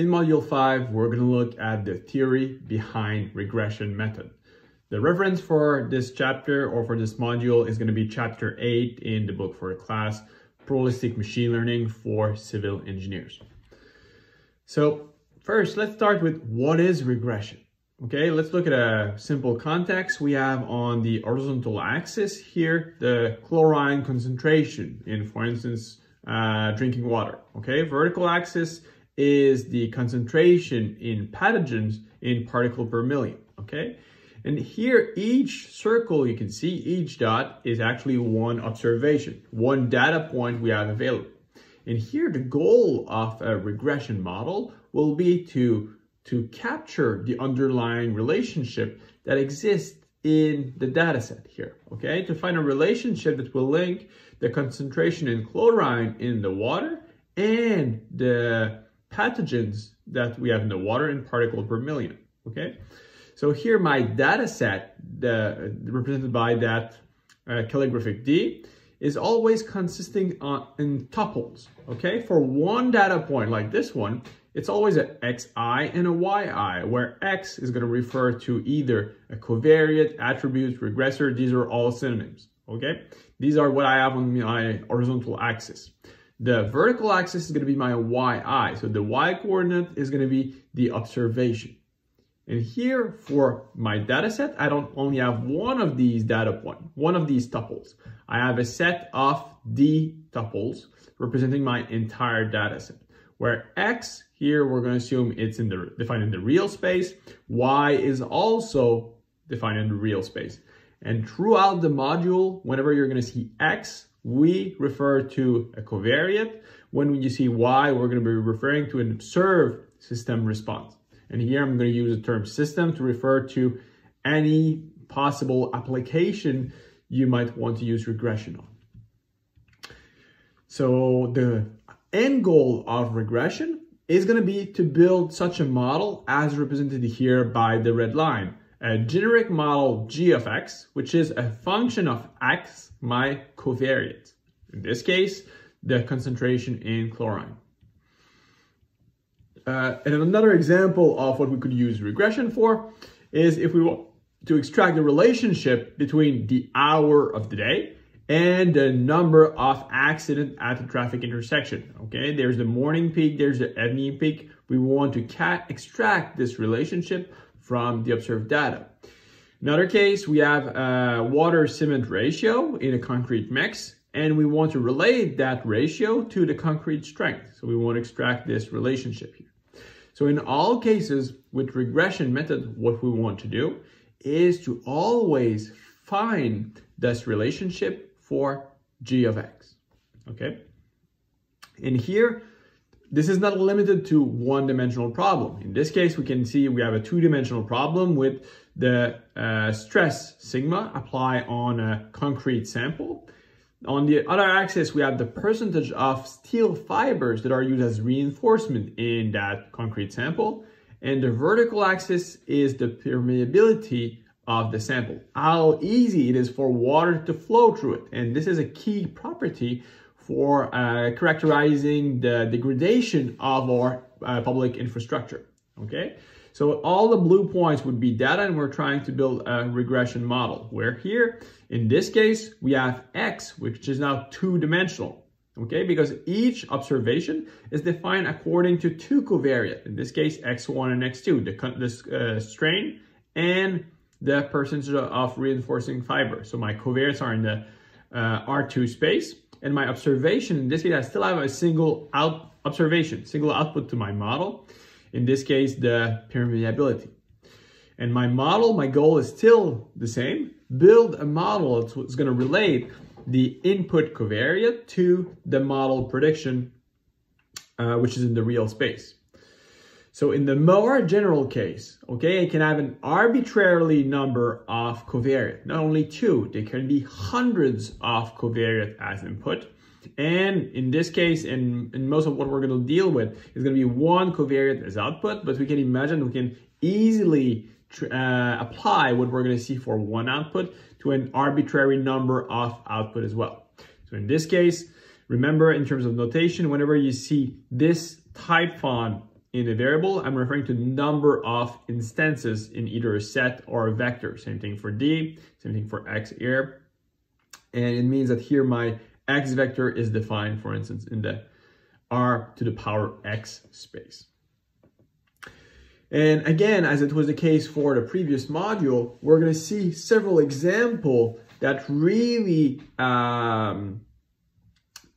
In Module 5, we're going to look at the theory behind regression method. The reference for this chapter or for this module is going to be chapter 8 in the book for the class, Probabilistic Machine Learning for Civil Engineers. So first, let's start with what is regression. Okay, let's look at a simple context. We have on the horizontal axis here the chlorine concentration in, for instance, drinking water. Okay, vertical axis is the concentration in pathogens in particle per million. Okay, and here each circle, you can see each dot is actually one observation, one data point we have available. And here the goal of a regression model will be to capture the underlying relationship that exists in the data set here, okay? To find a relationship that will link the concentration in chlorine in the water and the pathogens that we have in the water in particle per million, okay? So here my data set, represented by that calligraphic D, is always consisting in tuples, okay? For one data point like this one, it's always a xi and a yi, where x is going to refer to either a covariate, attribute, regressor. These are all synonyms, okay? These are what I have on my horizontal axis. The vertical axis is going to be my yi, so the y coordinate is going to be the observation. And here for my data set, I don't only have one of these data points, one of these tuples. I have a set of d tuples representing my entire data set, where x here we're going to assume it's defined in the real space, y is also defined in the real space. And throughout the module, whenever you're going to see x, we refer to a covariate. When you see y, we're going to be referring to an observed system response. And here I'm going to use the term system to refer to any possible application you might want to use regression on. So the end goal of regression is going to be to build such a model as represented here by the red line. A generic model g of x, which is a function of x, my covariate. In this case, the concentration in chlorine. And another example of what we could use regression for is if we want to extract the relationship between the hour of the day and the number of accidents at the traffic intersection. Okay, there's the morning peak, there's the evening peak. We want to extract this relationship from the observed data. Another case, we have a water-cement ratio in a concrete mix, and we want to relate that ratio to the concrete strength. So we want to extract this relationship here. So in all cases with regression method, what we want to do is to always find this relationship for g of x, okay? And here, this is not limited to one-dimensional problem. In this case, we can see we have a two-dimensional problem with the stress sigma apply on a concrete sample. On the other axis, we have the percentage of steel fibers that are used as reinforcement in that concrete sample. And the vertical axis is the permeability of the sample, how easy it is for water to flow through it. And this is a key property for characterizing the degradation of our public infrastructure, okay? So all the blue points would be data, and we're trying to build a regression model, where here, in this case, we have x, which is now two-dimensional, okay? Because each observation is defined according to two covariates, in this case, x1 and x2, the strain and the percentage of reinforcing fiber. So my covariates are in the R2 space, and my observation, in this case, I still have a single output to my model. In this case, the permeability. And my model, my goal is still the same. Build a model that's going to relate the input covariate to the model prediction, which is in the real space. So in the more general case, okay, I can have an arbitrarily number of covariate, not only two, there can be hundreds of covariate as input. And in this case, in most of what we're going to deal with is going to be one covariate as output, but we can imagine we can easily apply what we're going to see for one output to an arbitrary number of output as well. So in this case, remember in terms of notation, whenever you see this type font in a variable, I'm referring to number of instances in either a set or a vector. Same thing for D, same thing for X here. And it means that here my X vector is defined, for instance, in the R to the power X space. And again, as it was the case for the previous module, we're going to see several examples that really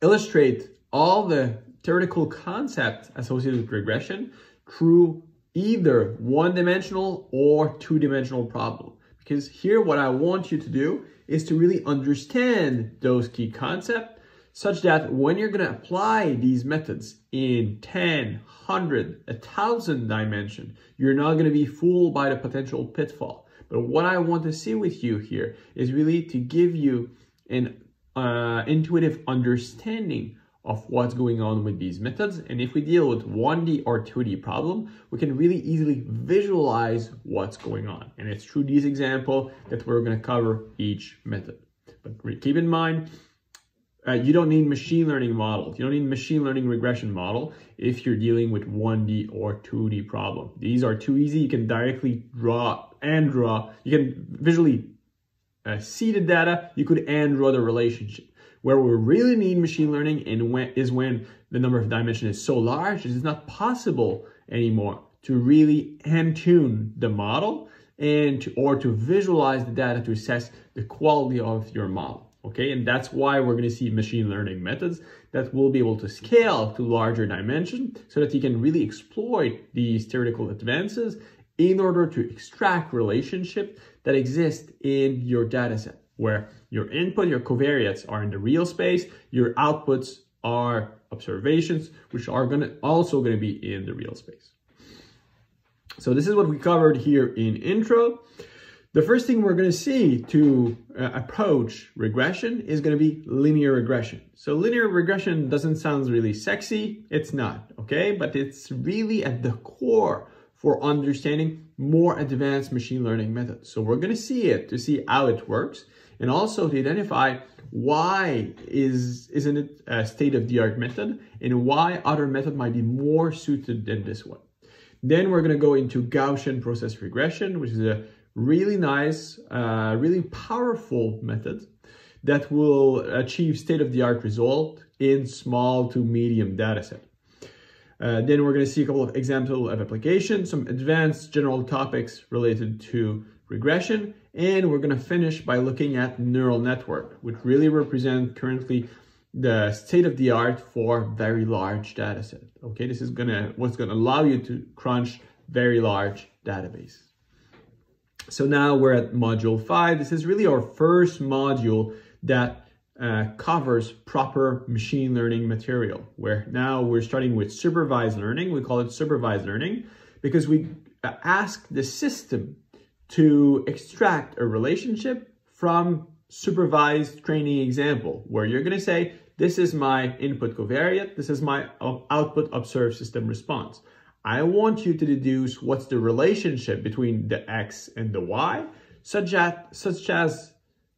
illustrate all the theoretical concepts associated with regression through either one-dimensional or two-dimensional problem. Because here what I want you to do is to really understand those key concepts such that when you're going to apply these methods in 10, 100, 1,000 dimension, you're not going to be fooled by the potential pitfall. But what I want to see with you here is really to give you an intuitive understanding of what's going on with these methods. And if we deal with 1D or 2D problem, we can really easily visualize what's going on. And it's through these examples that we're going to cover each method. But keep in mind, you don't need machine learning models. You don't need machine learning regression model if you're dealing with 1D or 2D problem. These are too easy. You can directly draw. You can visually see the data. You could draw the relationship. Where we really need machine learning is when the number of dimensions is so large, it is not possible anymore to really hand-tune the model or to visualize the data to assess the quality of your model. Okay, and that's why we're going to see machine learning methods that will be able to scale to larger dimensions so that you can really exploit these theoretical advances in order to extract relationships that exist in your data set, where your input, your covariates are in the real space, your outputs are observations, which are also going to be in the real space. So this is what we covered here in intro. The first thing we're going to see to approach regression is going to be linear regression. So linear regression doesn't sound really sexy. It's not, okay? But it's really at the core for understanding more advanced machine learning methods. So we're going to see it to see how it works and also to identify why isn't it a state-of-the-art method and why other method might be more suited than this one. Then we're going to go into Gaussian process regression, which is a really nice, really powerful method that will achieve state-of-the-art result in small to medium data set. Then we're going to see a couple of examples of applications, some advanced general topics related to regression, and we're going to finish by looking at neural network, which really represent currently the state-of-the-art for very large data set. Okay, this is what's going to allow you to crunch very large database. So now we're at module 5. This is really our first module that covers proper machine learning material, where now we're starting with supervised learning. We call it supervised learning because we ask the system to extract a relationship from supervised training example, where you're going to say, this is my input covariate, this is my output observed system response. I want you to deduce what's the relationship between the X and the Y, such that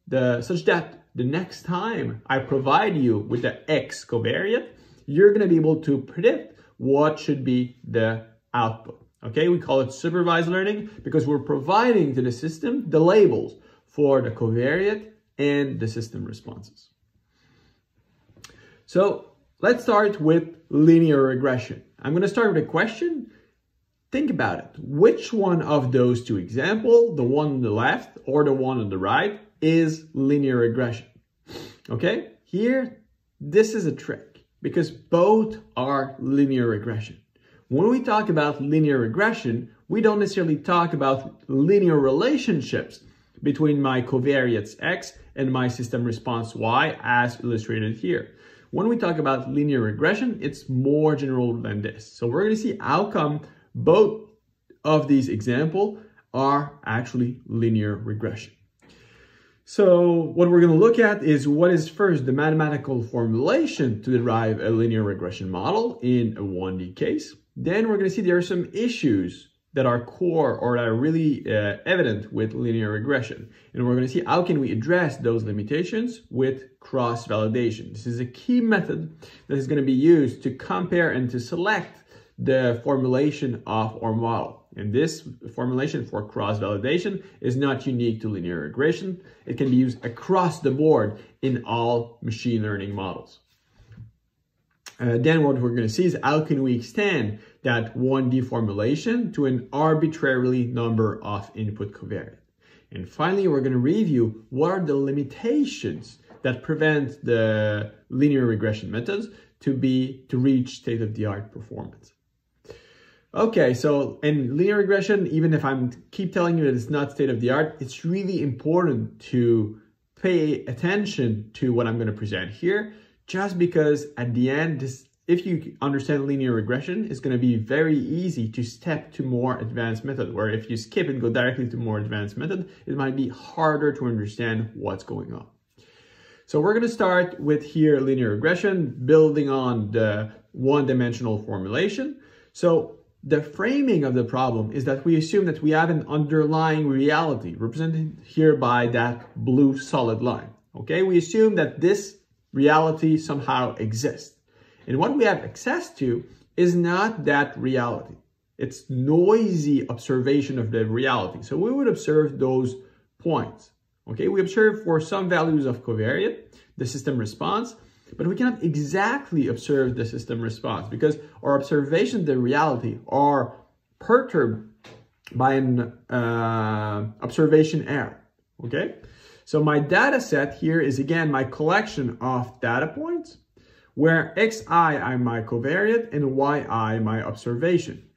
the next time I provide you with the X covariate, you're going to be able to predict what should be the output. Okay, we call it supervised learning because we're providing to the system the labels for the covariate and the system responses. So let's start with linear regression. I'm going to start with a question. Think about it. Which one of those two examples, the one on the left or the one on the right, is linear regression? Okay, here, this is a trick because both are linear regression. When we talk about linear regression, we don't necessarily talk about linear relationships between my covariates X and my system response Y as illustrated here. When we talk about linear regression, it's more general than this. So we're going to see how come both of these examples are actually linear regression. So what we're going to look at is what is first the mathematical formulation to derive a linear regression model in a 1D case. Then we're going to see there are some issues that are core or that are really evident with linear regression. And we're going to see how can we address those limitations with cross-validation. This is a key method that is going to be used to compare and to select the formulation of our model. And this formulation for cross-validation is not unique to linear regression. It can be used across the board in all machine learning models. Then what we're going to see is how can we extend that 1D formulation to an arbitrary number of input covariate. And finally, we're going to review what are the limitations that prevent the linear regression methods to reach state-of-the-art performance. Okay, so in linear regression, even if I keep telling you that it's not state-of-the-art, it's really important to pay attention to what I'm going to present here, just because at the end, if you understand linear regression, it's going to be very easy to step to more advanced method, where if you skip and go directly to more advanced method, it might be harder to understand what's going on. So we're going to start with here linear regression, building on the one-dimensional formulation. So the framing of the problem is that we assume that we have an underlying reality represented here by that blue solid line. Okay, we assume that this reality somehow exists. And what we have access to is not that reality. It's noisy observation of the reality. So we would observe those points. Okay, we observe for some values of covariate, the system response, but we cannot exactly observe the system response because our observations of the reality are perturbed by an observation error. Okay, so my data set here is again my collection of data points where xi are my covariate and yi my observation.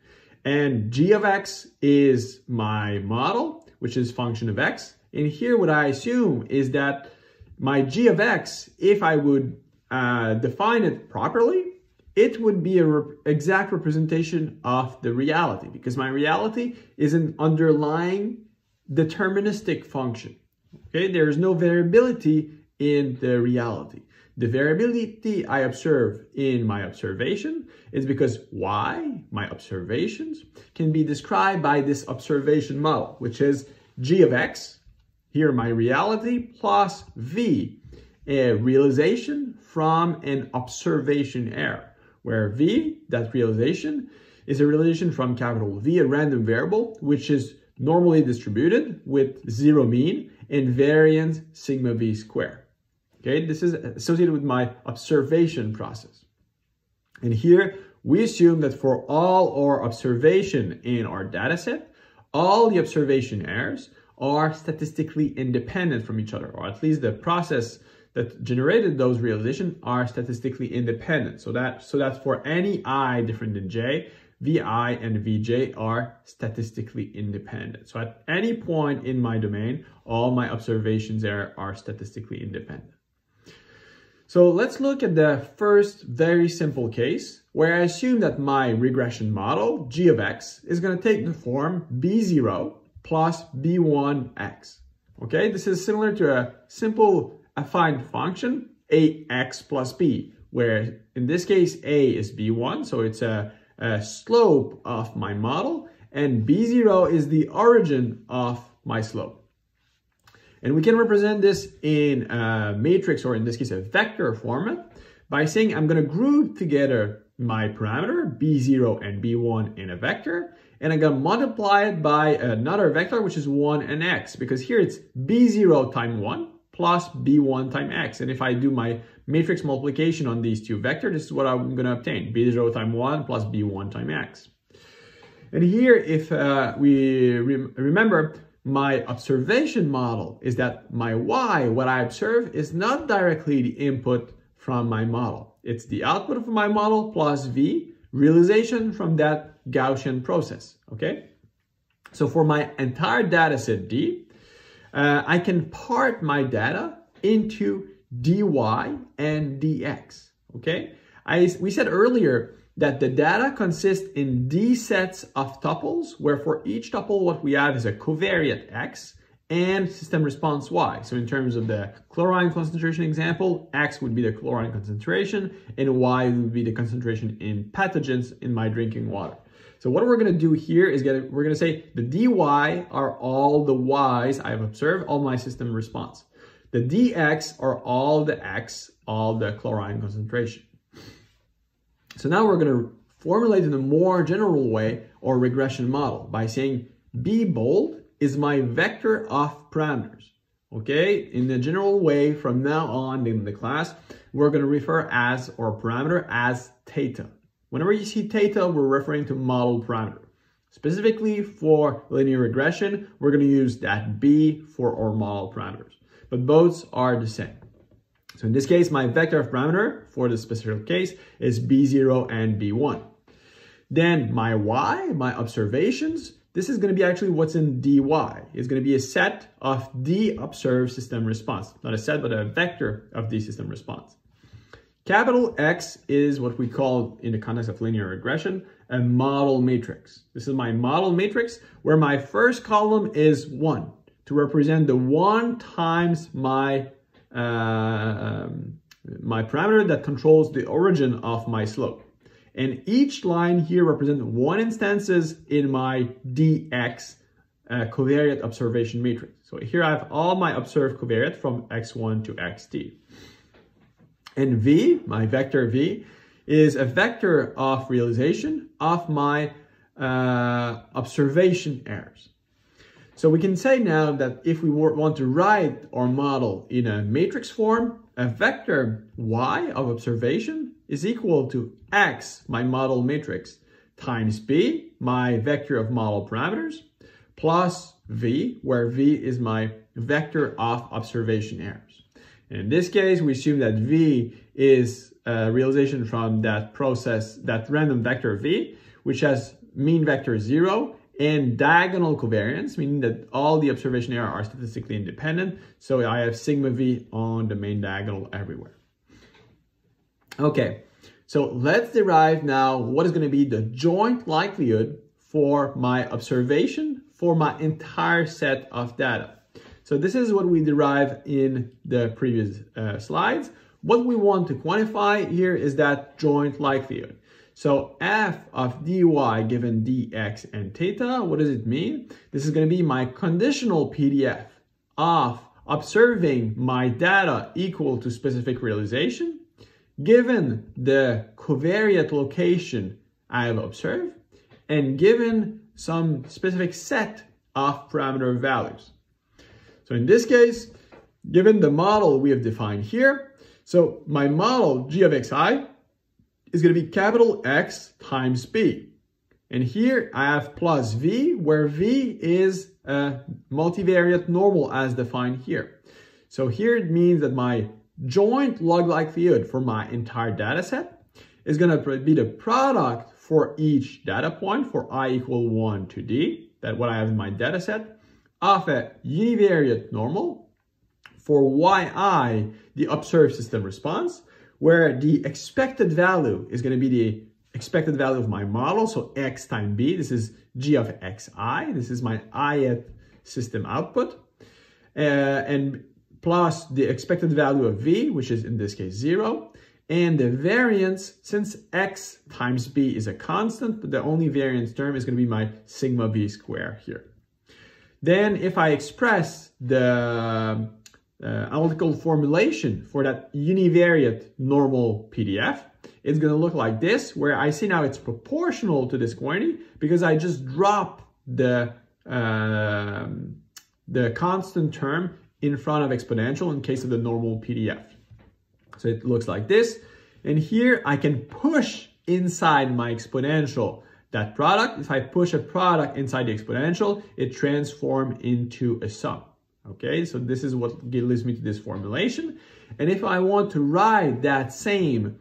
And g of x is my model, which is function of x. And here what I assume is that my g of x, if I would define it properly, it would be an exact representation of the reality, because my reality is an underlying deterministic function. Okay, there is no variability in the reality. The variability I observe in my observation is because y, my observations, can be described by this observation model, which is g of x, here my reality, plus v, a realization from an observation error, where v, that realization, is a realization from capital V, a random variable, which is normally distributed with zero mean and variance sigma v squared. Okay, this is associated with my observation process. And here we assume that for all our observation in our data set, all the observation errors are statistically independent from each other, or at least the process that generated those realizations are statistically independent. So that for any I different than j, vi and vj are statistically independent. So at any point in my domain, all my observations there are statistically independent. So let's look at the first very simple case where I assume that my regression model, g of x, is going to take the form b0 plus b1x. Okay, this is similar to a simple affine function, ax plus b, where in this case a is b1, so it's a slope of my model, and b0 is the origin of my slope. And we can represent this in a matrix, or in this case a vector format, by saying I'm going to group together my parameter b0 and b1 in a vector, and I'm going to multiply it by another vector, which is 1 and x, because here it's b0 times 1 plus b1 times x. And if I do my matrix multiplication on these two vectors, this is what I'm going to obtain, b0 times 1 plus b1 times x. And here, if we remember, my observation model is that my y, what I observe, is not directly the input from my model. It's the output of my model plus v, realization from that Gaussian process, okay? So for my entire data set D, I can part my data into dy and dx, okay? We said earlier that the data consists in d sets of tuples, where for each tuple what we have is a covariate x and system response y. So in terms of the chlorine concentration example, x would be the chlorine concentration and y would be the concentration in pathogens in my drinking water. So what we're going to do here is we're going to say the dy are all the y's I've observed, all my system response. The dx are all the x, all the chlorine concentration. So now we're going to formulate in a more general way or regression model by saying B bold is my vector of parameters. Okay, in the general way, from now on in the class, we're going to refer as or parameter as theta. Whenever you see theta, we're referring to model parameter. Specifically for linear regression, we're going to use that B for our model parameters, but both are the same. So in this case, my vector of parameter for the specific case is B0 and B1. Then my Y, my observations, this is going to be actually what's in dy. It's going to be a set of the observed system response. Not a set, but a vector of the system response. Capital X is what we call, in the context of linear regression, a model matrix. This is my model matrix where my first column is 1 to represent the 1 times my parameter that controls the origin of my slope. And each line here represents 1 instances in my dx covariate observation matrix. So here I have all my observed covariate from x1 to xt. And V, my vector V, is a vector of realization of my observation errors. So we can say now that if we want to write our model in a matrix form, a vector Y of observation is equal to X, my model matrix, times B, my vector of model parameters, plus V, where V is my vector of observation errors. And in this case, we assume that V is a realization from that process, that random vector V, which has mean vector 0 and diagonal covariance, meaning that all the observation errors are statistically independent. So I have sigma V on the main diagonal everywhere. Okay, so let's derive now what is going to be the joint likelihood for my observation for my entire set of data. So this is what we derived in the previous slides. What we want to quantify here is that joint likelihood. So f of dy given dx and theta, what does it mean? This is going to be my conditional PDF of observing my data equal to specific realization, given the covariate location I have observed, and given some specific set of parameter values. So in this case, given the model we have defined here, so my model g of xi is going to be capital X times B. And here I have plus V, where V is a multivariate normal as defined here. So here it means that my joint log likelihood for my entire data set is going to be the product for each data point for I equal 1 to D, that what I have in my data set, of a univariate normal for yi, the observed system response, where the expected value is going to be the expected value of my model, so x times b. This is g of xi. This is my ith system output, and plus the expected value of v, which is in this case 0, and the variance, since x times b is a constant, but the only variance term is going to be my sigma v square here. Then if I express the analytical formulation for that univariate normal PDF, it's going to look like this, where I see now it's proportional to this quantity because I just drop the constant term in front of exponential in case of the normal PDF. So it looks like this. And here I can push inside my exponential that product. If I push a product inside the exponential, it transforms into a sum. Okay, so this is what leads me to this formulation. And if I want to write that same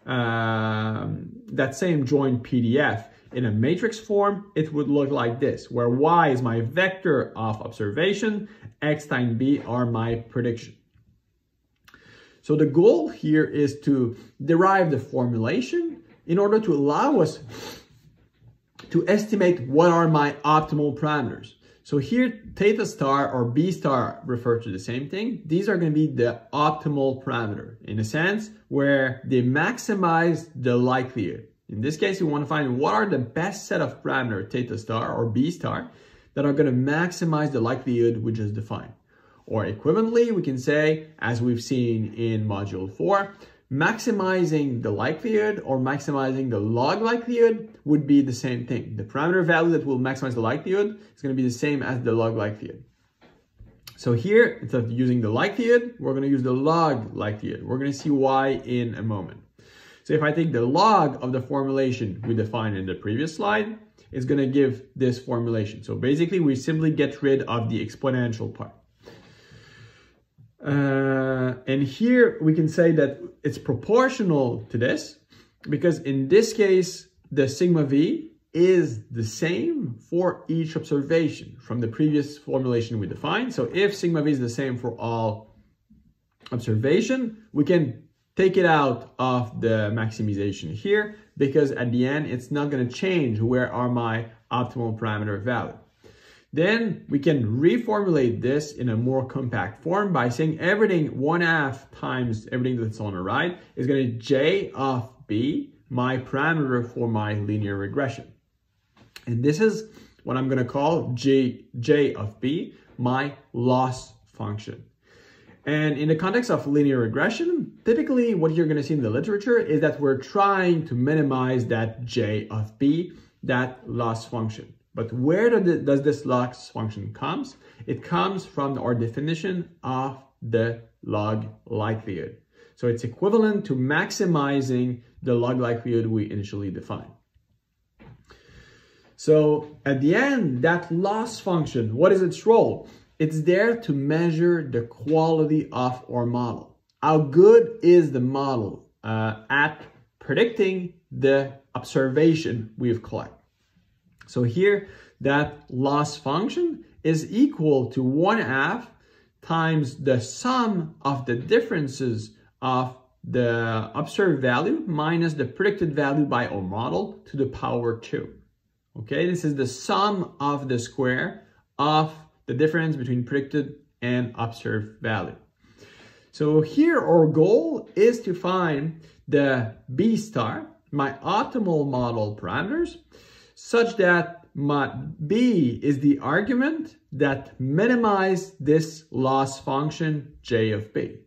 joint PDF in a matrix form, it would look like this, where y is my vector of observation, x times b are my prediction. So the goal here is to derive the formulation in order to allow us to estimate what are my optimal parameters. So here, theta star or b star refer to the same thing. These are going to be the optimal parameter in a sense where they maximize the likelihood. In this case, we want to find what are the best set of parameters, theta star or b star, that are going to maximize the likelihood we just defined. Or equivalently, we can say, as we've seen in module 4, maximizing the likelihood or maximizing the log likelihood would be the same thing. The parameter value that will maximize the likelihood is going to be the same as the log likelihood. So here, instead of using the likelihood, we're going to use the log likelihood. We're going to see why in a moment. So if I take the log of the formulation we defined in the previous slide, it's going to give this formulation. So basically, we simply get rid of the exponential part. And here we can say that it's proportional to this, because in this case, the sigma v is the same for each observation from the previous formulation we defined. So if sigma v is the same for all observation, we can take it out of the maximization here, because at the end, it's not going to change where are my optimal parameter value. Then we can reformulate this in a more compact form by saying everything 1/2 times everything that's on the right is going to be j of b, my parameter for my linear regression. And this is what I'm going to call j of b, my loss function. And in the context of linear regression, typically what you're going to see in the literature is that we're trying to minimize that j of b, that loss function. But where does this loss function comes? It comes from our definition of the log likelihood. So it's equivalent to maximizing the log likelihood we initially defined. So at the end, that loss function, what is its role? It's there to measure the quality of our model. How good is the model at predicting the observation we've collected? So here, that loss function is equal to 1/2 times the sum of the differences of the observed value minus the predicted value by our model to the power 2. Okay, this is the sum of the square of the difference between predicted and observed value. So here our goal is to find the B star, my optimal model parameters, such that my B is the argument that minimize this loss function J of B.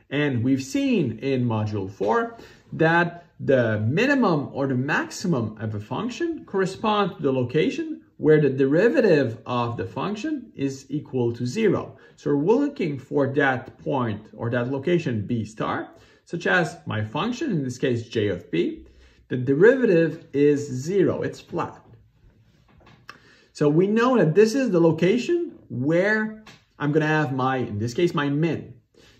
And we've seen in module 4 that the minimum or the maximum of a function corresponds to the location where the derivative of the function is equal to 0. So we're looking for that point or that location B star, such as my function, in this case J of B, the derivative is 0, it's flat. So we know that this is the location where I'm going to have my, in this case, my min.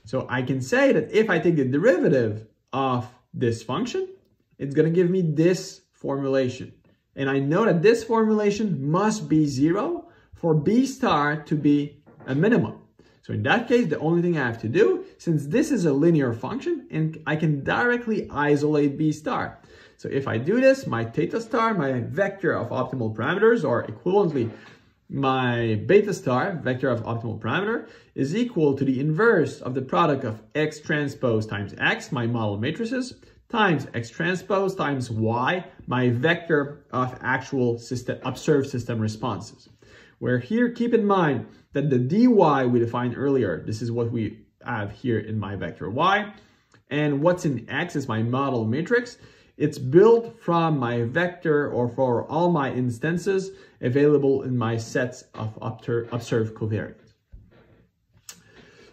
So I can say that if I take the derivative of this function, it's going to give me this formulation. And I know that this formulation must be 0 for B star to be a minimum. So in that case, the only thing I have to do, since this is a linear function, and I can directly isolate B star. So if I do this, my theta star, my vector of optimal parameters, or equivalently, my beta star, vector of optimal parameter, is equal to the inverse of the product of X transpose times X, my model matrices, times X transpose times Y, my vector of actual system, observed system responses. Where here, keep in mind that the dy we defined earlier, this is what we have here in my vector Y, and what's in X is my model matrix. It's built from my vector or for all my instances available in my sets of observed covariance.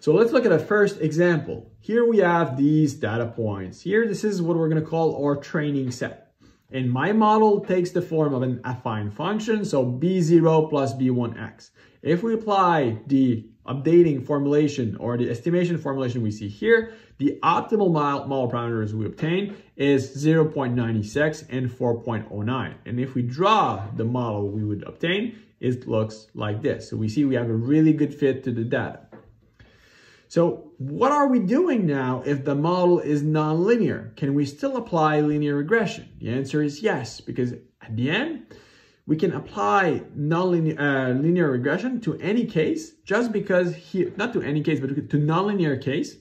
So let's look at a first example. Here we have these data points. Here, this is what we're going to call our training set. And my model takes the form of an affine function, so B0 plus B1x. If we apply the updating formulation or the estimation formulation we see here, the optimal model parameters we obtain is 0.96 and 4.09. And if we draw the model we would obtain, it looks like this. So we see we have a really good fit to the data. So what are we doing now if the model is nonlinear? Can we still apply linear regression? The answer is yes, because at the end, we can apply linear regression to any case, just because here, not to any case, but to nonlinear case,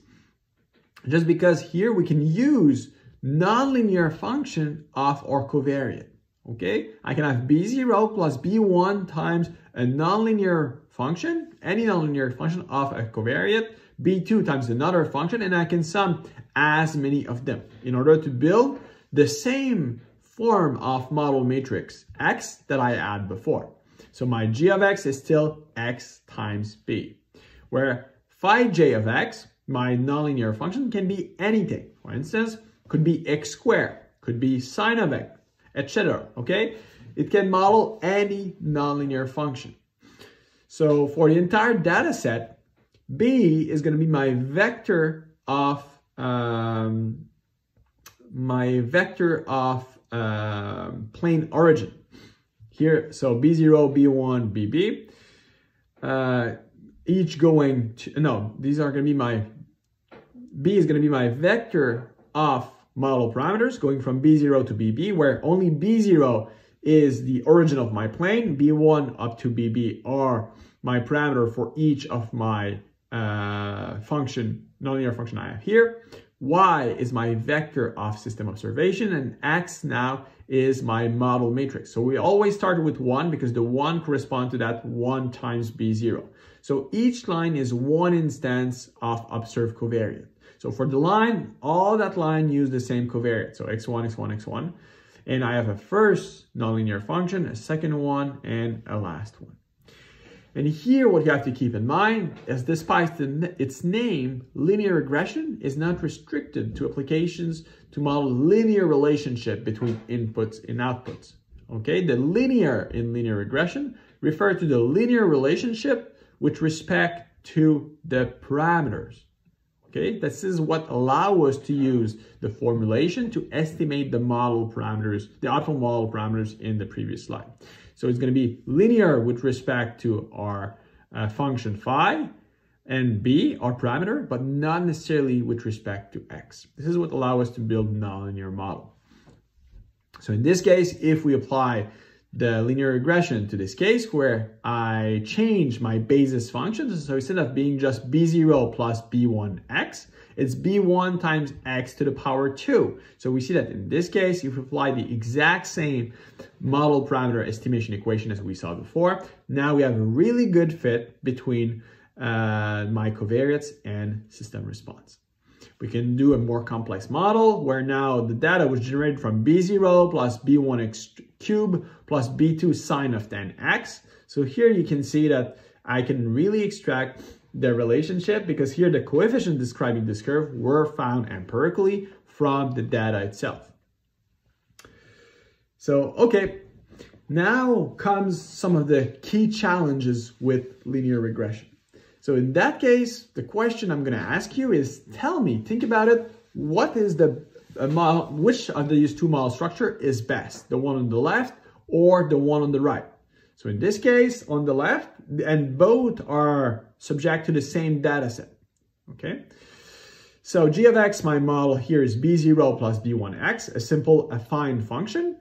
just because here we can use nonlinear function of our covariate. Okay, I can have B0 plus B1 times a nonlinear function, any nonlinear function of a covariate, b2 times another function, and I can sum as many of them in order to build the same form of model matrix x that I had before. So my g of x is still x times b, where phi j of x, my nonlinear function, can be anything. For instance, could be x squared, could be sine of x, etc. Okay? It can model any nonlinear function. So for the entire data set, b is going to be my vector of plane origin. Here, so b0, b1, bb, each going to, no, these are going to be my, b is going to be my vector of model parameters going from b0 to bb, where only b0 is the origin of my plane, b1 up to bb are my parameter for each of my nonlinear function I have here. Y is my vector of system observation, and x now is my model matrix. So we always start with 1 because the 1 corresponds to that 1 times b0. So each line is one instance of observed covariate. So for the line, all that line use the same covariate. So x1, x1, x1. And I have a first nonlinear function, a second one, and a last one. And here what you have to keep in mind is despite its name, linear regression is not restricted to applications to model linear relationship between inputs and outputs. Okay, the linear in linear regression refer to the linear relationship with respect to the parameters. Okay, this is what allows us to use the formulation to estimate the model parameters, the optimal model parameters in the previous slide. So it's going to be linear with respect to our function phi and b, our parameter, but not necessarily with respect to x. This is what allows us to build a nonlinear model. So in this case, if we apply the linear regression to this case where I change my basis functions, so instead of being just b0 plus b1x, it's b1 times x to the power 2. So we see that in this case, if we apply the exact same model parameter estimation equation as we saw before, now we have a really good fit between my covariates and system response. We can do a more complex model where now the data was generated from b0 plus b1x cubed plus b2 sine of 10x. So here you can see that I can really extract the relationship because here the coefficients describing this curve were found empirically from the data itself. So, okay, now comes some of the key challenges with linear regression. So in that case, the question I'm going to ask you is, tell me, think about it, what is the model, which of these two model structure is best, the one on the left or the one on the right? So in this case, on the left, and both are subject to the same data set, okay? So g of x, my model here is b0 plus b1x, a simple affine function.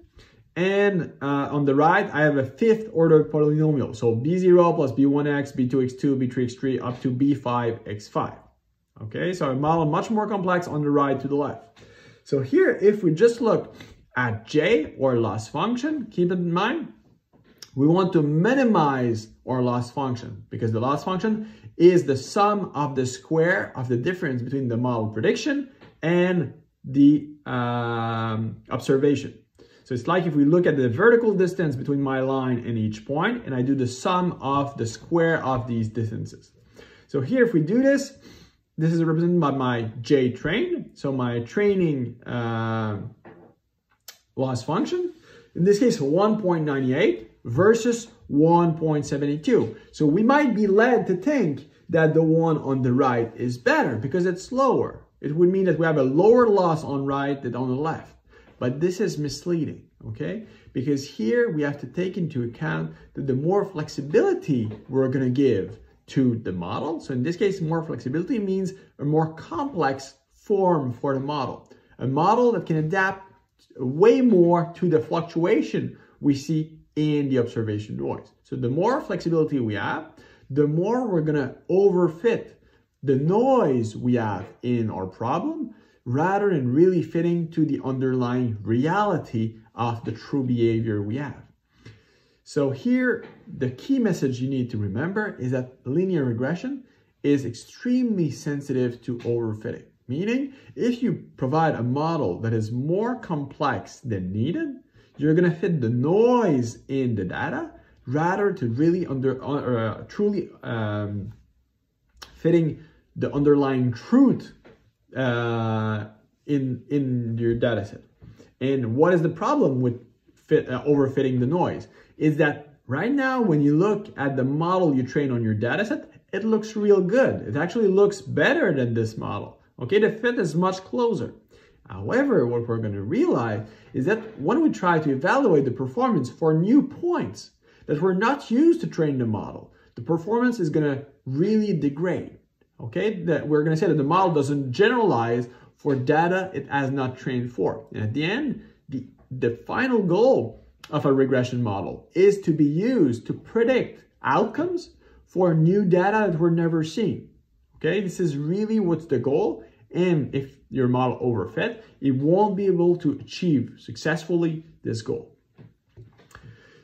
And on the right, I have a fifth order polynomial. So b0 plus b1x, b2x2, b3x3, up to b5x5. Okay, so a model much more complex on the right to the left. So here, if we just look at j, or loss function, keep in mind, we want to minimize our loss function because the loss function is the sum of the square of the difference between the model prediction and the observation. So it's like if we look at the vertical distance between my line and each point, and I do the sum of the square of these distances. So here, if we do this, this is represented by my j train. So my training loss function, in this case, 1.98 versus 1.72. So we might be led to think that the one on the right is better because it's lower. It would mean that we have a lower loss on right than on the left. But this is misleading, okay? Because here we have to take into account that the more flexibility we're going to give to the model. So in this case, more flexibility means a more complex form for the model. A model that can adapt way more to the fluctuation we see in the observation noise. So the more flexibility we have, the more we're going to overfit the noise we have in our problem, rather than really fitting to the underlying reality of the true behavior we have. So here, the key message you need to remember is that linear regression is extremely sensitive to overfitting. Meaning, if you provide a model that is more complex than needed, you're going to fit the noise in the data rather to really truly fitting the underlying truth in your data set. And what is the problem with overfitting the noise? Is that right now, when you look at the model you train on your data set, it looks real good. It actually looks better than this model. Okay, the fit is much closer. However, what we're going to realize is that when we try to evaluate the performance for new points that were not used to train the model, the performance is going to really degrade. Okay, that we're going to say that the model doesn't generalize for data it has not trained for. And at the end, the final goal of a regression model is to be used to predict outcomes for new data that were never seen. Okay, this is really what's the goal. And if your model overfit, it won't be able to achieve successfully this goal.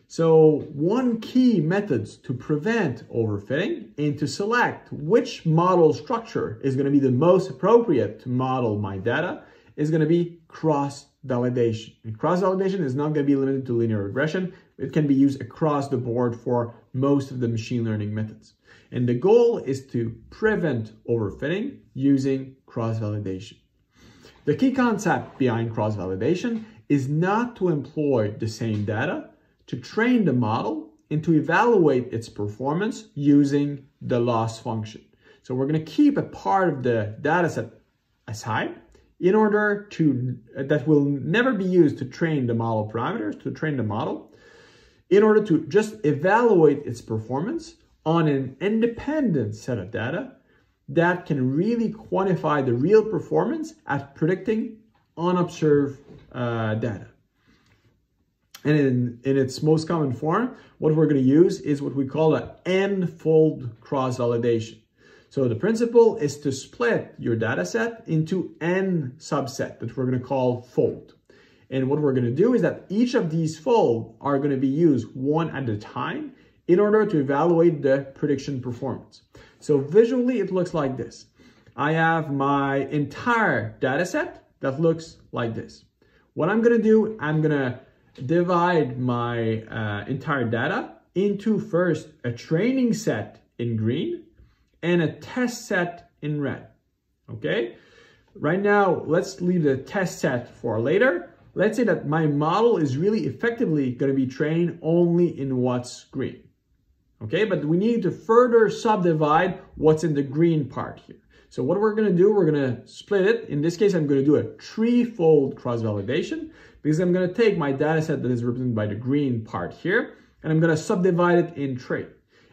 So one key method to prevent overfitting and to select which model structure is going to be the most appropriate to model my data is going to be cross-validation. And cross-validation is not going to be limited to linear regression. It can be used across the board for most of the machine learning methods. And the goal is to prevent overfitting using cross-validation. The key concept behind cross-validation is not to employ the same data to train the model and to evaluate its performance using the loss function. So we're going to keep a part of the data set aside in order to, that will never be used to train the model parameters, to train the model, in order to just evaluate its performance on an independent set of data that can really quantify the real performance at predicting unobserved data. And in its most common form, what we're going to use is what we call an n-fold cross-validation. So the principle is to split your data set into n subset that we're going to call fold. And what we're going to do is that each of these folds are going to be used one at a time in order to evaluate the prediction performance. So visually, it looks like this. I have my entire data set that looks like this. What I'm going to do, I'm going to divide my entire data into first a training set in green and a test set in red. Okay, right now let's leave the test set for later. Let's say that my model is really effectively going to be trained only in what's green. Okay, but we need to further subdivide what's in the green part here. So what we're going to do, we're going to split it. In this case, I'm going to do a three-fold cross-validation because I'm going to take my data set that is represented by the green part here, and I'm going to subdivide it in three.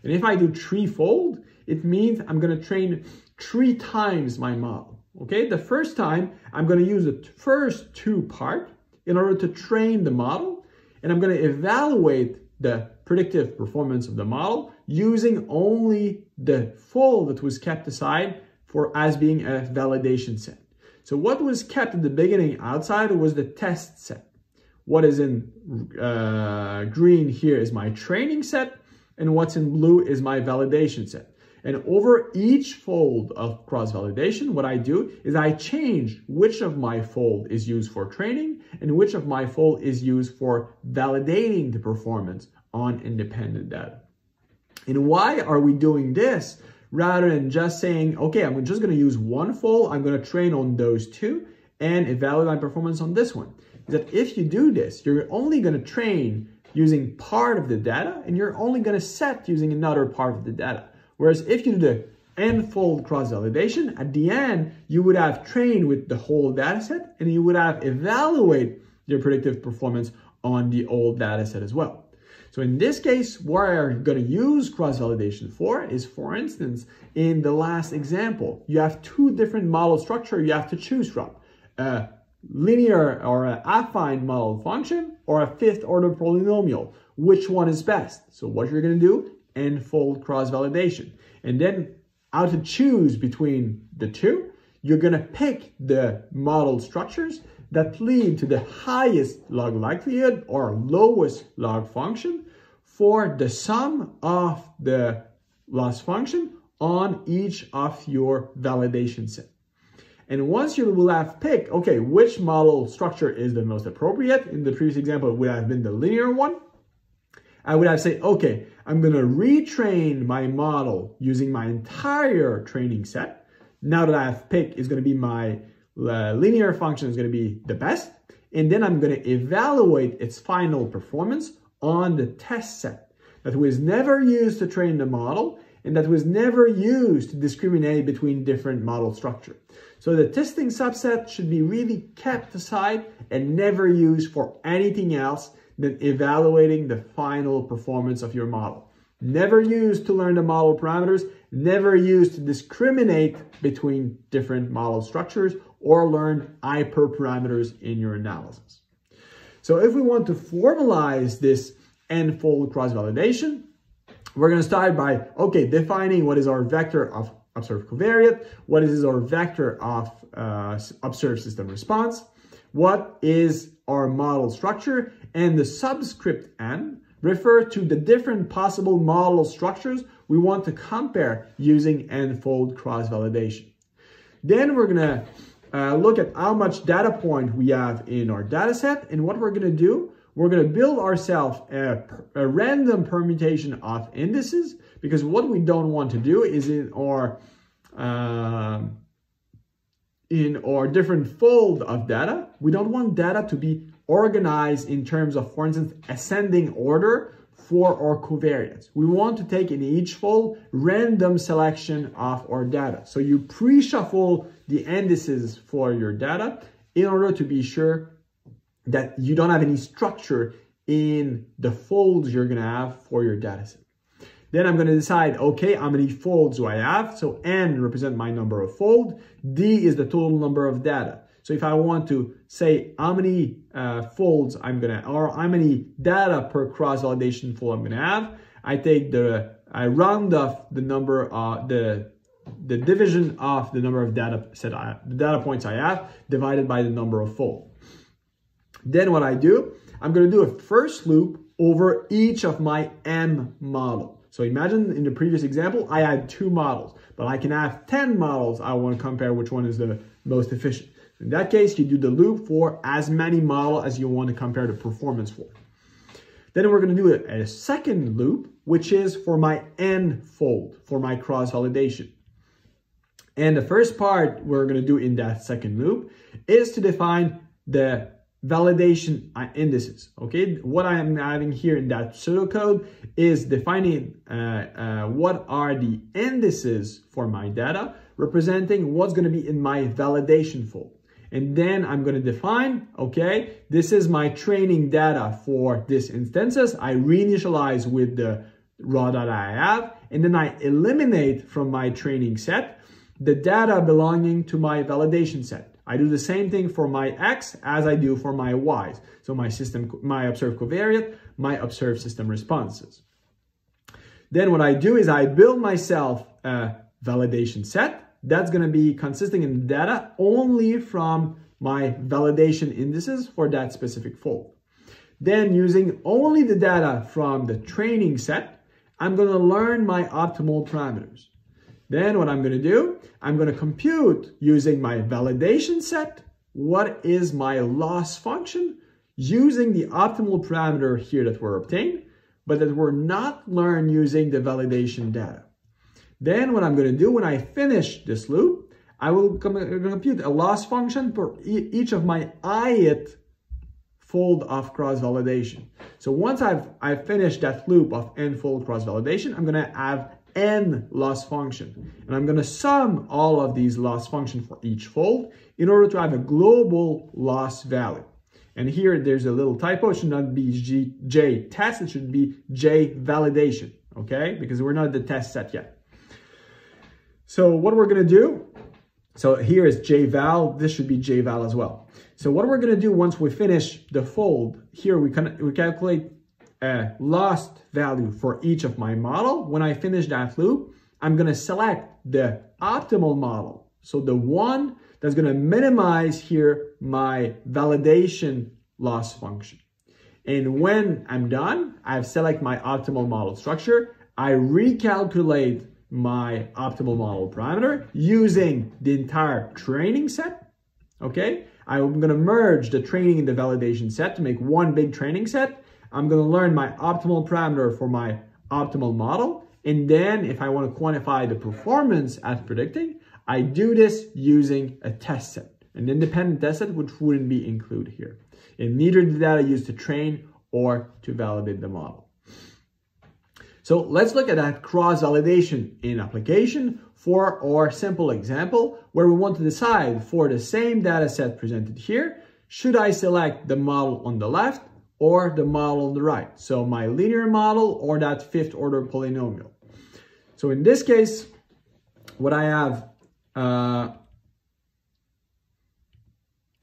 And if I do three-fold, it means I'm going to train 3 times my model. Okay, the first time, I'm going to use the first 2 parts in order to train the model, and I'm going to evaluate the predictive performance of the model using only the fold that was kept aside for as being a validation set. So what was kept at the beginning outside was the test set. What is in green here is my training set, and what's in blue is my validation set. And over each fold of cross-validation, what I do is I change which of my fold is used for training and which of my fold is used for validating the performance on independent data. And why are we doing this rather than just saying, okay, I'm just going to use one fold, I'm going to train on those 2 and evaluate my performance on this one? Is that if you do this, you're only going to train using part of the data and you're only going to set using another part of the data. Whereas if you do the n-fold cross-validation, at the end, you would have trained with the whole data set and you would have evaluated your predictive performance on the old data set as well. So in this case, what we're going to use cross-validation for is, for instance, in the last example, you have 2 different model structures you have to choose from. A linear or an affine model function or a 5th order polynomial. Which one is best? So what you're going to do, n-fold cross-validation. And then how to choose between the 2, you're going to pick the model structures that lead to the highest log likelihood or lowest log function for the sum of the loss function on each of your validation set. And once you will have picked, okay, which model structure is the most appropriate, in the previous example, it would have been the linear one. I would have said, okay, I'm going to retrain my model using my entire training set. Now that I have picked is going to be my linear function is going to be the best. And then I'm going to evaluate its final performance on the test set that was never used to train the model and that was never used to discriminate between different model structure. So the testing subset should be really kept aside and never used for anything else than evaluating the final performance of your model. Never used to learn the model parameters, never used to discriminate between different model structures or learn hyperparameters in your analysis. So if we want to formalize this n-fold cross-validation, we're going to start by, okay, defining what is our vector of observed covariate, what is our vector of observed system response, what is our model structure, and the subscript n refer to the different possible model structures we want to compare using n-fold cross-validation. Then we're going to look at how much data point we have in our data set, and what we're going to do, we're going to build ourselves a random permutation of indices, because what we don't want to do is in our different fold of data, we don't want data to be organized in terms of, for instance, ascending order for our covariance. We want to take in each fold random selection of our data. So you pre-shuffle the indices for your data in order to be sure that you don't have any structure in the folds you're going to have for your data set. Then I'm going to decide, okay, how many folds do I have? So n represents my number of folds. D is the total number of data. So if I want to say how many folds I'm going to, or how many data per cross-validation fold I'm going to have, I round off the number, the division of the number of data points I have divided by the number of folds. Then what I do, I'm going to do a first loop over each of my m models. So imagine in the previous example, I had 2 models, but I can have 10 models. I want to compare which one is the most efficient. In that case, you do the loop for as many models as you want to compare the performance for. Then we're going to do a second loop, which is for my n-fold, for my cross-validation. And the first part we're going to do in that second loop is to define the validation indices. Okay, what I am having here in that pseudocode is defining what are the indices for my data, representing what's going to be in my validation fold. And then I'm going to define, okay, this is my training data for this instances. I reinitialize with the raw data I have, and then I eliminate from my training set the data belonging to my validation set. I do the same thing for my X as I do for my Y's. So my observed covariate, my observed system responses. Then what I do is I build myself a validation set that's going to be consisting in data only from my validation indices for that specific fold. Then using only the data from the training set, I'm going to learn my optimal parameters. Then what I'm going to do, I'm going to compute using my validation set, what is my loss function using the optimal parameter here that were obtained, but that were not learned using the validation data. Then what I'm going to do when I finish this loop, I will compute a loss function for each of my ith fold of cross-validation. So once I've finished that loop of n-fold cross-validation, I'm going to have n loss function. And I'm going to sum all of these loss functions for each fold in order to have a global loss value. And here there's a little typo. It should not be J test. It should be J validation. Okay? Because we're not at the test set yet. So what we're going to do, so here is JVal. This should be JVal as well. So what we're going to do once we finish the fold, here we calculate a lost value for each of my model. When I finish that loop, I'm going to select the optimal model. So the one that's going to minimize here my validation loss function. And when I'm done, I've selected my optimal model structure. I recalculate my optimal model parameter using the entire training set. Okay, I'm going to merge the training and the validation set to make one big training set. I'm going to learn my optimal parameter for my optimal model. And then if I want to quantify the performance as predicting, I do this using a test set, an independent test set, which wouldn't be included here. And neither the data used to train or to validate the model. So let's look at that cross-validation in application for our simple example where we want to decide for the same data set presented here, should I select the model on the left or the model on the right? So my linear model or that fifth order polynomial. So in this case, what I have,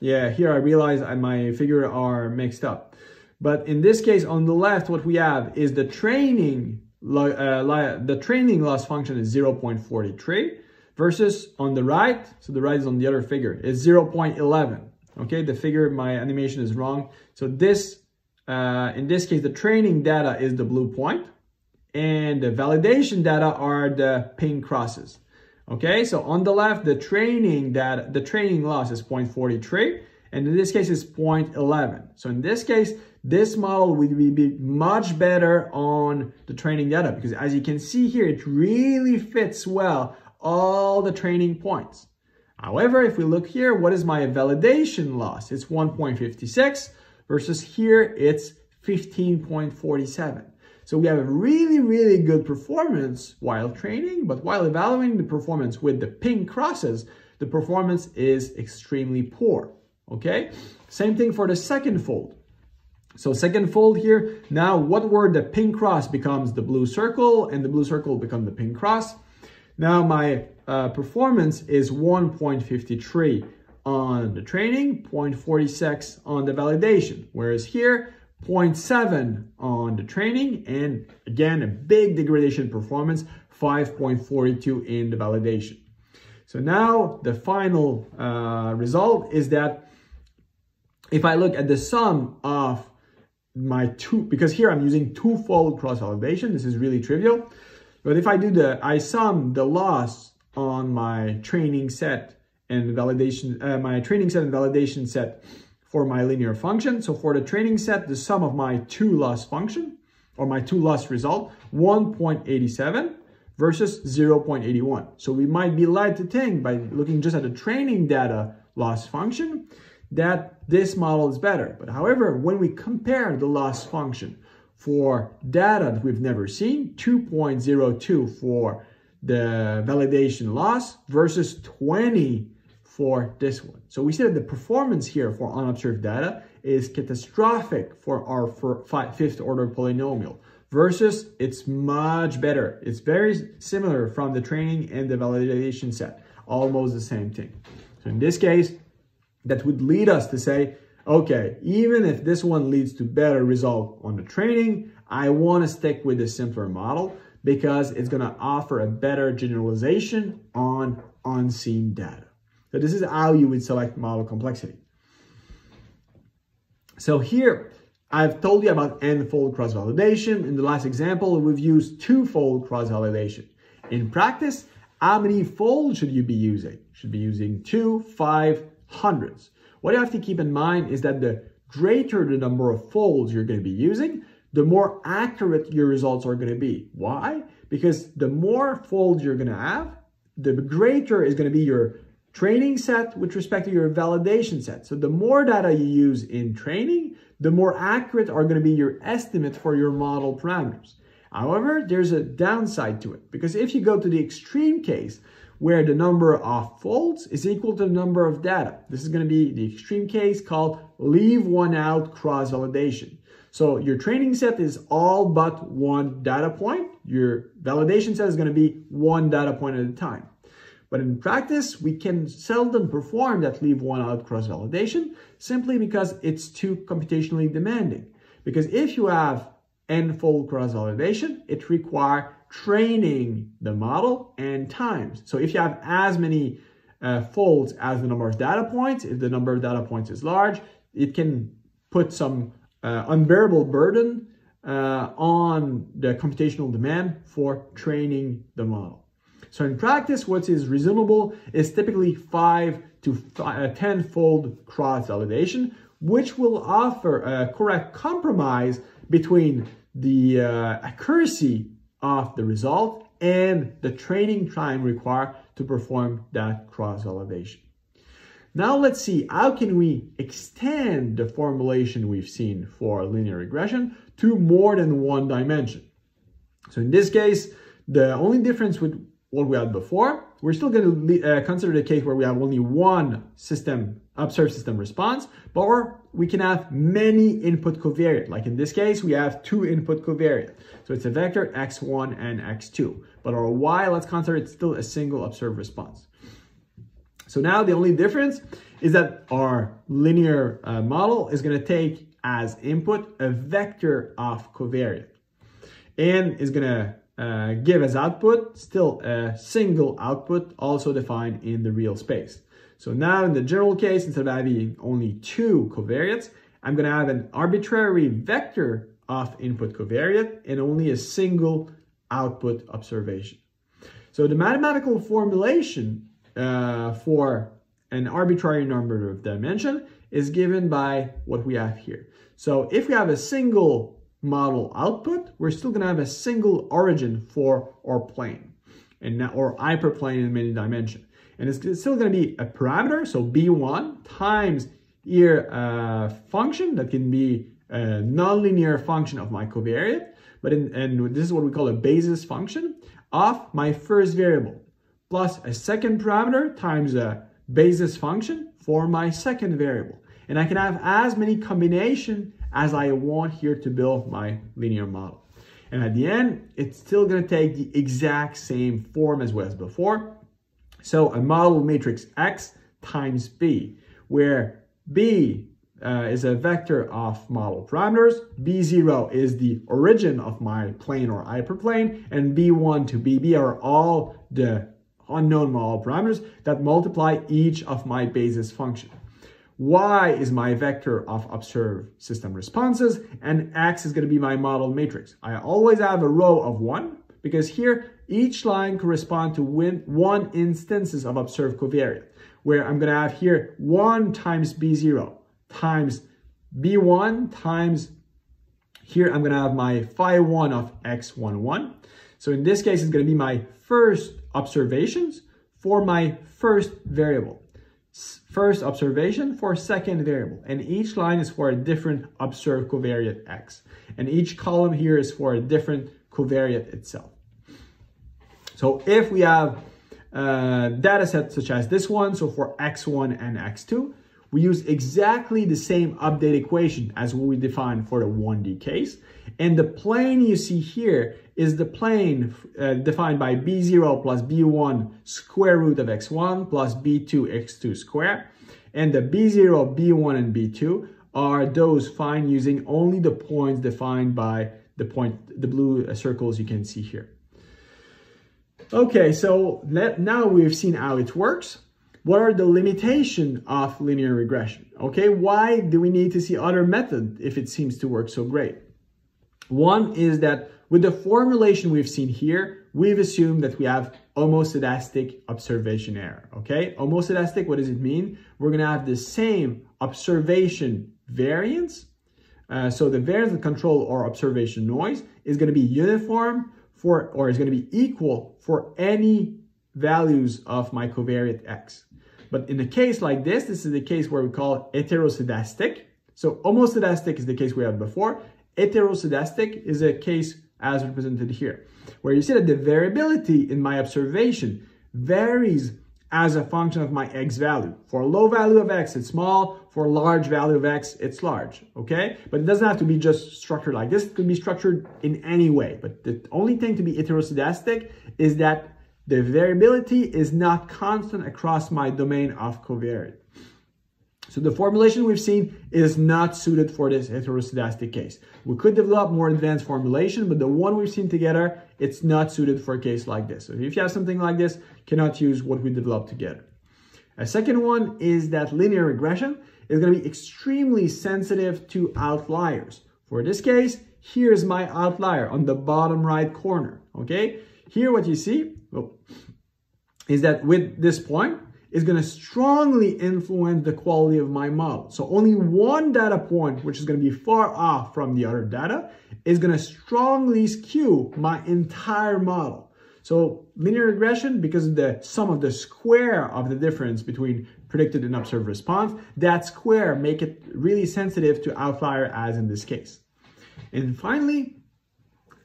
here I realize my figures are mixed up. But in this case, on the left, what we have is the training loss function is 0.43 versus on the right, so the right is on the other figure, is 0.11. Okay, the figure, my animation is wrong. So this, in this case, the training data is the blue point and the validation data are the pink crosses. Okay, so on the left, the training data, the training loss is 0.43, and in this case, it's 0.11. So in this case, this model would be much better on the training data because as you can see here, it really fits well all the training points. However, if we look here, what is my validation loss? It's 1.56 versus here, it's 15.47. So we have a really, really good performance while training, but while evaluating the performance with the pink crosses, the performance is extremely poor, okay? Same thing for the second fold. So second fold here, now what were the pink cross becomes the blue circle and the blue circle become the pink cross. Now my performance is 1.53 on the training, 0.46 on the validation, whereas here, 0.7 on the training, and again, a big degradation performance, 5.42 in the validation. So now the final result is that if I look at the sum of my two, because here I'm using two-fold cross-validation, this is really trivial, but if I sum the loss on my training set and validation, my training set and validation set for my linear function. So for the training set, the sum of my two loss function or my two loss result, 1.87 versus 0.81. So we might be led to think by looking just at the training data loss function that this model is better. But however, when we compare the loss function for data that we've never seen, 2.02 for the validation loss versus 20 for this one. So we see that the performance here for unobserved data is catastrophic for our fifth order polynomial versus it's much better. It's very similar from the training and the validation set, almost the same thing. So in this case, that would lead us to say, okay, even if this one leads to better result on the training, I want to stick with the simpler model because it's going to offer a better generalization on unseen data. So this is how you would select model complexity. So here, I've told you about n-fold cross-validation. In the last example, we've used two-fold cross-validation. In practice, how many folds should you be using? You should be using 2, 5, hundreds. What you have to keep in mind is that the greater the number of folds you're going to be using, the more accurate your results are going to be. Why? Because the more folds you're going to have, the greater is going to be your training set with respect to your validation set. So the more data you use in training, the more accurate are going to be your estimate for your model parameters. However, there's a downside to it, because if you go to the extreme case where the number of folds is equal to the number of data, this is going to be the extreme case called leave one out cross-validation. So your training set is all but one data point. Your validation set is going to be one data point at a time. But in practice, we can seldom perform that leave one out cross-validation simply because it's too computationally demanding. Because if you have n-fold cross-validation, it requires training the model n times. So if you have as many folds as the number of data points, if the number of data points is large, it can put some unbearable burden on the computational demand for training the model. So in practice, what is reasonable is typically 5 to 10-fold cross-validation, which will offer a correct compromise between the accuracy of the result and the training time required to perform that cross-validation. Now let's see, how can we extend the formulation we've seen for linear regression to more than one dimension? So in this case, the only difference with what we had before, we're still going to consider the case where we have only one system, observed system response, or we can have many input covariate. Like in this case, we have 2 input covariate. So it's a vector x1 and x2. But our y, let's consider it still a single observed response. So now the only difference is that our linear model is going to take as input a vector of covariate and is going to give as output still a single output also defined in the real space. So now in the general case, instead of having only 2 covariates, I'm going to have an arbitrary vector of input covariate and only a single output observation. So the mathematical formulation for an arbitrary number of dimension is given by what we have here. So if we have a single model output, we're still going to have a single origin for our plane or hyperplane in many dimension. And it's still going to be a parameter, so b1 times here a function that can be a nonlinear function of my covariate, and this is what we call a basis function of my first variable, plus a second parameter times a basis function for my second variable. And I can have as many combinations as I want here to build my linear model. And at the end, it's still going to take the exact same form as was before. So a model matrix X times B, where B is a vector of model parameters, B0 is the origin of my plane or hyperplane, and B1 to BB are all the unknown model parameters that multiply each of my basis function. Y is my vector of observed system responses, and X is going to be my model matrix. I always have a row of 1 because here each line corresponds to 1 instances of observed covariate, where I'm going to have here 1 times B0 times B1 times here I'm going to have my phi1 of X11. So in this case, it's going to be my first observations for my first variable. First observation for second variable, and each line is for a different observed covariate X, and each column here is for a different covariate itself. So if we have data sets such as this one, so for X1 and X2, we use exactly the same update equation as what we defined for the 1D case. And the plane you see here is the plane defined by B0 plus B1 square root of X1 plus B2 X2 square. And the B0, B1, and B2 are those defined using only the points defined by the blue circles you can see here. Okay, so now we've seen how it works. What are the limitations of linear regression? Okay, why do we need to see other methods if it seems to work so great? One is that with the formulation we've seen here, we've assumed that we have homoscedastic observation error. Okay, homoscedastic, what does it mean? We're going to have the same observation variance. So the variance that control our observation noise is going to be uniform or is going to be equal for any values of my covariate X. But in a case like this is the case where we call heteroscedastic. So homoscedastic is the case we had before. Heteroscedastic is a case as represented here, where you see that the variability in my observation varies as a function of my X value. For a low value of X, it's small. For a large value of X, it's large, okay? But it doesn't have to be just structured like this. It could be structured in any way. But the only thing to be heteroscedastic is that the variability is not constant across my domain of covariate. So the formulation we've seen is not suited for this heteroscedastic case. We could develop more advanced formulation, but the one we've seen together, it's not suited for a case like this. So if you have something like this, cannot use what we developed together. A second one is that linear regression is going to be extremely sensitive to outliers. For this case, here's my outlier on the bottom right corner, okay? Here what you see, is that with this point, is going to strongly influence the quality of my model. So only one data point, which is going to be far off from the other data, is going to strongly skew my entire model. So linear regression, because of the sum of the square of the difference between predicted and observed response, that square make it really sensitive to outlier, as in this case. And finally,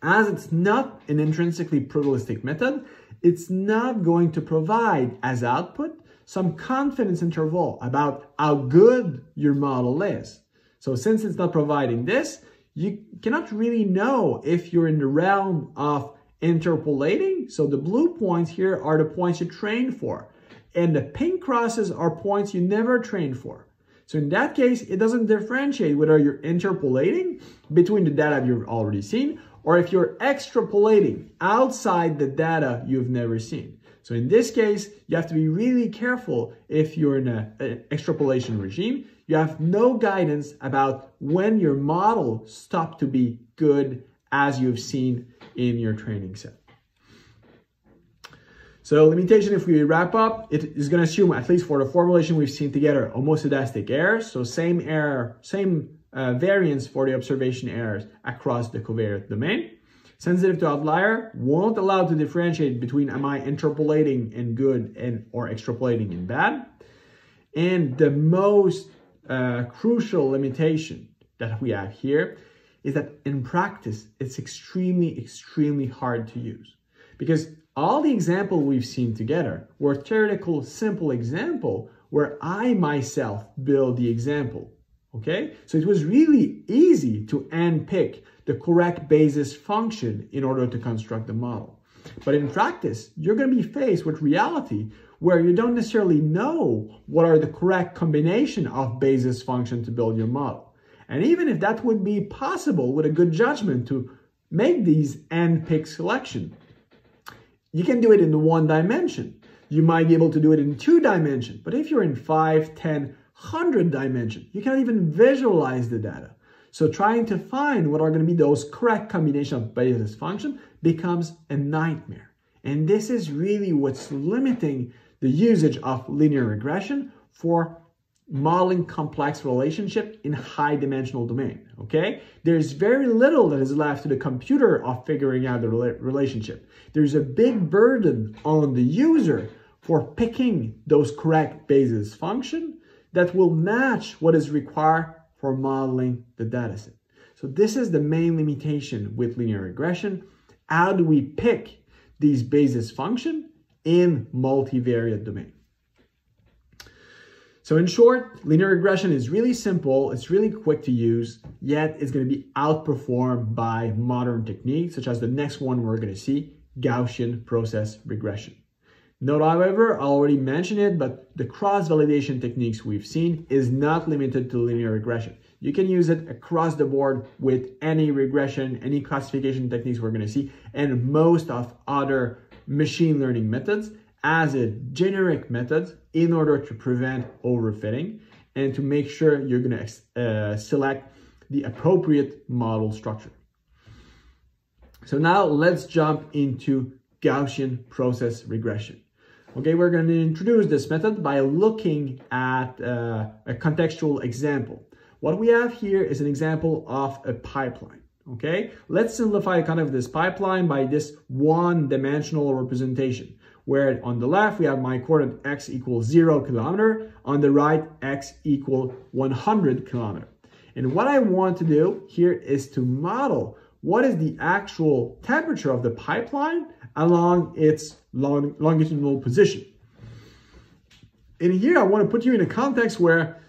as it's not an intrinsically probabilistic method, it's not going to provide as output some confidence interval about how good your model is. So since it's not providing this, you cannot really know if you're in the realm of interpolating. So the blue points here are the points you train for, and the pink crosses are points you never trained for. So in that case, it doesn't differentiate whether you're interpolating between the data you've already seen or if you're extrapolating outside the data you've never seen. So in this case, you have to be really careful if you're in an extrapolation regime. You have no guidance about when your model stopped to be good, as you've seen in your training set. So limitation, if we wrap up, it is going to assume, at least for the formulation we've seen together, homoscedastic errors. So same error, same variance for the observation errors across the covariate domain. Sensitive to outlier, won't allow to differentiate between am I interpolating in good and or extrapolating in bad. And the most crucial limitation that we have here is that in practice, it's extremely hard to use. Because all the examples we've seen together were theoretical, simple example where I myself build the example. Okay, so it was really easy to handpick the correct basis function in order to construct the model. But in practice, you're going to be faced with reality where you don't necessarily know what are the correct combination of basis function to build your model. And even if that would be possible with a good judgment to make these handpick selection, you can do it in one dimension. You might be able to do it in 2 dimensions, but if you're in 5, 10, 100 dimension, you can't even visualize the data. So trying to find what are going to be those correct combination of basis function becomes a nightmare. And this is really what's limiting the usage of linear regression for modeling complex relationship in high dimensional domain, okay? There's very little that is left to the computer of figuring out the relationship. There's a big burden on the user for picking those correct basis function that will match what is required for modeling the dataset. So this is the main limitation with linear regression. How do we pick these basis function in multivariate domain? So in short, linear regression is really simple, it's really quick to use, yet it's going to be outperformed by modern techniques, such as the next one we're going to see, Gaussian process regression. Note, however, I already mentioned it, but the cross-validation techniques we've seen is not limited to linear regression. You can use it across the board with any regression, any classification techniques we're going to see, and most of other machine learning methods as a generic method in order to prevent overfitting and to make sure you're going to select the appropriate model structure. So now let's jump into Gaussian process regression. Okay, we're going to introduce this method by looking at a contextual example. What we have here is an example of a pipeline. Okay, let's simplify kind of this pipeline by this one-dimensional representation, where on the left we have my coordinate x equals 0 kilometer, on the right x equal 100 kilometer. And what I want to do here is to model what is the actual temperature of the pipeline along its longitudinal position. And here I want to put you in a context where,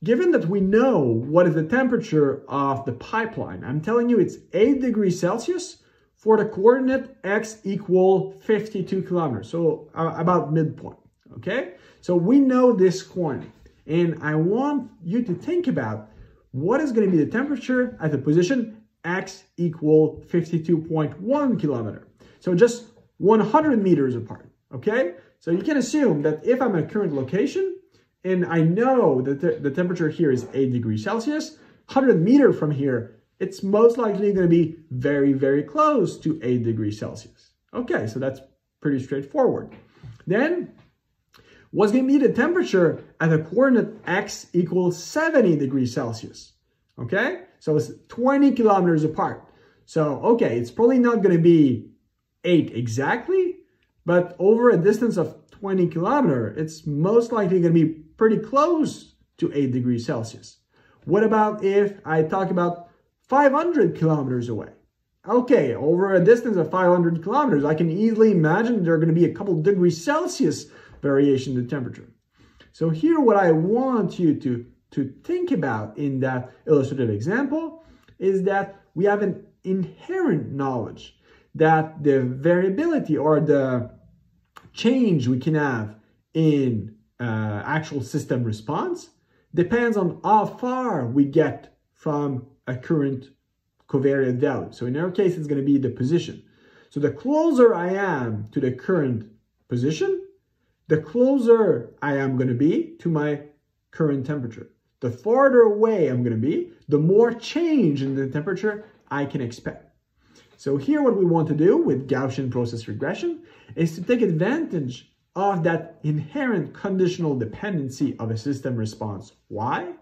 given that we know what is the temperature of the pipeline, I'm telling you it's 8 degrees Celsius for the coordinate x equal 52 kilometers, so about midpoint, okay? So we know this coordinate, and I want you to think about what is going to be the temperature at the position x equal 52.1 kilometer. So just 100 meters apart, okay? So you can assume that if I'm at a current location and I know that the temperature here is 8 degrees Celsius, 100 meters from here, it's most likely going to be very, very close to 8 degrees Celsius. Okay, so that's pretty straightforward. Then, what's going to be the temperature at a coordinate x equals 70 degrees Celsius? Okay, so it's 20 kilometers apart. So, okay, it's probably not going to be 8 exactly, but over a distance of 20 kilometers, it's most likely going to be pretty close to 8 degrees Celsius. What about if I talk about 500 kilometers away? Okay, over a distance of 500 kilometers, I can easily imagine there are going to be a couple degrees Celsius variation in the temperature. So here what I want you to think about in that illustrative example is that we have an inherent knowledge that the variability or the change we can have in actual system response depends on how far we get from a current covariate value. So in our case, it's going to be the position. So the closer I am to the current position, the closer I am going to be to my current temperature. The farther away I'm going to be, the more change in the temperature I can expect. So here what we want to do with Gaussian process regression is to take advantage of that inherent conditional dependency of a system response y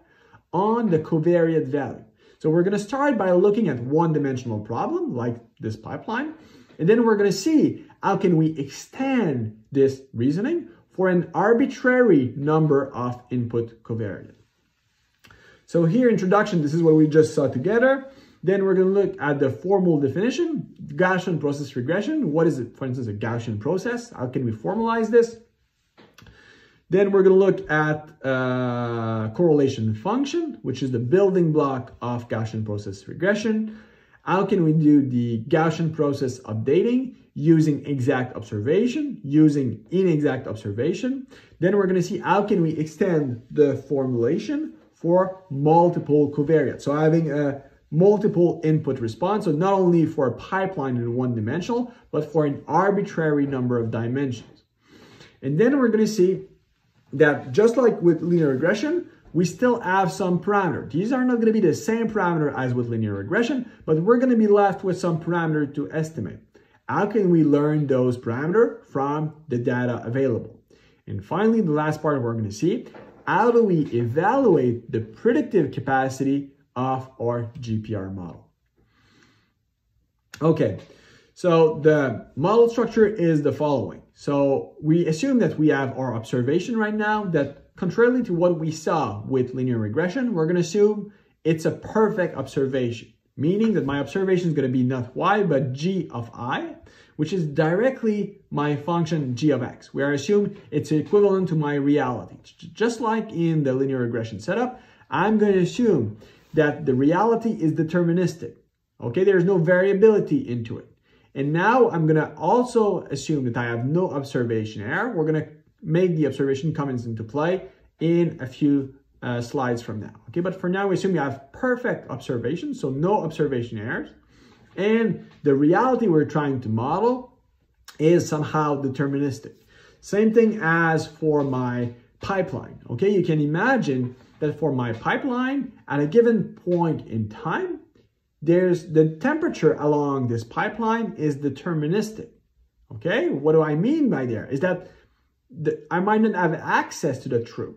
on the covariate value. So we're going to start by looking at one-dimensional problem like this pipeline, and then we're going to see how can we extend this reasoning for an arbitrary number of input covariate. So here, introduction, this is what we just saw together. Then we're going to look at the formal definition, Gaussian process regression. What is it, for instance, a Gaussian process? How can we formalize this? Then we're going to look at correlation function, which is the building block of Gaussian process regression. How can we do the Gaussian process updating using exact observation, using inexact observation? Then we're going to see how can we extend the formulation for multiple covariates. So having a multiple input response, so not only for a pipeline in one dimensional, but for an arbitrary number of dimensions. And then we're going to see that just like with linear regression, we still have some parameter. These are not going to be the same parameter as with linear regression, but we're going to be left with some parameter to estimate. How can we learn those parameters from the data available? And finally, the last part we're going to see, how do we evaluate the predictive capacity of our GPR model? Okay, so the model structure is the following. So we assume that we have our observation right now that contrarily to what we saw with linear regression, we're going to assume it's a perfect observation, meaning that my observation is going to be not y, but g of I, which is directly my function g of x. We are assuming it's equivalent to my reality. Just like in the linear regression setup, I'm going to assume that the reality is deterministic. Okay, there's no variability into it. And now I'm going to also assume that I have no observation error. We're going to make the observation comments into play in a few slides from now. Okay, but for now, we assume you have perfect observation, so no observation errors. And the reality we're trying to model is somehow deterministic. Same thing as for my pipeline. Okay, you can imagine that for my pipeline, at a given point in time, there's the temperature along this pipeline is deterministic. Okay, what do I mean by there? Is that I might not have access to the truth.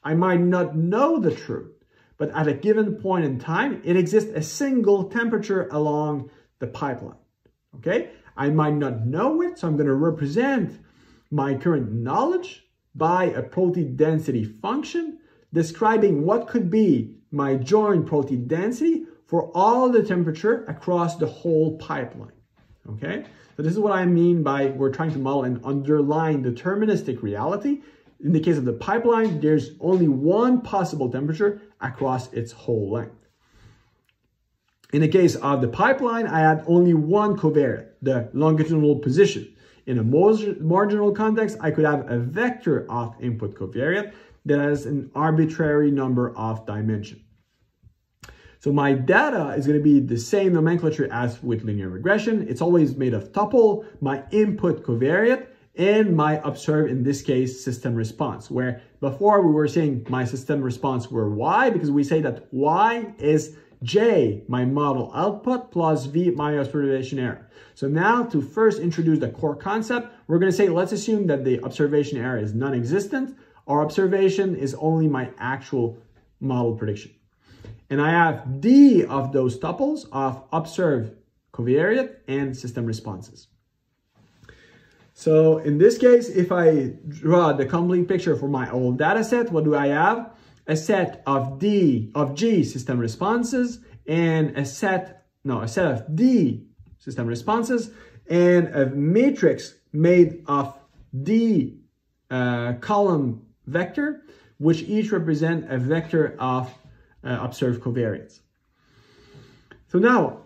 I might not know the truth, but at a given point in time, it exists a single temperature along the pipeline. Okay, I might not know it, so I'm going to represent my current knowledge by a protein density function describing what could be my joint protein density for all the temperature across the whole pipeline. Okay, so this is what I mean by we're trying to model an underlying deterministic reality. In the case of the pipeline, there's only one possible temperature across its whole length. In the case of the pipeline, I had only one covariate, the longitudinal position. In a marginal context, I could have a vector of input covariate that has an arbitrary number of dimensions. So my data is going to be the same nomenclature as with linear regression. It's always made of tuple, my input covariate, and my observed, in this case, system response, where before we were saying my system response were y, because we say that y is J, my model output, plus V, my observation error. So now to first introduce the core concept, we're going to say, let's assume that the observation error is non-existent. Our observation is only my actual model prediction. And I have D of those tuples of observed covariate and system responses. So in this case, if I draw the complete picture for my old data set, what do I have? A set of G system responses and a set of D system responses and a matrix made of D column vector, which each represent a vector of observed covariance. So now,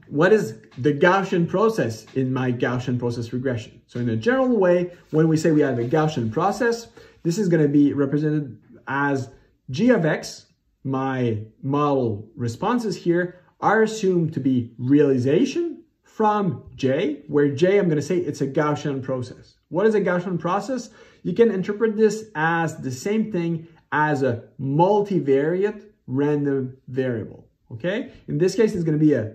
what is the Gaussian process in my Gaussian process regression? So in a general way, when we say we have a Gaussian process, this is going to be represented as g of x, my model responses here, are assumed to be realization from J, where J, I'm going to say it's a Gaussian process. What is a Gaussian process? You can interpret this as the same thing as a multivariate random variable. Okay, in this case, it's going to be a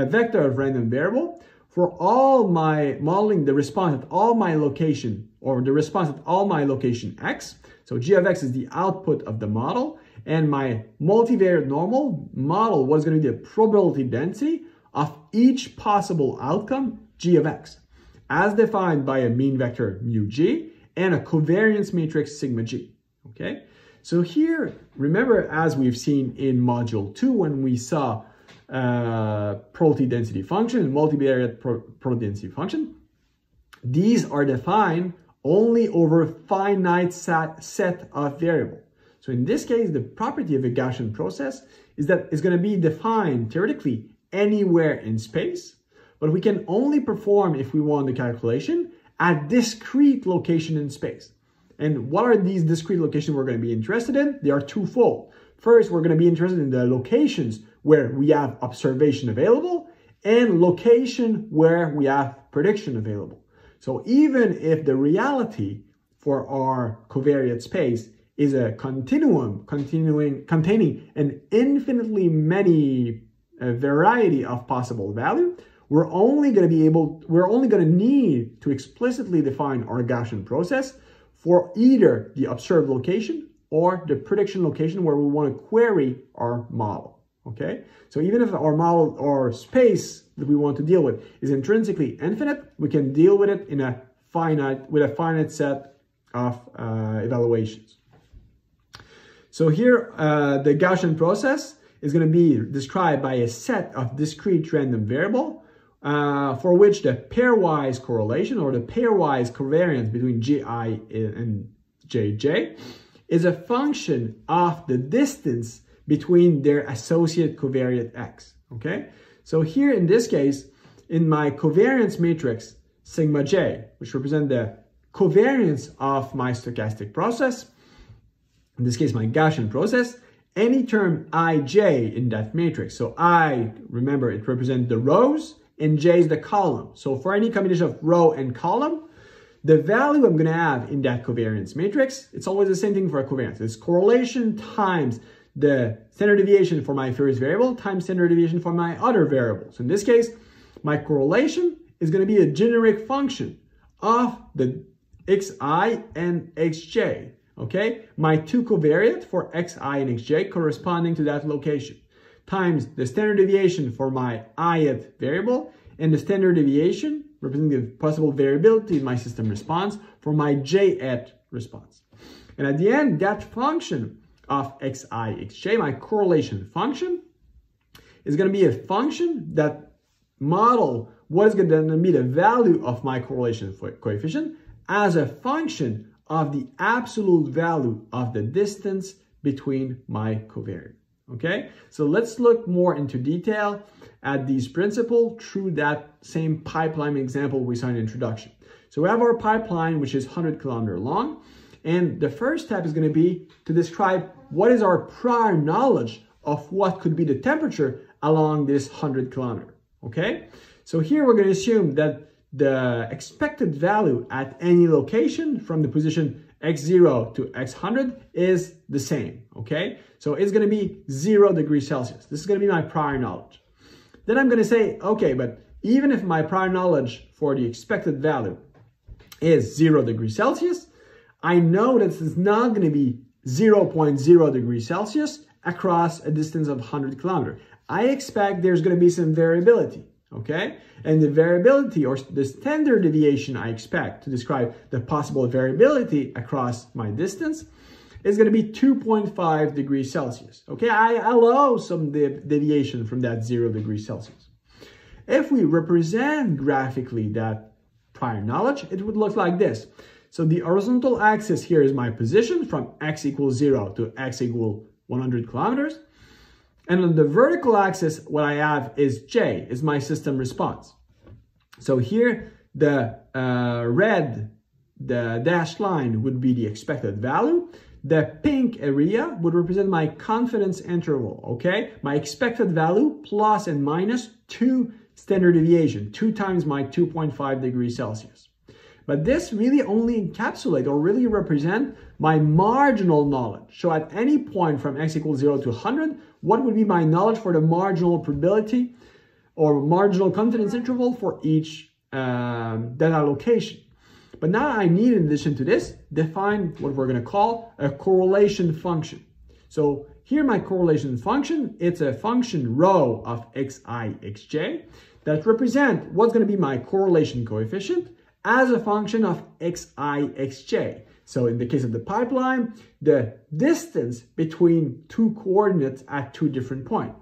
vector of random variable for all my modeling the response at all my location, or the response at all my location x. So g of x is the output of the model, and my multivariate normal model was going to be the probability density of each possible outcome g of x, as defined by a mean vector mu g and a covariance matrix sigma g. Okay. So here, remember, as we've seen in module 2, when we saw probability density function and multivariate probability density function, these are defined only over a finite set of variables. So in this case, the property of a Gaussian process is that it's going to be defined theoretically anywhere in space, but we can only perform, if we want the calculation, at discrete location in space. And what are these discrete locations we're going to be interested in? They are twofold. First, we're going to be interested in the locations where we have observation available and location where we have prediction available. So even if the reality for our covariate space is a continuum containing an infinitely many variety of possible value, we're only going to need to explicitly define our Gaussian process for either the observed location or the prediction location where we want to query our model. Okay, so even if our model or space that we want to deal with is intrinsically infinite, we can deal with it with a finite set of evaluations. So here, the Gaussian process is going to be described by a set of discrete random variable for which the pairwise correlation or the pairwise covariance between Gi and Jj is a function of the distance between their associate covariate x. Okay, so here in this case, in my covariance matrix sigma j, which represent the covariance of my stochastic process, in this case my Gaussian process, any term ij in that matrix, so I, remember, it represents the rows and j is the column. So for any combination of row and column, the value I'm going to have in that covariance matrix, it's always the same thing for a covariance. It's correlation times the standard deviation for my first variable times standard deviation for my other variables. In this case, my correlation is going to be a generic function of the xi and xj. Okay, my two covariate for xi and xj corresponding to that location, times the standard deviation for my ith variable and the standard deviation representing the possible variability in my system response for my jth response. And at the end, that function of xi, xj, my correlation function, is going to be a function that model what is going to be the value of my correlation coefficient as a function of the absolute value of the distance between my covariate. Okay, so let's look more into detail at these principles through that same pipeline example we saw in the introduction. So we have our pipeline, which is 100 kilometers long. And the first step is going to be to describe what is our prior knowledge of what could be the temperature along this 100 kilometer. Okay, so here we're going to assume that the expected value at any location from the position x0 to x100 is the same. Okay, So it's going to be 0 degrees Celsius. This is going to be my prior knowledge. Then I'm going to say, okay, but even if my prior knowledge for the expected value is 0 degrees Celsius, I know that it's not going to be 0.0 degrees Celsius across a distance of 100 kilometers. I expect there's going to be some variability, okay? And the variability, or the standard deviation I expect to describe the possible variability across my distance, is going to be 2.5 degrees Celsius, okay? I allow some deviation from that 0 degrees Celsius. If we represent graphically that prior knowledge, it would look like this. So the horizontal axis here is my position from x equals 0 to x equals 100 kilometers. And on the vertical axis, what I have is J, is my system response. So here, the red, the dashed line would be the expected value. The pink area would represent my confidence interval, okay? My expected value plus and minus 2 standard deviation, 2 times my 2.5 degrees Celsius. But this really only encapsulate or really represent my marginal knowledge. So at any point from x equals 0 to 100, what would be my knowledge for the marginal probability or marginal confidence interval for each data location? But now I need, in addition to this, define what we're going to call a correlation function. So here my correlation function, it's a function rho of xi, xj that represent what's going to be my correlation coefficient as a function of xi, xj. So in the case of the pipeline, the distance between 2 coordinates at 2 different points.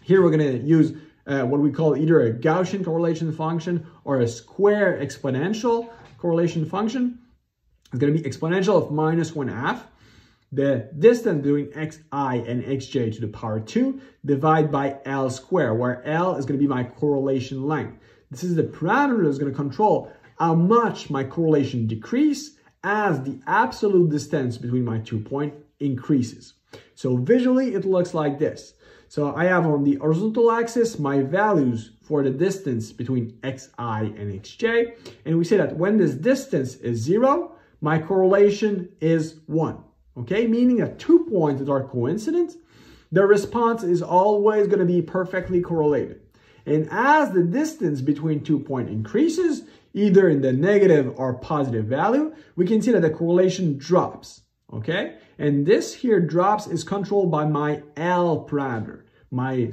Here we're going to use what we call either a Gaussian correlation function or a square exponential correlation function. It's going to be exponential of -1/2. The distance between xi and xj to the power 2 divided by L squared, where L is going to be my correlation length. This is the parameter that's going to control how much my correlation decreases as the absolute distance between my 2 points increases. So visually, it looks like this. So I have on the horizontal axis my values for the distance between xi and xj. And we say that when this distance is 0, my correlation is 1. Okay, meaning that 2 points that are coincident, the response is always going to be perfectly correlated. And as the distance between 2 points increases, either in the negative or positive value, we can see that the correlation drops, okay? And this here drops is controlled by my L parameter, my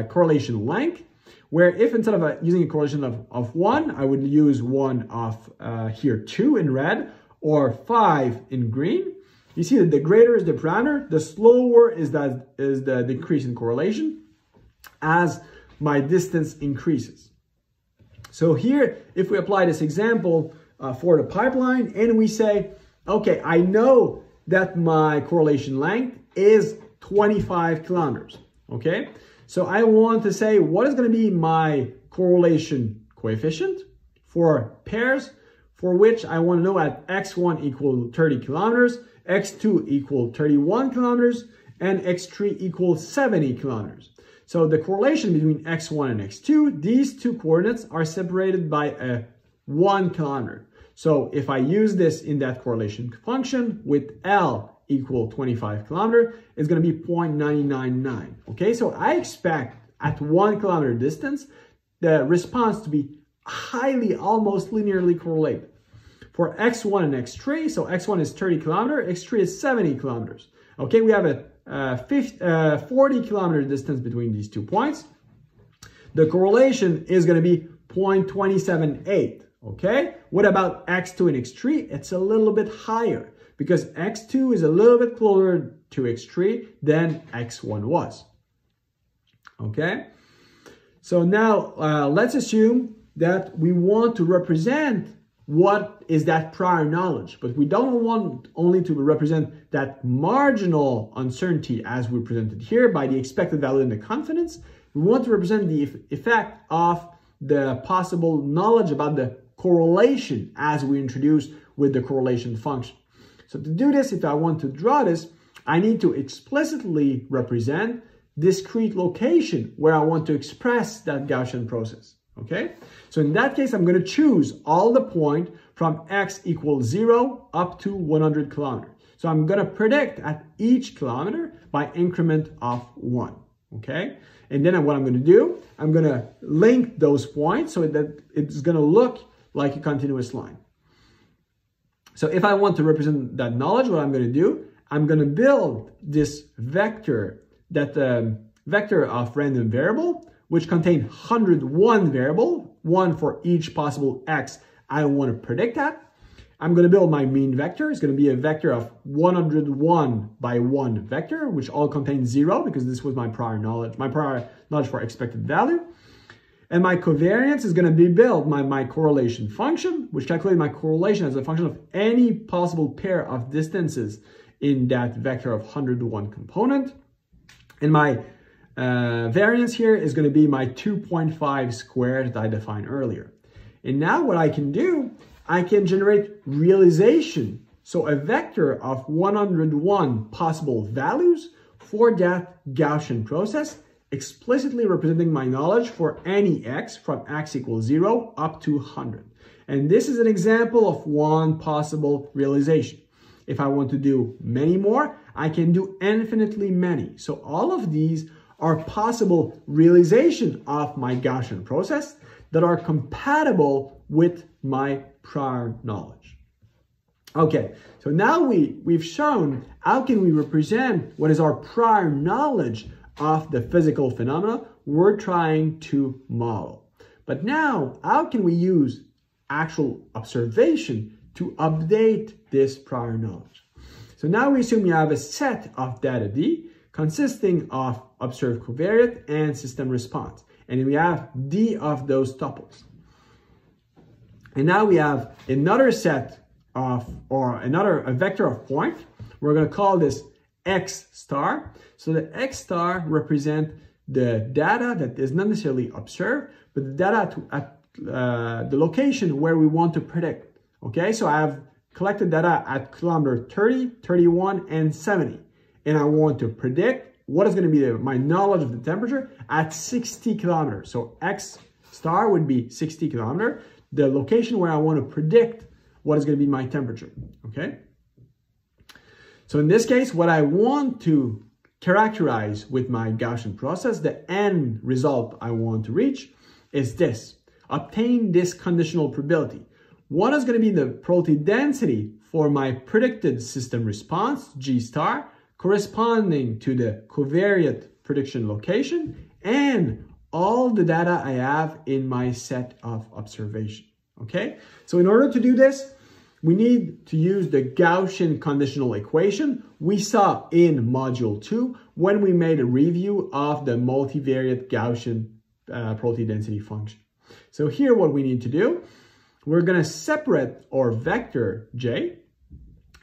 correlation length, where if instead of using a correlation of 1, I would use one of here 2 in red or 5 in green. You see that the greater is the parameter, the slower is the decrease in correlation as my distance increases. So here, if we apply this example for the pipeline and we say, okay, I know that my correlation length is 25 kilometers, okay? So I want to say, what is going to be my correlation coefficient for pairs for which I want to know at x1 equal 30 kilometers, x2 equal 31 kilometers, and x3 equal 70 kilometers. So the correlation between x1 and x2, these 2 coordinates are separated by a 1 kilometer. So if I use this in that correlation function with L equal 25 kilometer, it's going to be 0.999. Okay, so I expect at 1 kilometer distance, the response to be highly, almost linearly correlated. For x1 and x3, so x1 is 30 kilometers, x3 is 70 kilometers. Okay, we have a 40 kilometer distance between these 2 points. The correlation is going to be 0.278. Okay, what about x2 and x3? It's a little bit higher because x2 is a little bit closer to x3 than x1 was. Okay, so now let's assume that we want to represent what is that prior knowledge, but we don't want only to represent that marginal uncertainty as we presented here by the expected value and the confidence. We want to represent the effect of the possible knowledge about the correlation as we introduce with the correlation function. So to do this, if I want to draw this, I need to explicitly represent discrete location where I want to express that Gaussian process. Okay, so in that case, I'm going to choose all the points from x equals 0 up to 100 kilometers. So I'm going to predict at each kilometer by increment of 1, okay? And then what I'm going to do, I'm going to link those points so that it's going to look like a continuous line. So if I want to represent that knowledge, what I'm going to do, I'm going to build this vector, that vector of random variable, which contains 101 variable, one for each possible x I want to predict at. I'm going to build my mean vector. It's going to be a vector of 101 by 1 vector, which all contains 0 because this was my prior knowledge for expected value. And my covariance is going to be built by my correlation function, which calculates my correlation as a function of any possible pair of distances in that vector of 101 component. And my variance here is going to be my 2.5 squared that I defined earlier. And now what I can do, I can generate realization. So a vector of 101 possible values for that Gaussian process, explicitly representing my knowledge for any x from x equals 0 up to 100. And this is an example of one possible realization. If I want to do many more, I can do infinitely many. So all of these are possible realization of my Gaussian process that are compatible with my prior knowledge. Okay, so now we've shown how can we represent what is our prior knowledge of the physical phenomena we're trying to model. But now, how can we use actual observation to update this prior knowledge? So now we assume you have a set of data D consisting of observed covariate and system response. And we have D of those tuples. And now we have another set of, a vector of point. We're going to call this X star. So the X star represents the data that is not necessarily observed, but the data at the location where we want to predict. Okay, so I have collected data at kilometer 30, 31, and 70. And I want to predict what is going to be my knowledge of the temperature at 60 kilometers. So X star would be 60 kilometers, the location where I want to predict what is going to be my temperature, okay? So in this case, what I want to characterize with my Gaussian process, the end result I want to reach is this. Obtain this conditional probability. What is going to be the probability density for my predicted system response, G star, corresponding to the covariate prediction location and all the data I have in my set of observation, okay? So in order to do this, we need to use the Gaussian conditional equation we saw in module 2 when we made a review of the multivariate Gaussian probability density function. So here what we need to do, we're going to separate our vector J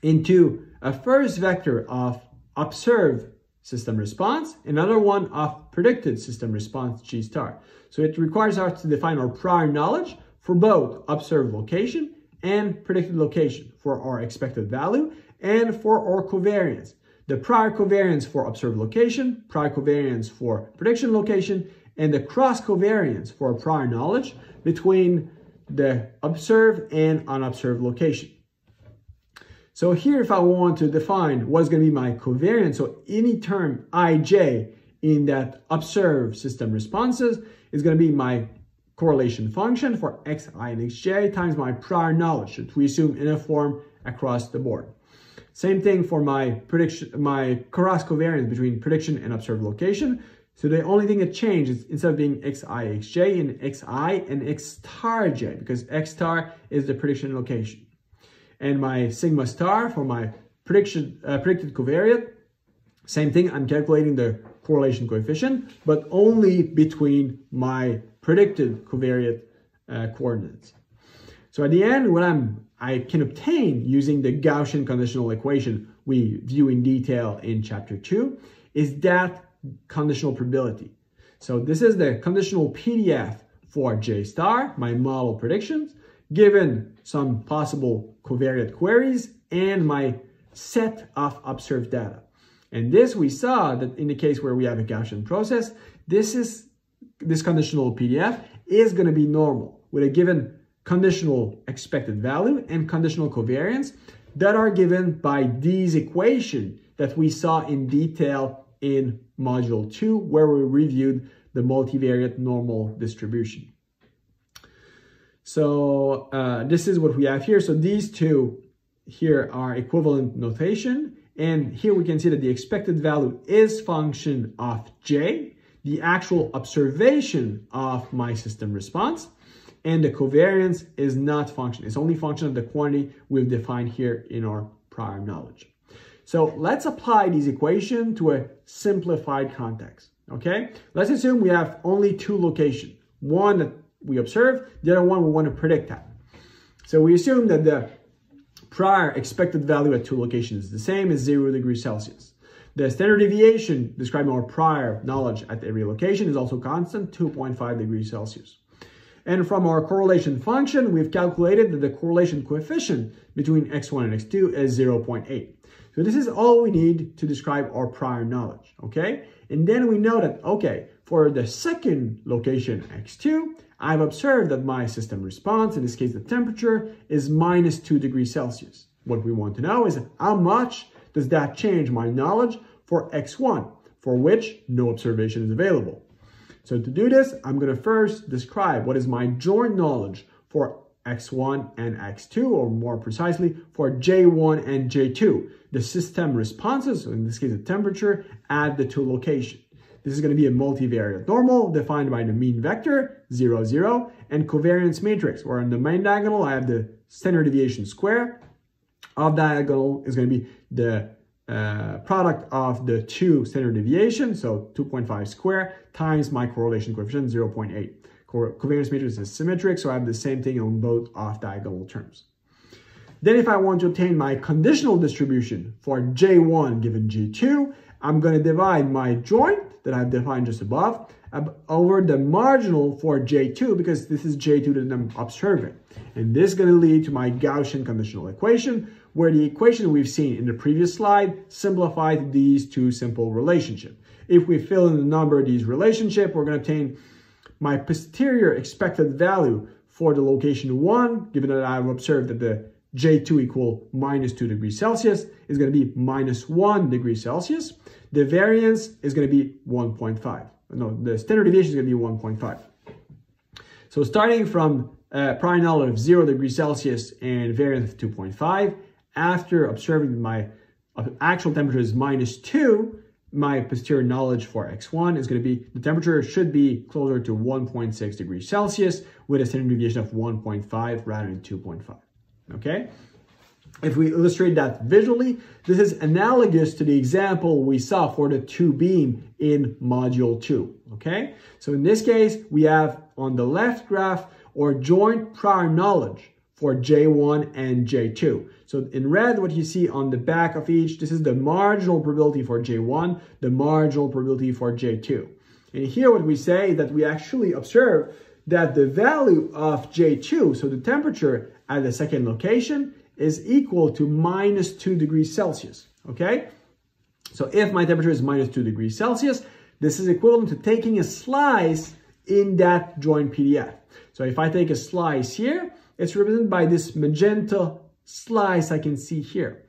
into a first vector of observed system response, another one of predicted system response, G star. So it requires us to define our prior knowledge for both observed location and predicted location for our expected value and for our covariance. The prior covariance for observed location, prior covariance for prediction location, and the cross covariance for prior knowledge between the observed and unobserved location. So here, if I want to define what's going to be my covariance, so any term ij in that observed system responses is going to be my correlation function for xi and xj times my prior knowledge that we assume uniform across the board. Same thing for my prediction, my cross covariance between prediction and observed location. So the only thing that changes instead of being xi, xj in xi and x star j, because x star is the prediction location. And my sigma star for my predicted covariate, same thing, I'm calculating the correlation coefficient, but only between my predicted covariate coordinates. So at the end, what I can obtain using the Gaussian conditional equation we view in detail in chapter 2 is that conditional probability. So this is the conditional PDF for J star, my model predictions, given some possible covariate queries and my set of observed data. And this we saw that in the case where we have a Gaussian process, this conditional PDF is going to be normal with a given conditional expected value and conditional covariance that are given by these equations that we saw in detail in Module 2, where we reviewed the multivariate normal distribution. So this is what we have here. So these two here are equivalent notation. And here we can see that the expected value is function of J, the actual observation of my system response, and the covariance is not function. It's only function of the quantity we've defined here in our prior knowledge. So let's apply these equations to a simplified context, okay? Let's assume we have only two locations. One that we observe, the other one we want to predict at. So we assume that the prior expected value at two locations is the same as 0 degrees Celsius. The standard deviation describing our prior knowledge at every location is also constant, 2.5 degrees Celsius. And from our correlation function, we've calculated that the correlation coefficient between x1 and x2 is 0.8. So this is all we need to describe our prior knowledge, okay? And then we know that, okay, for the second location, x2, I've observed that my system response, in this case the temperature, is minus 2 degrees Celsius. What we want to know is how much does that change my knowledge for x1, for which no observation is available. So to do this, I'm going to first describe what is my joint knowledge for x1 and x2, or more precisely, for j1 and j2, the system responses, so in this case the temperature, at the two locations. This is going to be a multivariate normal defined by the mean vector, 0, 0, and covariance matrix, where on the main diagonal, I have the standard deviation square. Off diagonal is going to be the product of the two standard deviations, so 2.5 square times my correlation coefficient, 0.8. Covariance matrix is symmetric, so I have the same thing on both off diagonal terms. Then if I want to obtain my conditional distribution for J1 given J2, I'm going to divide my joint that I've defined just above over the marginal for J2, because this is J2 that I'm observing. And this is going to lead to my Gaussian conditional equation, where the equation we've seen in the previous slide simplified these two simple relationships. If we fill in the number of these relationships, we're going to obtain my posterior expected value for the location 1, given that I've observed that the J2 equal minus 2 degrees Celsius, is going to be minus 1 degree Celsius. The variance is going to be 1.5. No, the standard deviation is going to be 1.5. So starting from prior knowledge of 0 degrees Celsius and variance of 2.5, after observing my actual temperature is minus 2, my posterior knowledge for x1 is going to be, the temperature should be closer to 1.6 degrees Celsius with a standard deviation of 1.5 rather than 2.5. Okay? If we illustrate that visually, this is analogous to the example we saw for the two beam in Module 2. Okay? So in this case, we have on the left graph our joint prior knowledge for J1 and J2. So in red, what you see on the back of each, this is the marginal probability for J1, the marginal probability for J2. And here what we say is that we actually observe that the value of J2, so the temperature at the second location, is equal to minus 2 degrees Celsius, okay? So if my temperature is minus 2 degrees Celsius, this is equivalent to taking a slice in that joint PDF. So if I take a slice here, it's represented by this magenta slice I can see here.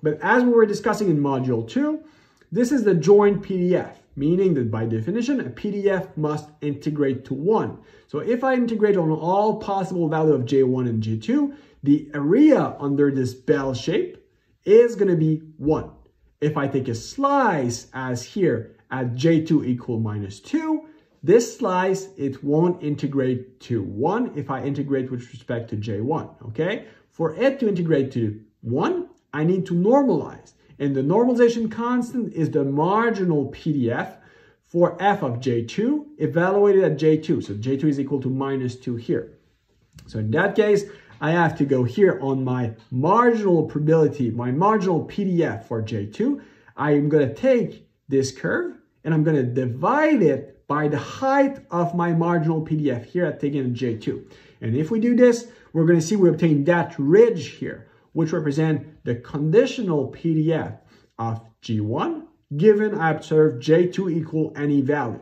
But as we were discussing in Module 2, this is the joint PDF, meaning that by definition, a PDF must integrate to 1. So if I integrate on all possible values of J1 and J2, the area under this bell shape is going to be 1. If I take a slice as here at J2 equal minus 2, this slice, it won't integrate to 1 if I integrate with respect to J1, okay? For it to integrate to 1, I need to normalize. And the normalization constant is the marginal PDF for f of J2 evaluated at J2. So J2 is equal to minus 2 here. So in that case, I have to go here on my marginal probability, my marginal PDF for J2. I'm going to take this curve and I'm going to divide it by the height of my marginal PDF here at taking J2. And if we do this, we're going to see we obtain that ridge here, which represent the conditional PDF of G1, given I observe J2 equal any value.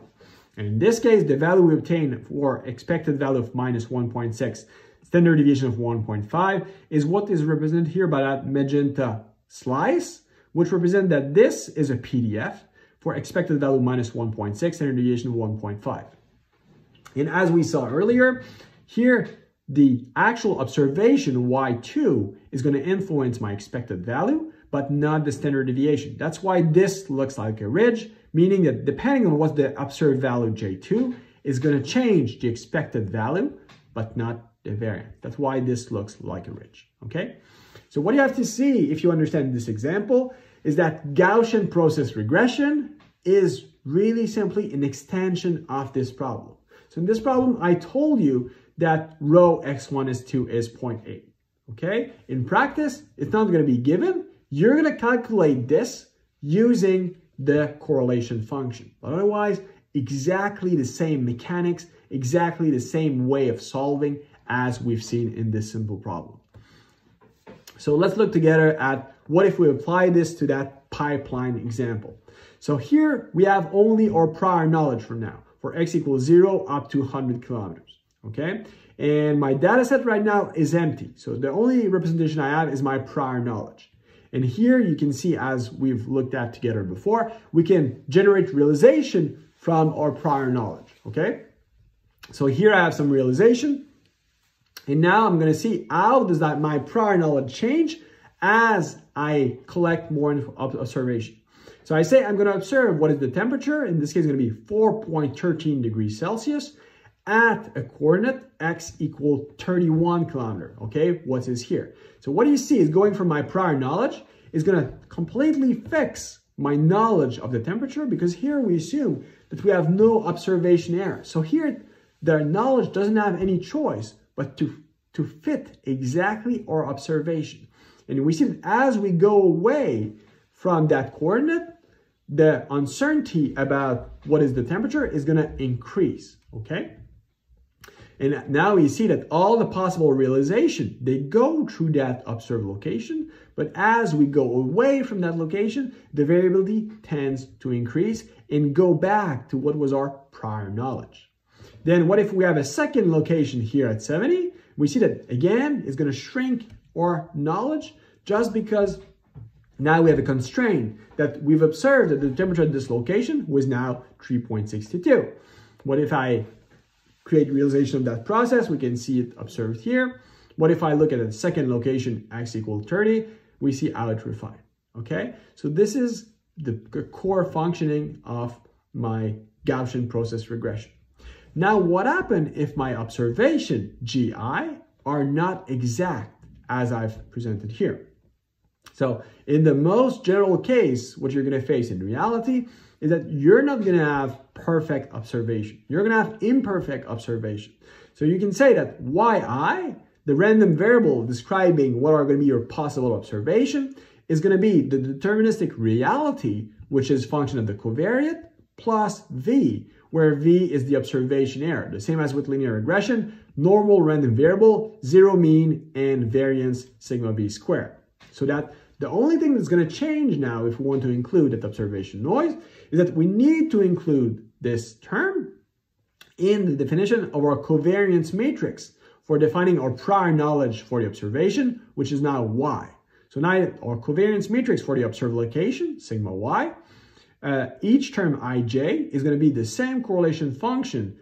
And in this case, the value we obtain for expected value of minus 1.6 standard deviation of 1.5 is what is represented here by that magenta slice, which represents that this is a PDF for expected value minus 1.6, standard deviation of 1.5. And as we saw earlier, here the actual observation Y2 is going to influence my expected value, but not the standard deviation. That's why this looks like a ridge, meaning that depending on what the observed value J2 is going to change the expected value, but not the variance. That's why this looks like a ridge, okay? So what you have to see if you understand this example is that Gaussian process regression is really simply an extension of this problem. So in this problem, I told you that rho x1 is 2 is 0.8, okay? In practice, it's not going to be given. You're going to calculate this using the correlation function. But otherwise, exactly the same mechanics, exactly the same way of solving as we've seen in this simple problem. So let's look together at what if we apply this to that pipeline example. So here we have only our prior knowledge for now, for x equals 0 up to 100 kilometers, okay? And my data set right now is empty. So the only representation I have is my prior knowledge. And here you can see, as we've looked at together before, we can generate realization from our prior knowledge, okay? So here I have some realization. And now I'm going to see how does that my prior knowledge change as I collect more observation. So I say I'm going to observe what is the temperature. In this case, it's going to be 4.13 degrees Celsius at a coordinate x equal 31 kilometer. Okay, what is here? So what you see is going from my prior knowledge is going to completely fix my knowledge of the temperature, because here we assume that we have no observation error. So here the knowledge doesn't have any choice but to fit exactly our observation. And we see that as we go away from that coordinate, the uncertainty about what is the temperature is going to increase, okay? And now we see that all the possible realization, they go through that observed location, but as we go away from that location, the variability tends to increase and go back to what was our prior knowledge. Then what if we have a second location here at 70? We see that again is going to shrink our knowledge, just because now we have a constraint that we've observed that the temperature at this location was now 3.62. What if I create realization of that process? We can see it observed here. What if I look at a second location, x equals 30, we see how it refined, okay? So this is the core functioning of my Gaussian process regression. Now, what happened if my observation, GI, are not exact as I've presented here? So in the most general case, what you're going to face in reality is that you're not going to have perfect observation. You're going to have imperfect observation. So you can say that yi, the random variable describing what are going to be your possible observation, is going to be the deterministic reality, which is function of the covariate, plus v, where v is the observation error. The same as with linear regression, normal random variable, zero mean, and variance sigma v squared. So that the only thing that's going to change now, if we want to include that observation noise, is that we need to include this term in the definition of our covariance matrix for defining our prior knowledge for the observation, which is now y. So now our covariance matrix for the observed location, sigma y, each term ij is going to be the same correlation function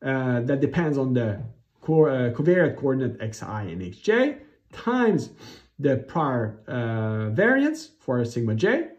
that depends on the covariate coordinate xi and xj times the prior variance for sigma j,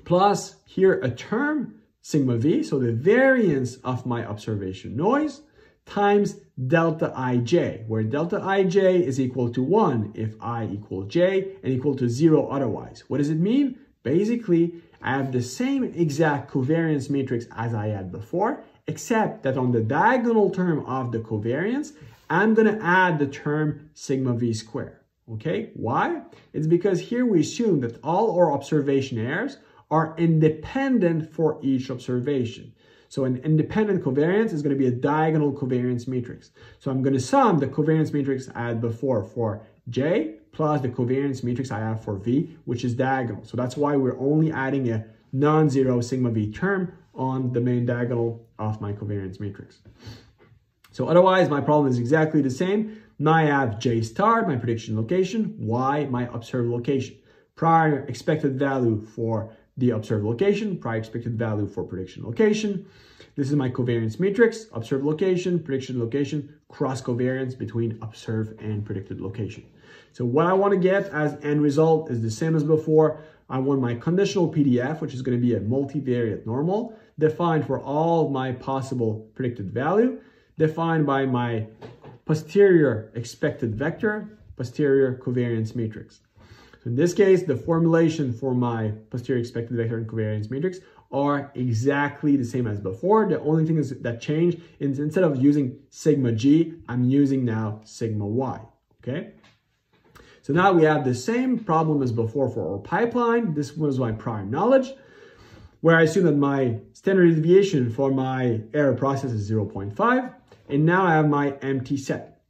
plus here a term sigma v, so the variance of my observation noise, times delta ij, where delta ij is equal to 1 if I equal j and equal to 0 otherwise. What does it mean? Basically, I have the same exact covariance matrix as I had before, except that on the diagonal term of the covariance, I'm going to add the term sigma v squared. Okay, why? It's because here we assume that all our observation errors are independent for each observation. So an independent covariance is going to be a diagonal covariance matrix. So I'm going to sum the covariance matrix I had before for J plus the covariance matrix I have for V, which is diagonal. So that's why we're only adding a non-zero sigma V term on the main diagonal of my covariance matrix. So otherwise, my problem is exactly the same. Now I have J star, my prediction location, Y, my observed location. Prior expected value for the observed location, prior expected value for prediction location. This is my covariance matrix, observed location, prediction location, cross covariance between observed and predicted location. So what I want to get as end result is the same as before. I want my conditional PDF, which is going to be a multivariate normal, defined for all my possible predicted value, defined by my posterior expected vector, posterior covariance matrix. So in this case, the formulation for my posterior expected vector and covariance matrix are exactly the same as before. The only thing is that changed is instead of using sigma G, I'm using now sigma Y, okay? So now we have the same problem as before for our pipeline. This was my prior knowledge, where I assume that my standard deviation for my error process is 0.5, and now I have my empty set.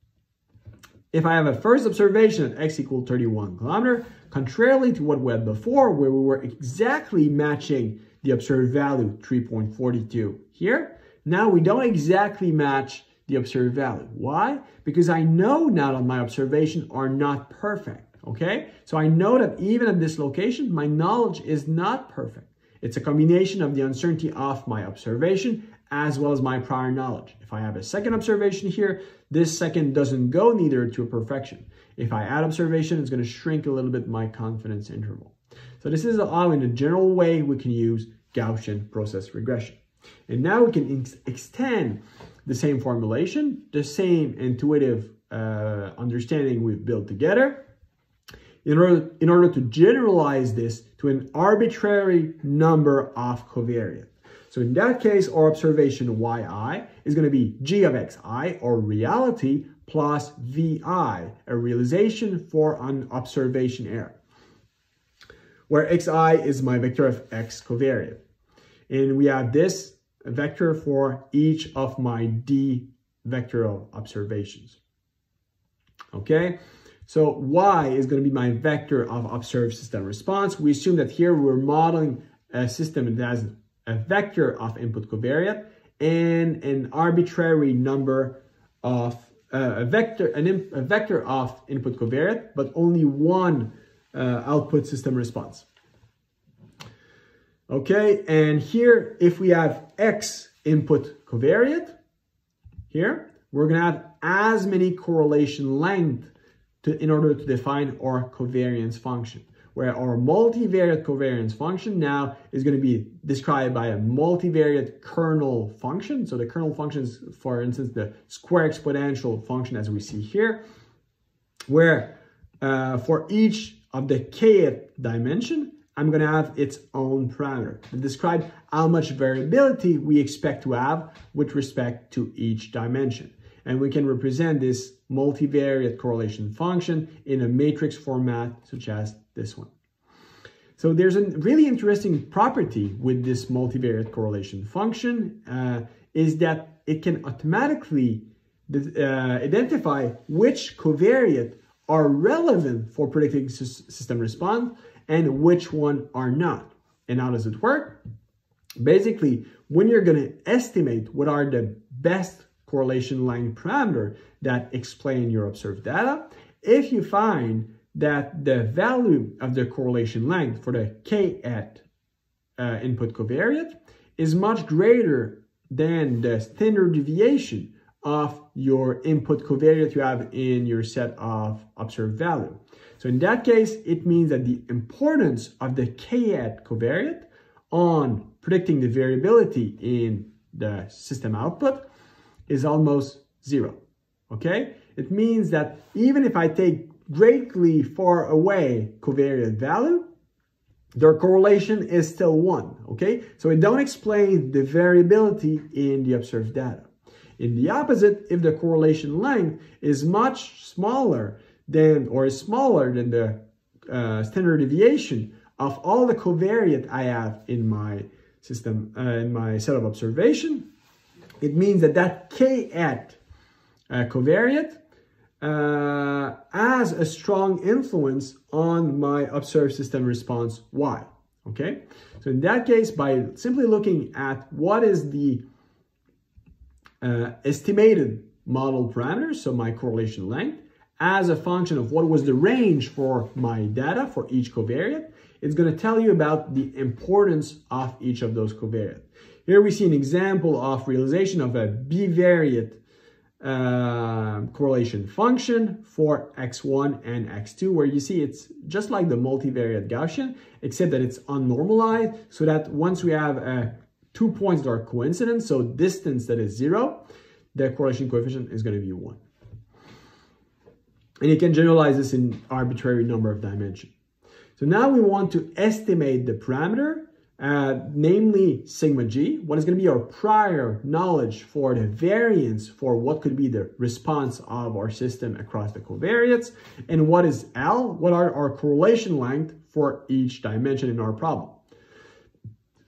If I have a first observation at x equals 31 kilometer, contrarily to what we had before, where we were exactly matching the observed value 3.42 here, now we don't exactly match the observed value. Why? Because I know now that my observations are not perfect, okay? So I know that even at this location, my knowledge is not perfect. It's a combination of the uncertainty of my observation as well as my prior knowledge. If I have a second observation here, this second doesn't go neither to a perfection. If I add observation, it's going to shrink a little bit my confidence interval. So this is how in a general way we can use Gaussian process regression. And now we can extend the same formulation, the same intuitive understanding we've built together in order to generalize this to an arbitrary number of covariates. So in that case, our observation yi is going to be g of xi, or reality, plus vi, a realization for an observation error, where xi is my vector of x covariate. And we have this vector for each of my d vectorial observations. Okay, so y is going to be my vector of observed system response. We assume that here we're modeling a system that has a vector of input covariate and an arbitrary number of a vector of input covariate, but only one output system response. Okay, and here if we have x input covariate, here we're going to have as many correlation length in order to define our covariance function, where our multivariate covariance function now is going to be described by a multivariate kernel function. So the kernel function is, for instance, the square exponential function as we see here, where for each of the kth dimension, I'm going to have its own parameter to describe how much variability we expect to have with respect to each dimension. And we can represent this multivariate correlation function in a matrix format such as this one. So there's a really interesting property with this multivariate correlation function is that it can automatically identify which covariate are relevant for predicting system response and which one are not. And how does it work? Basically, when you're going to estimate what are the best correlation line parameter that explain your observed data, if you find that the value of the correlation length for the kth input covariate is much greater than the standard deviation of your input covariate you have in your set of observed value. So in that case, it means that the importance of the kth covariate on predicting the variability in the system output is almost zero, okay? It means that even if I take greatly far away covariate value, their correlation is still 1, okay? So it don't explain the variability in the observed data. In the opposite, if the correlation length is much smaller than, or is smaller than the standard deviation of all the covariate I have in my system, in my set of observation, it means that that kth covariate has a strong influence on my observed system response y, okay? So in that case, by simply looking at what is the estimated model parameters, so my correlation length, as a function of what was the range for my data for each covariate. It's going to tell you about the importance of each of those covariates. Here we see an example of realization of a bivariate correlation function for x1 and x2, where you see it's just like the multivariate Gaussian, except that it's unnormalized, so that once we have 2 points that are coincident, so distance that is 0, the correlation coefficient is going to be 1. And you can generalize this in arbitrary number of dimensions. So now we want to estimate the parameter, namely sigma g, what is going to be our prior knowledge for the variance for what could be the response of our system across the covariates, and what is L, what are our correlation length for each dimension in our problem.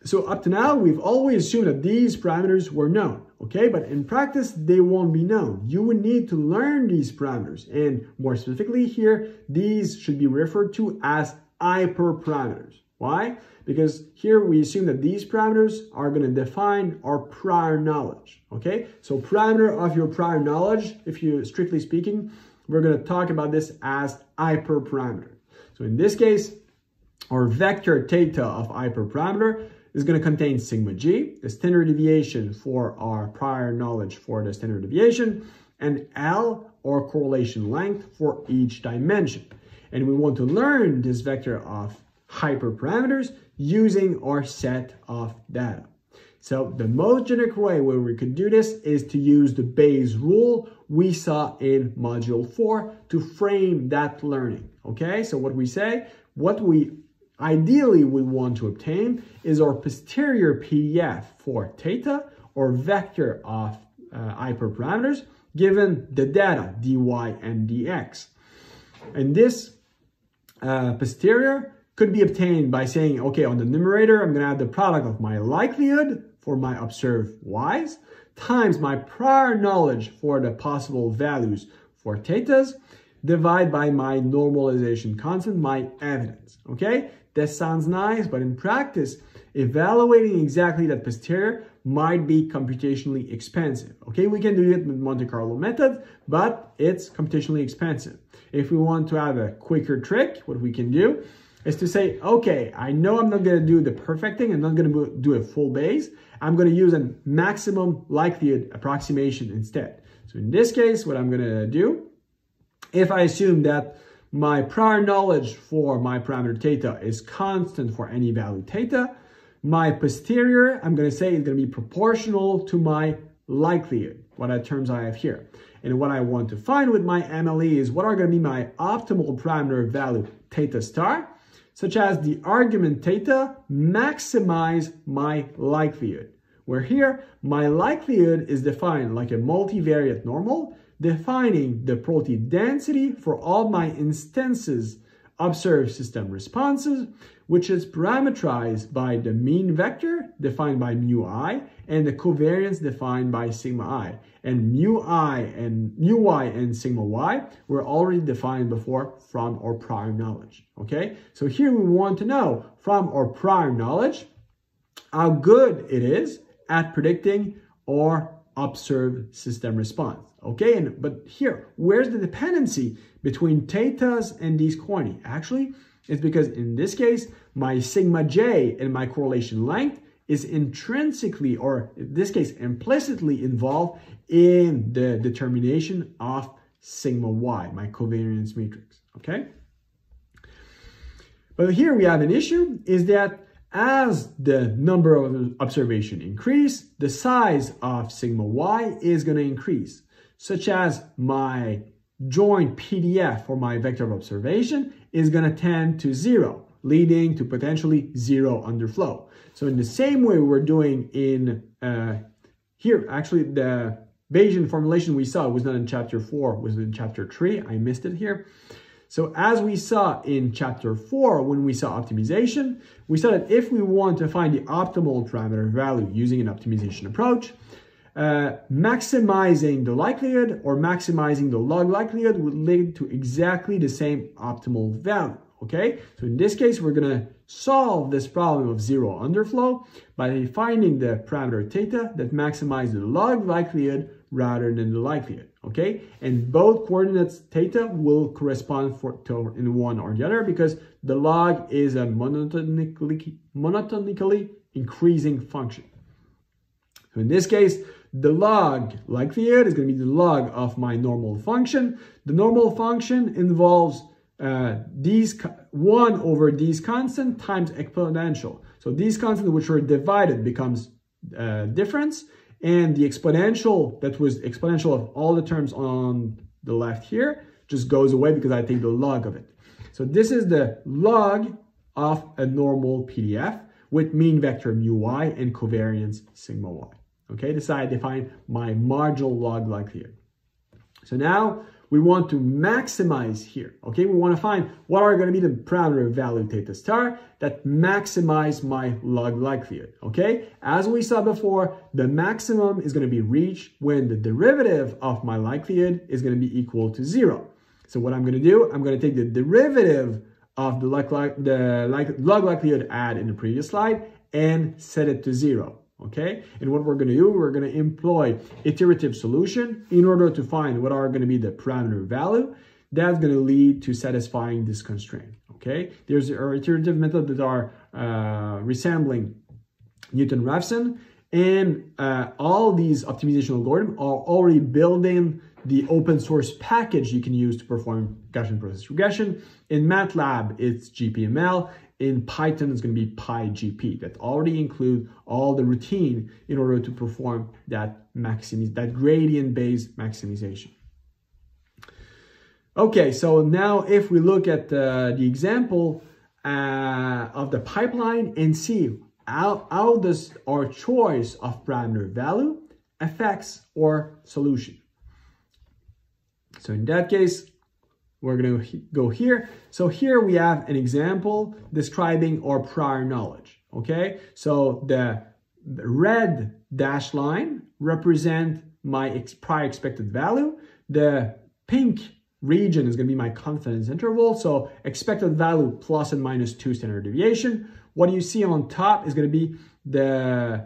So up to now, we've always assumed that these parameters were known, okay? But in practice, they won't be known. You would need to learn these parameters, and more specifically here, these should be referred to as hyperparameters. Why? Because here we assume that these parameters are going to define our prior knowledge, okay? So parameter of your prior knowledge, if you strictly speaking, we're going to talk about this as hyperparameter. So in this case, our vector theta of hyperparameter is going to contain sigma g, the standard deviation for our prior knowledge for the standard deviation, and L, or correlation length for each dimension. And we want to learn this vector of hyperparameters using our set of data. So the most generic way where we could do this is to use the Bayes rule we saw in module 4 to frame that learning, okay? So what we say, what we ideally we want to obtain is our posterior PDF for theta, or vector of hyperparameters, given the data dy and dx. And this posterior could be obtained by saying, okay, on the numerator, I'm going to have the product of my likelihood for my observed y's times my prior knowledge for the possible values for thetas, divide by my normalization constant, my evidence, okay? That sounds nice, but in practice, evaluating exactly that posterior might be computationally expensive, okay? We can do it with Monte Carlo method, but it's computationally expensive. If we want to have a quicker trick, what we can do is to say, okay, I know I'm not going to do the perfect thing. I'm not going to do a full Bayes. I'm going to use a maximum likelihood approximation instead. So in this case, what I'm going to do, if I assume that my prior knowledge for my parameter theta is constant for any value theta, my posterior, I'm going to say, is going to be proportional to my likelihood, what terms I have here. And what I want to find with my MLE is what are going to be my optimal parameter value theta star, such as the argument theta maximize my likelihood. Where here, my likelihood is defined like a multivariate normal, defining the probability density for all my instances observed system responses, which is parameterized by the mean vector defined by mu I and the covariance defined by sigma I. And mu y and sigma y were already defined before from our prior knowledge, okay? So here we want to know from our prior knowledge how good it is at predicting our observed system response, okay? But here, where's the dependency between thetas and these quantities? Actually, it's because in this case, my sigma j and my correlation length is intrinsically, or in this case, implicitly involved in the determination of sigma y, my covariance matrix, okay? But here we have an issue, is that as the number of observation increase, the size of sigma y is going to increase, such as my joint PDF for my vector of observation is going to tend to 0, leading to potentially 0 underflow. So in the same way we're doing in here, actually the Bayesian formulation we saw was not in chapter 4, was in chapter 3. I missed it here. So as we saw in chapter 4, when we saw optimization, we saw that if we want to find the optimal parameter value using an optimization approach, maximizing the likelihood or maximizing the log likelihood would lead to exactly the same optimal value, okay? So in this case, we're gonna solve this problem of 0 underflow by finding the parameter theta that maximizes the log likelihood rather than the likelihood, okay? And both coordinates theta will correspond to in one or the other because the log is a monotonically increasing function. So in this case, the log likelihood is going to be the log of my normal function. The normal function involves 1 over these constant times exponential. So these constants which were divided becomes difference, and the exponential that was exponential of all the terms on the left here just goes away because I take the log of it. So this is the log of a normal PDF with mean vector mu y and covariance sigma y. Okay, this is how I define my marginal log likelihood. So now we want to maximize here. Okay, we want to find what are going to be the parameter value theta star that maximize my log likelihood. Okay, as we saw before, the maximum is going to be reached when the derivative of my likelihood is going to be equal to 0. So what I'm going to do, I'm going to take the derivative of the log likelihood I had in the previous slide and set it to 0. Okay, and what we're going to do, we're going to employ iterative solution in order to find what are going to be the parameter value that's going to lead to satisfying this constraint. Okay, there's iterative methods that are resembling Newton-Raphson, and all these optimization algorithms are already building the open source package you can use to perform Gaussian process regression. In MATLAB, it's GPML. In Python, it's going to be PyGP that already include all the routine in order to perform that gradient-based maximization. Okay, so now if we look at the example of the pipeline and see how does our choice of parameter value affects our solution. So in that case, we're going to go here. So here we have an example describing our prior knowledge. Okay, so the red dashed line represent my prior expected value. The pink region is going to be my confidence interval. So expected value plus and minus 2 standard deviation. What you see on top is going to be the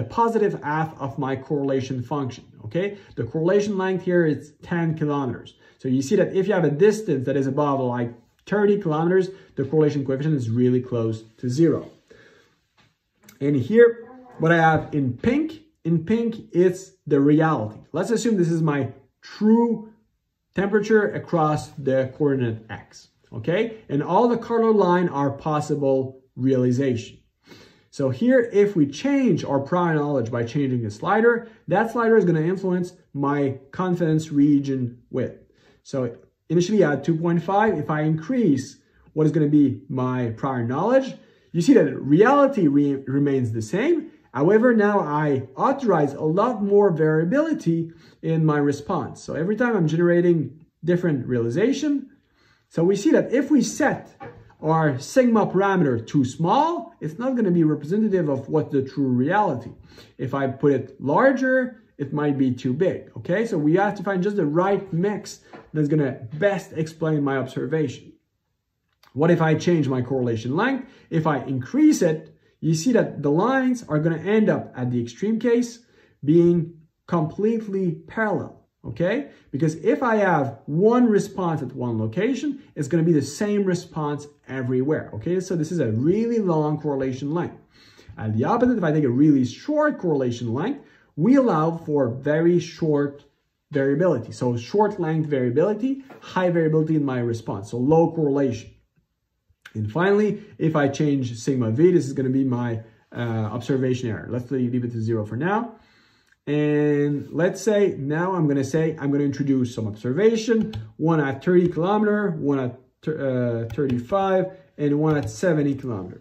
positive half of my correlation function. Okay, the correlation length here is 10 kilometers. So you see that if you have a distance that is above like 30 kilometers, the correlation coefficient is really close to 0. And here, what I have in pink it's the reality. Let's assume this is my true temperature across the coordinate x. Okay, and all the colored line are possible realization. So here, if we change our prior knowledge by changing the slider, that slider is going to influence my confidence region width. So initially I had 2.5. If I increase what is going to be my prior knowledge, you see that reality remains the same. However, now I authorize a lot more variability in my response. So every time I'm generating different realization. So we see that if we set our sigma parameter too small, it's not going to be representative of what the true reality. If I put it larger, it might be too big. Okay, so we have to find just the right mix that's going to best explain my observation. What if I change my correlation length? If I increase it, you see that the lines are going to end up at the extreme case being completely parallel. Okay, because if I have one response at one location, it's going to be the same response everywhere. Okay, so this is a really long correlation length. And the opposite, if I take a really short correlation length, we allow for very short variability. So short length variability, high variability in my response, so low correlation. And finally, if I change sigma v, this is going to be my observation error. Let's leave it to 0 for now. And let's say now I'm going to introduce some observation, one at 30 kilometer, one at 35, and one at 70 kilometer.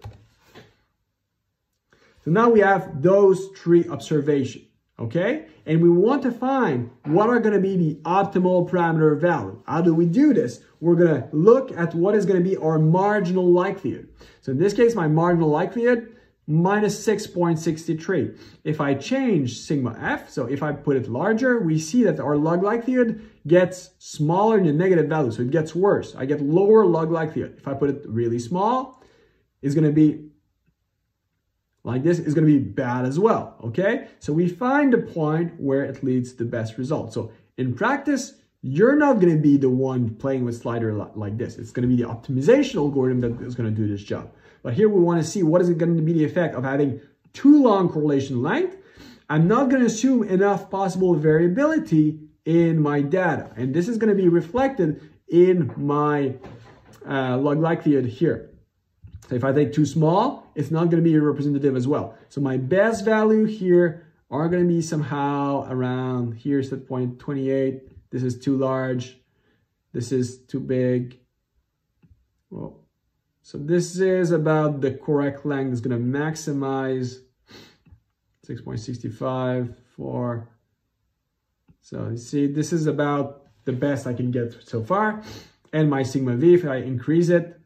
So now we have those 3 observations, okay? And we want to find what are going to be the optimal parameter value. How do we do this? We're going to look at what is going to be our marginal likelihood. So in this case, my marginal likelihood, minus 6.63. If I change sigma f, so if I put it larger, we see that our log likelihood gets smaller than the negative value, so it gets worse. I get lower log likelihood. If I put it really small, it's going to be like this is going to be bad as well, okay? So we find the point where it leads to the best result. So in practice, you're not going to be the one playing with slider like this. It's going to be the optimization algorithm that is going to do this job. But here we want to see what is it going to be the effect of having too long correlation length. I'm not going to assume enough possible variability in my data. And this is going to be reflected in my log likelihood here. So if I take too small, it's not going to be representative as well. So my best value here are going to be somehow around, here's the point 28. This is too large. This is too big. Well, so this is about the correct length. It's going to maximize 6.65 for. So you see, this is about the best I can get so far. And my sigma v, if I increase it,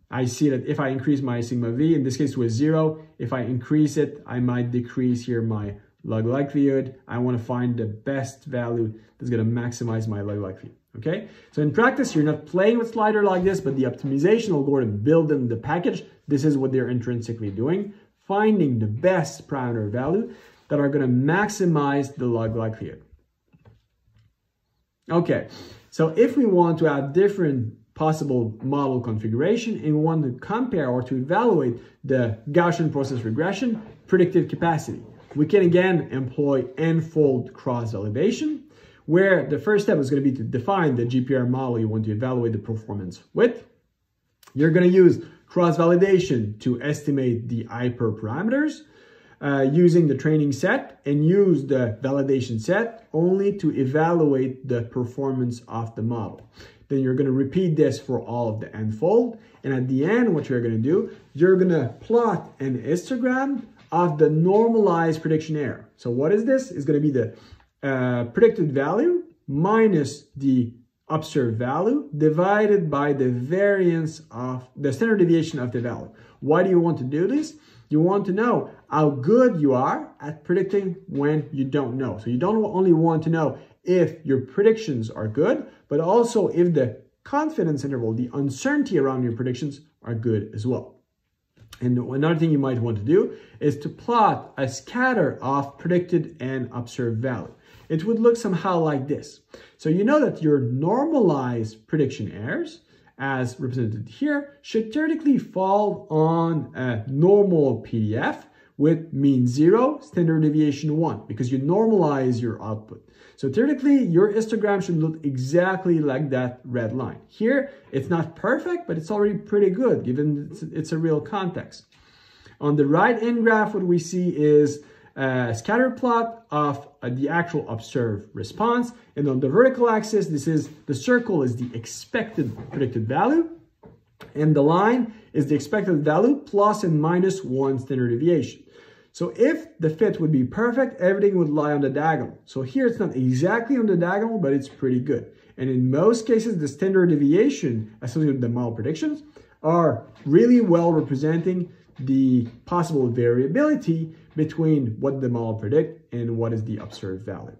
I see that if I increase my sigma v, in this case to a 0, if I increase it, I might decrease here my log likelihood. I want to find the best value that's going to maximize my log likelihood, okay? So in practice, you're not playing with slider like this, but the optimization algorithm built in the package, this is what they're intrinsically doing, finding the best parameter value that are going to maximize the log likelihood. Okay, so if we want to have different possible model configuration and we want to compare or to evaluate the Gaussian process regression predictive capacity, we can again employ n-fold cross-validation, where the first step is going to be to define the GPR model you want to evaluate the performance with. You're going to use cross-validation to estimate the hyperparameters using the training set, and use the validation set only to evaluate the performance of the model. Then you're going to repeat this for all of the n-fold. And at the end, what you're going to do, you're going to plot an histogram of the normalized prediction error. So what is this? It's going to be the predicted value minus the observed value divided by the variance of the standard deviation of the value. Why do you want to do this? You want to know how good you are at predicting when you don't know. So you don't only want to know if your predictions are good, but also if the confidence interval, the uncertainty around your predictions are good as well. And another thing you might want to do is to plot a scatter of predicted and observed value. It would look somehow like this. So you know that your normalized prediction errors, as represented here, should theoretically fall on a normal PDF with mean 0, standard deviation 1, because you normalize your output. So theoretically, your histogram should look exactly like that red line. Here, it's not perfect, but it's already pretty good, given it's a real context. On the right-hand graph, what we see is a scatter plot of the actual observed response. And on the vertical axis, the circle is the expected predicted value. And the line is the expected value plus and minus 1 standard deviation. So if the fit would be perfect, everything would lie on the diagonal. So here it's not exactly on the diagonal, but it's pretty good. And in most cases, the standard deviation associated with the model predictions are really well representing the possible variability between what the model predict and what is the observed value.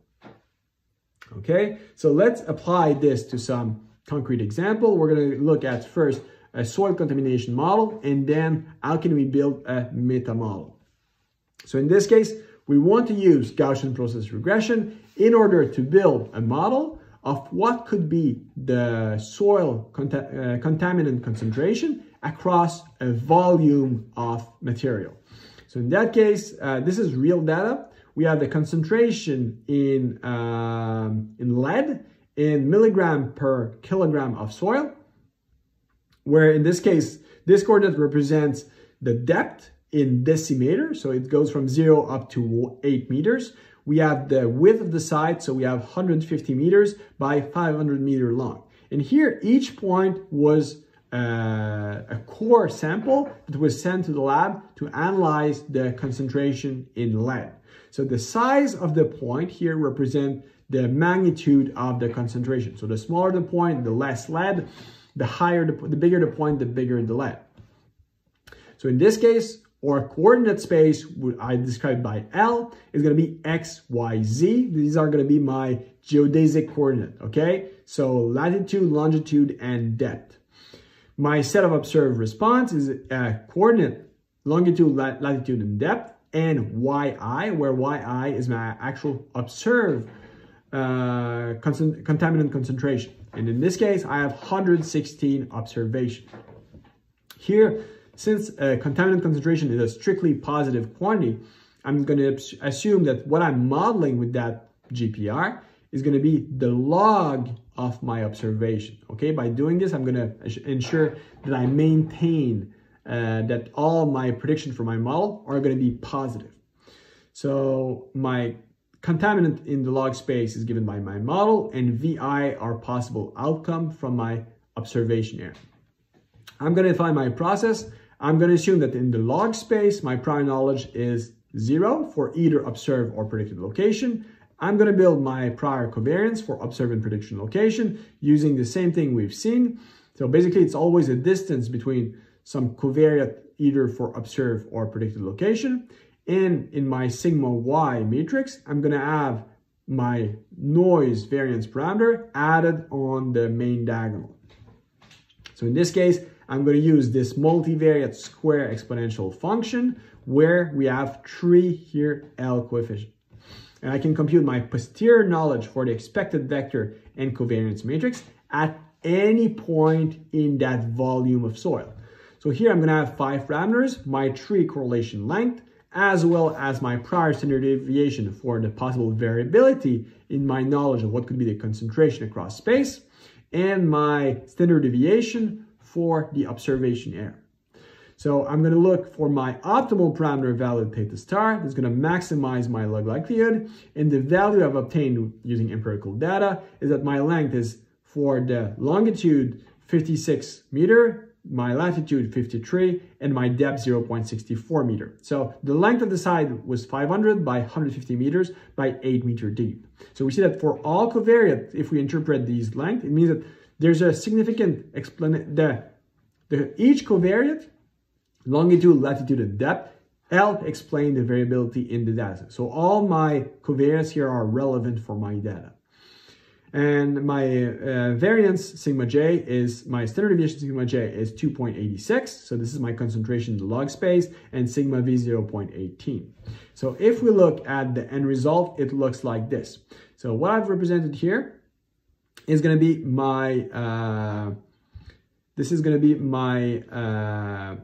Okay, so let's apply this to some concrete example. We're going to look at first a soil contamination model, and then how can we build a meta model. So in this case, we want to use Gaussian process regression in order to build a model of what could be the soil contaminant concentration across a volume of material. So in that case, this is real data. We have the concentration in lead in milligram per kilogram of soil, where in this case, this coordinate represents the depth in decimeter. So it goes from 0 up to 8 meters. We have the width of the site. So we have 150 meters by 500 meter long. And here, each point was a core sample that was sent to the lab to analyze the concentration in lead. So the size of the point here represents the magnitude of the concentration. So the smaller the point, the less lead, the bigger the point, the bigger the lead. So in this case, our coordinate space, I described by L, is going to be X, Y, Z. These are going to be my geodesic coordinate, okay? So latitude, longitude, and depth. My set of observed response is a coordinate longitude, latitude, and depth, and yi, where yi is my actual observed contaminant concentration. And in this case, I have 116 observations. Here, since contaminant concentration is a strictly positive quantity, I'm going to assume that what I'm modeling with that GPR is going to be the log of my observation. Okay, by doing this, I'm going to ensure that I maintain that all my predictions for my model are going to be positive. So my contaminant in the log space is given by my model, and VI are possible outcome from my observation area. I'm going to define my process. I'm going to assume that in the log space, my prior knowledge is 0 for either observed or predicted location. I'm going to build my prior covariance for observed and prediction location using the same thing we've seen. So basically, it's always a distance between some covariate either for observed or predicted location. And in my sigma y matrix, I'm going to have my noise variance parameter added on the main diagonal. So in this case, I'm going to use this multivariate square exponential function where we have 3 here L coefficient. And I can compute my posterior knowledge for the expected vector and covariance matrix at any point in that volume of soil. So here I'm going to have 5 parameters, my tree correlation length, as well as my prior standard deviation for the possible variability in my knowledge of what could be the concentration across space, and my standard deviation for the observation area. So I'm going to look for my optimal parameter value theta star that's going to maximize my log likelihood, and the value I've obtained using empirical data is that my length is for the longitude 56 meter, my latitude 53, and my depth 0.64 meter. So the length of the side was 500 by 150 meters by 8 meter deep. So we see that for all covariates, if we interpret these lengths, it means that there's a significant explanation. Each covariate, longitude, latitude, and depth, help explain the variability in the data. So all my covariates here are relevant for my data. And my variance sigma j is, my standard deviation sigma j is 2.86. So this is my concentration in the log space, and sigma v 0.18. So if we look at the end result, it looks like this. So what I've represented here is going to be my,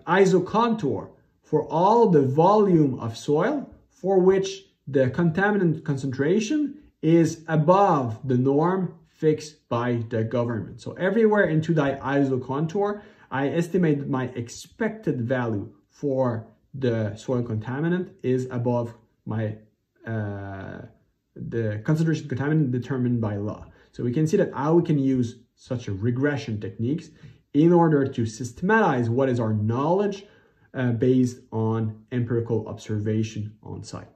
isocontour for all the volume of soil for which the contaminant concentration is above the norm fixed by the government. So everywhere into that isocontour, I estimate that my expected value for the soil contaminant is above my the concentration contaminant determined by law. So we can see that how we can use such a regression techniques in order to systematize what is our knowledge based on empirical observation on site.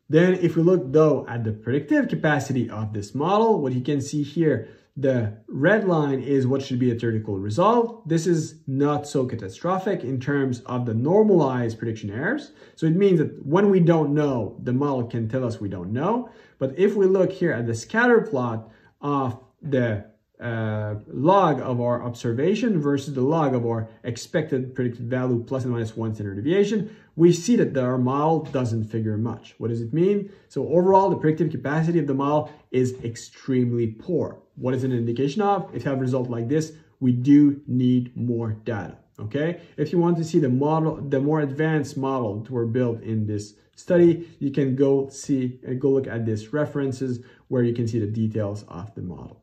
Then if we look though at the predictive capacity of this model, what you can see here, the red line is what should be a theoretical result. This is not so catastrophic in terms of the normalized prediction errors. So it means that when we don't know, the model can tell us we don't know. But if we look here at the scatter plot of the log of our observation versus the log of our expected predicted value plus and minus 1 standard deviation, we see that our model doesn't figure much. What does it mean? So overall, the predictive capacity of the model is extremely poor. What is it an indication of? If you have a result like this, we do need more data. Okay. If you want to see the model, the more advanced model that were built in this study, you can go look at this references where you can see the details of the model.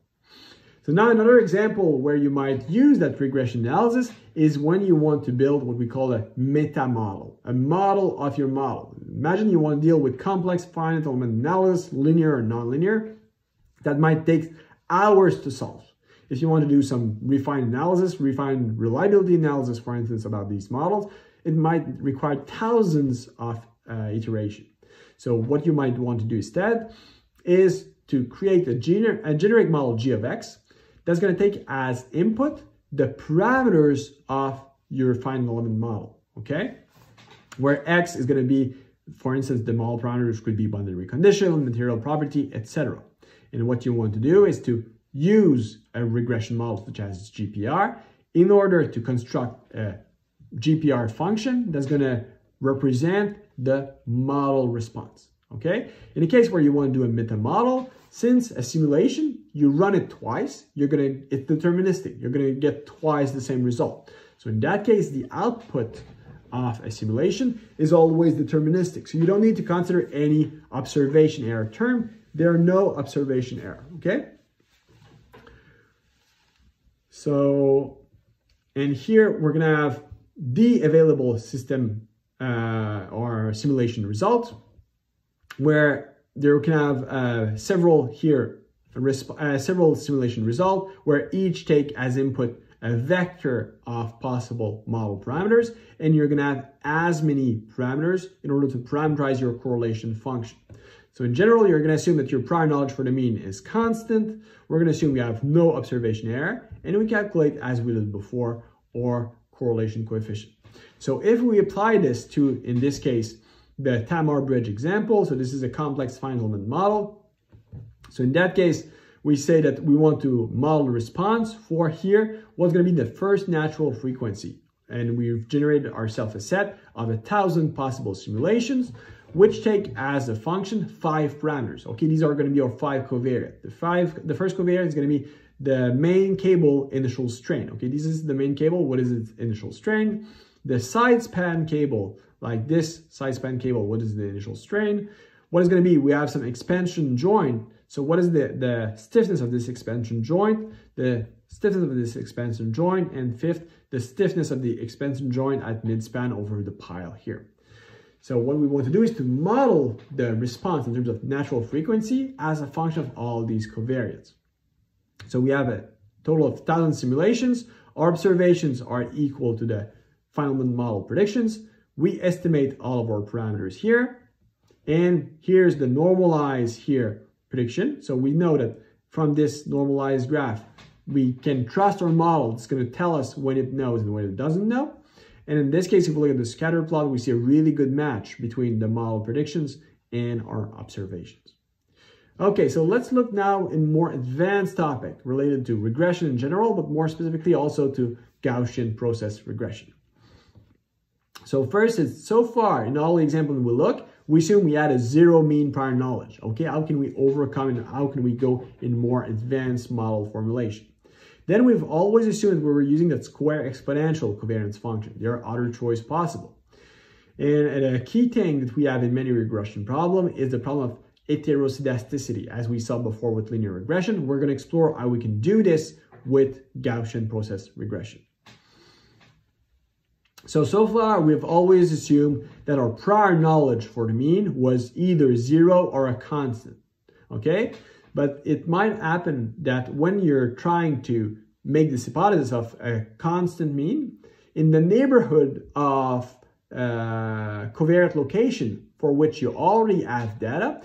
So now another example where you might use that regression analysis is when you want to build what we call a meta model, a model of your model. Imagine you want to deal with complex finite element analysis, linear or nonlinear, that might take hours to solve. If you want to do some refined analysis, refined reliability analysis, for instance, about these models, it might require thousands of iterations. So what you might want to do instead is to create a generic model g of x that's going to take as input the parameters of your finite element model, okay? Where x is going to be, for instance, the model parameters could be boundary condition, material property, etc. And what you want to do is to use a regression model such as GPR in order to construct a GPR function that's going to represent the model response. Okay, in the case where you want to do a meta model, since a simulation, you run it twice, it's deterministic. You're going to get twice the same result. So in that case, the output of a simulation is always deterministic. So you don't need to consider any observation error term. There are no observation error. Okay. So, and here we're going to have the available system or simulation result, where there can have several simulation result, where each take as input a vector of possible model parameters, and you're going to have as many parameters in order to parameterize your correlation function. So in general, you're going to assume that your prior knowledge for the mean is constant. We're going to assume we have no observation error, and we calculate, as we did before, our correlation coefficient. So if we apply this to, in this case, the Tamar bridge example, so this is a complex finite element model. So in that case, we say that we want to model the response for here what's going to be the first natural frequency. And we've generated ourselves a set of 1,000 possible simulations, which take as a function 5 parameters. Okay, these are going to be our 5 covariates. The first covariate is going to be the main cable initial strain. Okay, this is the main cable. What is its initial strain? The side span cable, like this side span cable, what is the initial strain? What is going to be? We have some expansion joint. So what is the stiffness of this expansion joint? The stiffness of this expansion joint, and fifth, the stiffness of the expansion joint at midspan over the pile here. So what we want to do is to model the response in terms of natural frequency as a function of all these covariates. So we have a total of 1,000 simulations. Our observations are equal to the final model predictions. We estimate all of our parameters here. And here's the normalized here prediction. So we know that from this normalized graph, we can trust our model. It's going to tell us when it knows and when it doesn't know. And in this case, if we look at the scatter plot, we see a really good match between the model predictions and our observations. Okay, so let's look now in more advanced topic related to regression in general, but more specifically also to Gaussian process regression. So first, is so far in all the examples we look, we assume we had a zero mean prior knowledge. Okay, how can we overcome and how can we go in more advanced model formulation? Then we've always assumed we were using that square exponential covariance function. There are other choices possible. And a key thing that we have in many regression problems is the problem of heteroscedasticity. As we saw before with linear regression, we're going to explore how we can do this with Gaussian process regression. So far, we've always assumed that our prior knowledge for the mean was either 0 or a constant, okay? But it might happen that when you're trying to make this hypothesis of a constant mean, in the neighborhood of covariate location for which you already have data,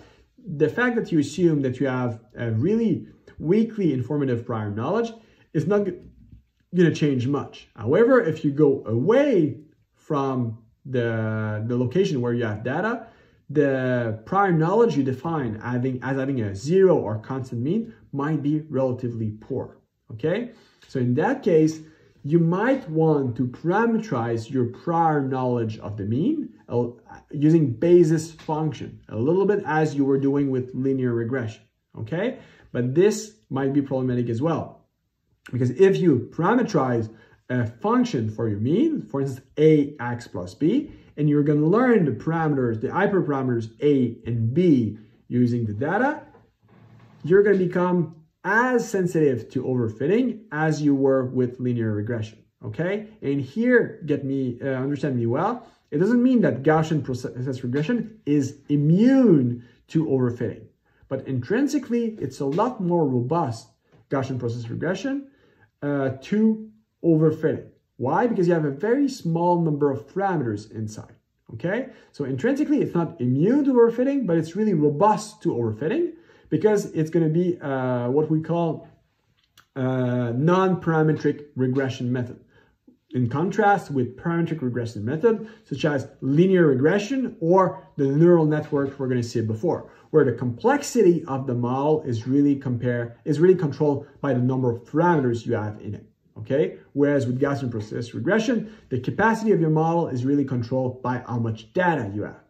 the fact that you assume that you have a really weakly informative prior knowledge is not going to change much. However, if you go away from the location where you have data, the prior knowledge you define as having a 0 or constant mean might be relatively poor. Okay, so in that case, you might want to parameterize your prior knowledge of the mean using basis function, a little bit as you were doing with linear regression. Okay, but this might be problematic as well, because if you parameterize a function for your mean, for instance, ax plus b, and you're going to learn the parameters, the hyperparameters a and b using the data, you're going to become as sensitive to overfitting as you were with linear regression. Okay, and here, understand me well, it doesn't mean that Gaussian process regression is immune to overfitting, but intrinsically, it's a lot more robust, Gaussian process regression, to overfitting. Why? Because you have a very small number of parameters inside. Okay, so intrinsically, it's not immune to overfitting, but it's really robust to overfitting because it's going to be what we call non-parametric regression method. In contrast with parametric regression method, such as linear regression or the neural network we're going to see before, where the complexity of the model is really controlled by the number of parameters you have in it. okay? Whereas with Gaussian process regression, the capacity of your model is really controlled by how much data you have.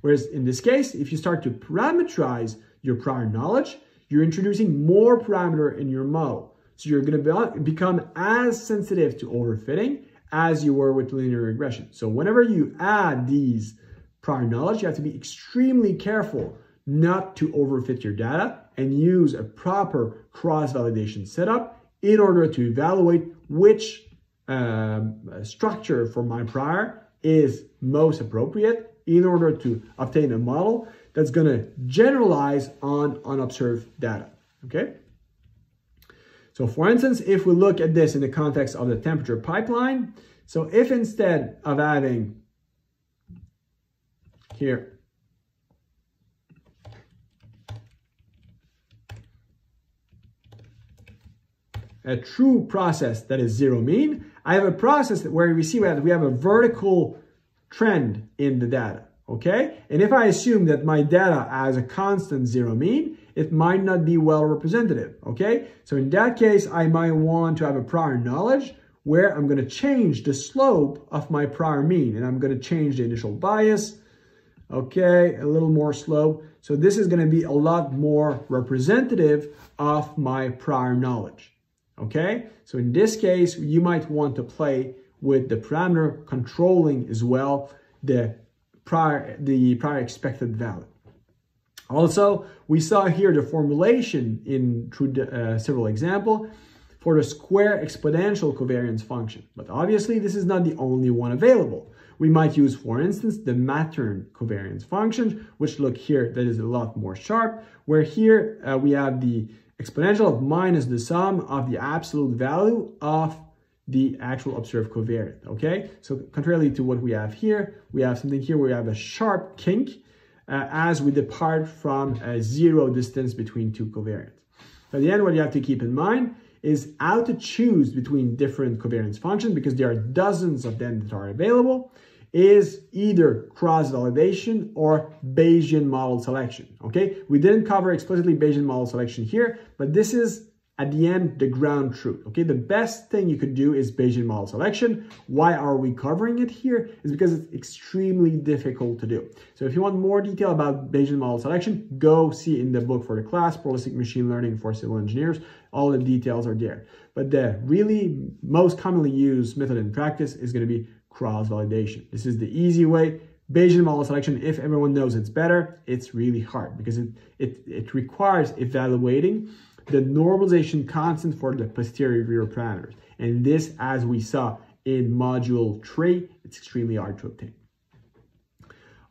Whereas in this case, if you start to parameterize your prior knowledge, you're introducing more parameter in your model. So you're going to become as sensitive to overfitting as you were with linear regression. So whenever you add these prior knowledge, you have to be extremely careful not to overfit your data and use a proper cross-validation setup in order to evaluate which structure for my prior is most appropriate in order to obtain a model that's going to generalize on unobserved data, okay? So for instance, if we look at this in the context of the temperature pipeline, so if instead of having here a true process that is zero mean, I have a process where we see that we have a vertical trend in the data, okay? And if I assume that my data has a constant zero mean, it might not be well representative, okay? So in that case, I might want to have a prior knowledge where I'm going to change the slope of my prior mean, and I'm going to change the initial bias, okay, a little more slope. So this is going to be a lot more representative of my prior knowledge, okay? So in this case, you might want to play with the parameter controlling as well the prior expected value. Also, we saw here the formulation through several examples for the square exponential covariance function. But obviously, this is not the only one available. We might use, for instance, the Mattern covariance function, which look here, that is a lot more sharp, where here we have the exponential of minus the sum of the absolute value of the actual observed covariance, okay? So contrarily to what we have here, we have something here where we have a sharp kink as we depart from a zero distance between two covariants. At the end, what you have to keep in mind is how to choose between different covariance functions, because there are dozens of them that are available, is either cross-validation or Bayesian model selection, okay? We didn't cover explicitly Bayesian model selection here, but this is, at the end, the ground truth, okay? The best thing you could do is Bayesian model selection. Why are we covering it here? Is because it's extremely difficult to do. So if you want more detail about Bayesian model selection, go see in the book for the class, Probabilistic Machine Learning for Civil Engineers. All the details are there. But the really most commonly used method in practice is going to be cross-validation. This is the easy way. Bayesian model selection, if everyone knows it's better, it's really hard because it requires evaluating the normalization constant for the posterior parameters. And this, as we saw in module 3, it's extremely hard to obtain.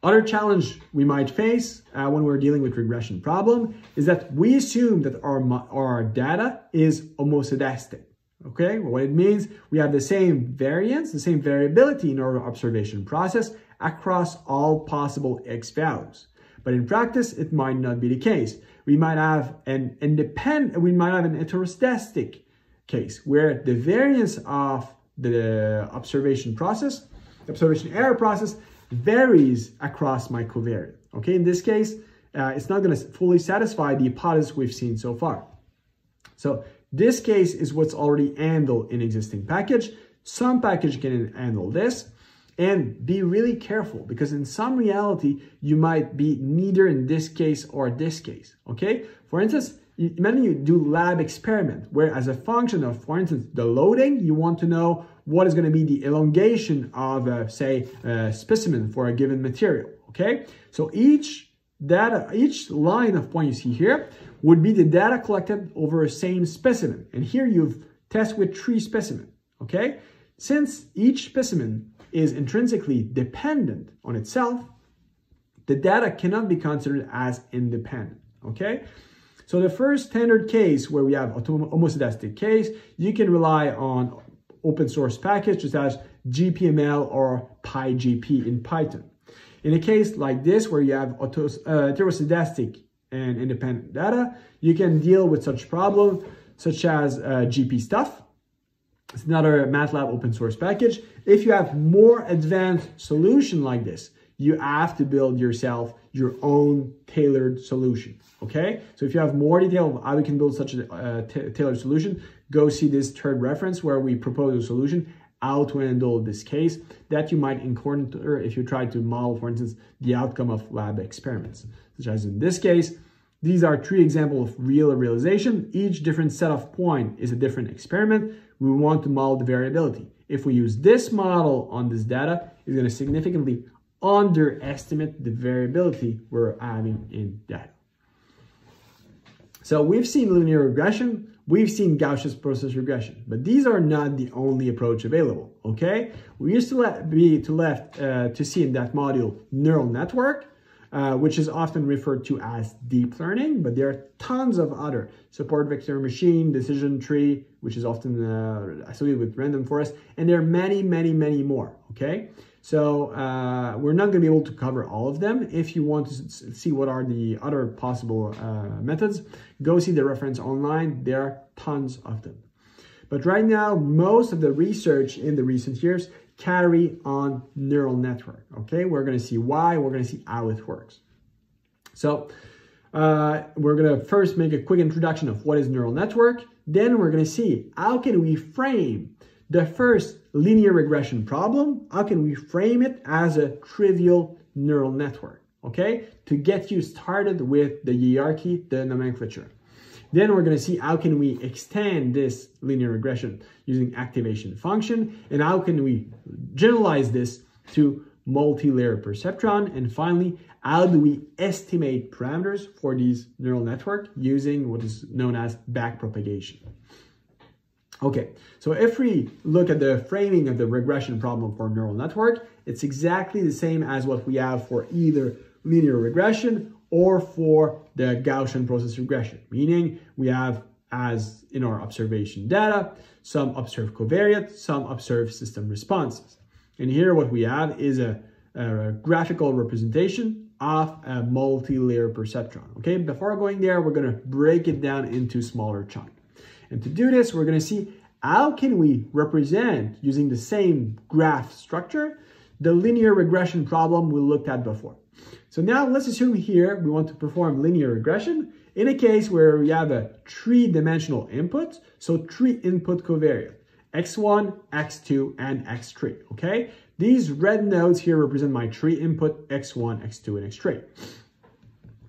Other challenge we might face when we're dealing with regression problem is that we assume that our data is homoscedastic. Okay, well, what it means, we have the same variance, the same variability in our observation process across all possible x values. But in practice, it might not be the case. We might have an heteroscedastic case where the variance of the observation error process varies across my covariance. Okay, in this case, it's not going to fully satisfy the hypothesis we've seen so far. So this case is what's already handled in existing package. Some package can handle this, and be really careful because in some reality, you might be neither in this case or this case, okay? For instance, imagine you do lab experiment where as a function of, for instance, the loading, you want to know what is going to be the elongation of, say, a specimen for a given material, okay? So each line of point you see here would be the data collected over a same specimen. And here you've tested with 3 specimens, okay? Since each specimen is intrinsically dependent on itself, the data cannot be considered as independent, okay? So the first standard case where we have homoscedastic case, you can rely on open source package such as GPML or PyGP in Python. In a case like this where you have heteroscedastic and independent data, you can deal with such problem such as GPStuff. It's another MATLAB open source package. If you have more advanced solution like this, you have to build yourself your own tailored solution, okay? So if you have more detail of how we can build such a tailored solution, go see this third reference where we propose a solution, how to handle this case that you might encounter if you try to model, for instance, the outcome of lab experiments. Such as in this case, these are 3 examples of real realization. Each different set of point is a different experiment. We want to model the variability. If we use this model on this data, it's going to significantly underestimate the variability we're having in data. So we've seen linear regression, we've seen Gaussian process regression, but these are not the only approach available, okay? We used to be left to see in that module neural network, which is often referred to as deep learning, but there are tons of other support vector machine, decision tree, which is often associated with random forest, and there are many, many, many more, okay? So we're not going to be able to cover all of them. If you want to see what are the other possible methods, go see the reference online. There are tons of them. But right now, most of the research in the recent years carry on neural network, okay? We're going to see why, we're going to see how it works. So we're going to first make a quick introduction of what is neural network. Then we're going to see how can we frame the first linear regression problem, how can we frame it as a trivial neural network, okay? To get you started with the hierarchy, the nomenclature. Then we're going to see how can we extend this linear regression using activation function, and how can we generalize this to multi-layer perceptron, and finally, how do we estimate parameters for these neural network using what is known as backpropagation. Okay, so if we look at the framing of the regression problem for neural network, it's exactly the same as what we have for either linear regression or for the Gaussian process regression, meaning we have, as in our observation data, some observed covariate, some observed system responses. And here what we have is a graphical representation of a multi-layer perceptron. Okay, before going there, we're going to break it down into smaller chunks. And to do this, we're going to see how can we represent, using the same graph structure, the linear regression problem we looked at before. So now let's assume here we want to perform linear regression in a case where we have a 3-dimensional input, so 3 input covariate, x1, x2, and x3, okay? These red nodes here represent my 3 input, x1, x2, and x3.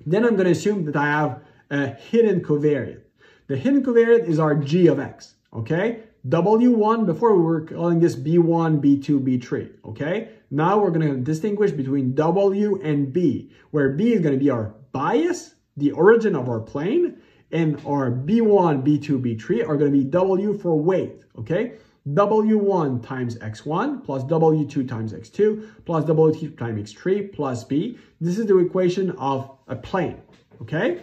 Then I'm going to assume that I have a hidden covariate. The hidden covariate is our g of x, okay? W1, before we were calling this B1, B2, B3, okay? Now we're going to distinguish between W and B, where B is going to be our bias, the origin of our plane, and our B1, B2, B3 are going to be W for weight, okay? W1 times x1 plus W2 times x2 plus W2 times x3 plus B. This is the equation of a plane, okay?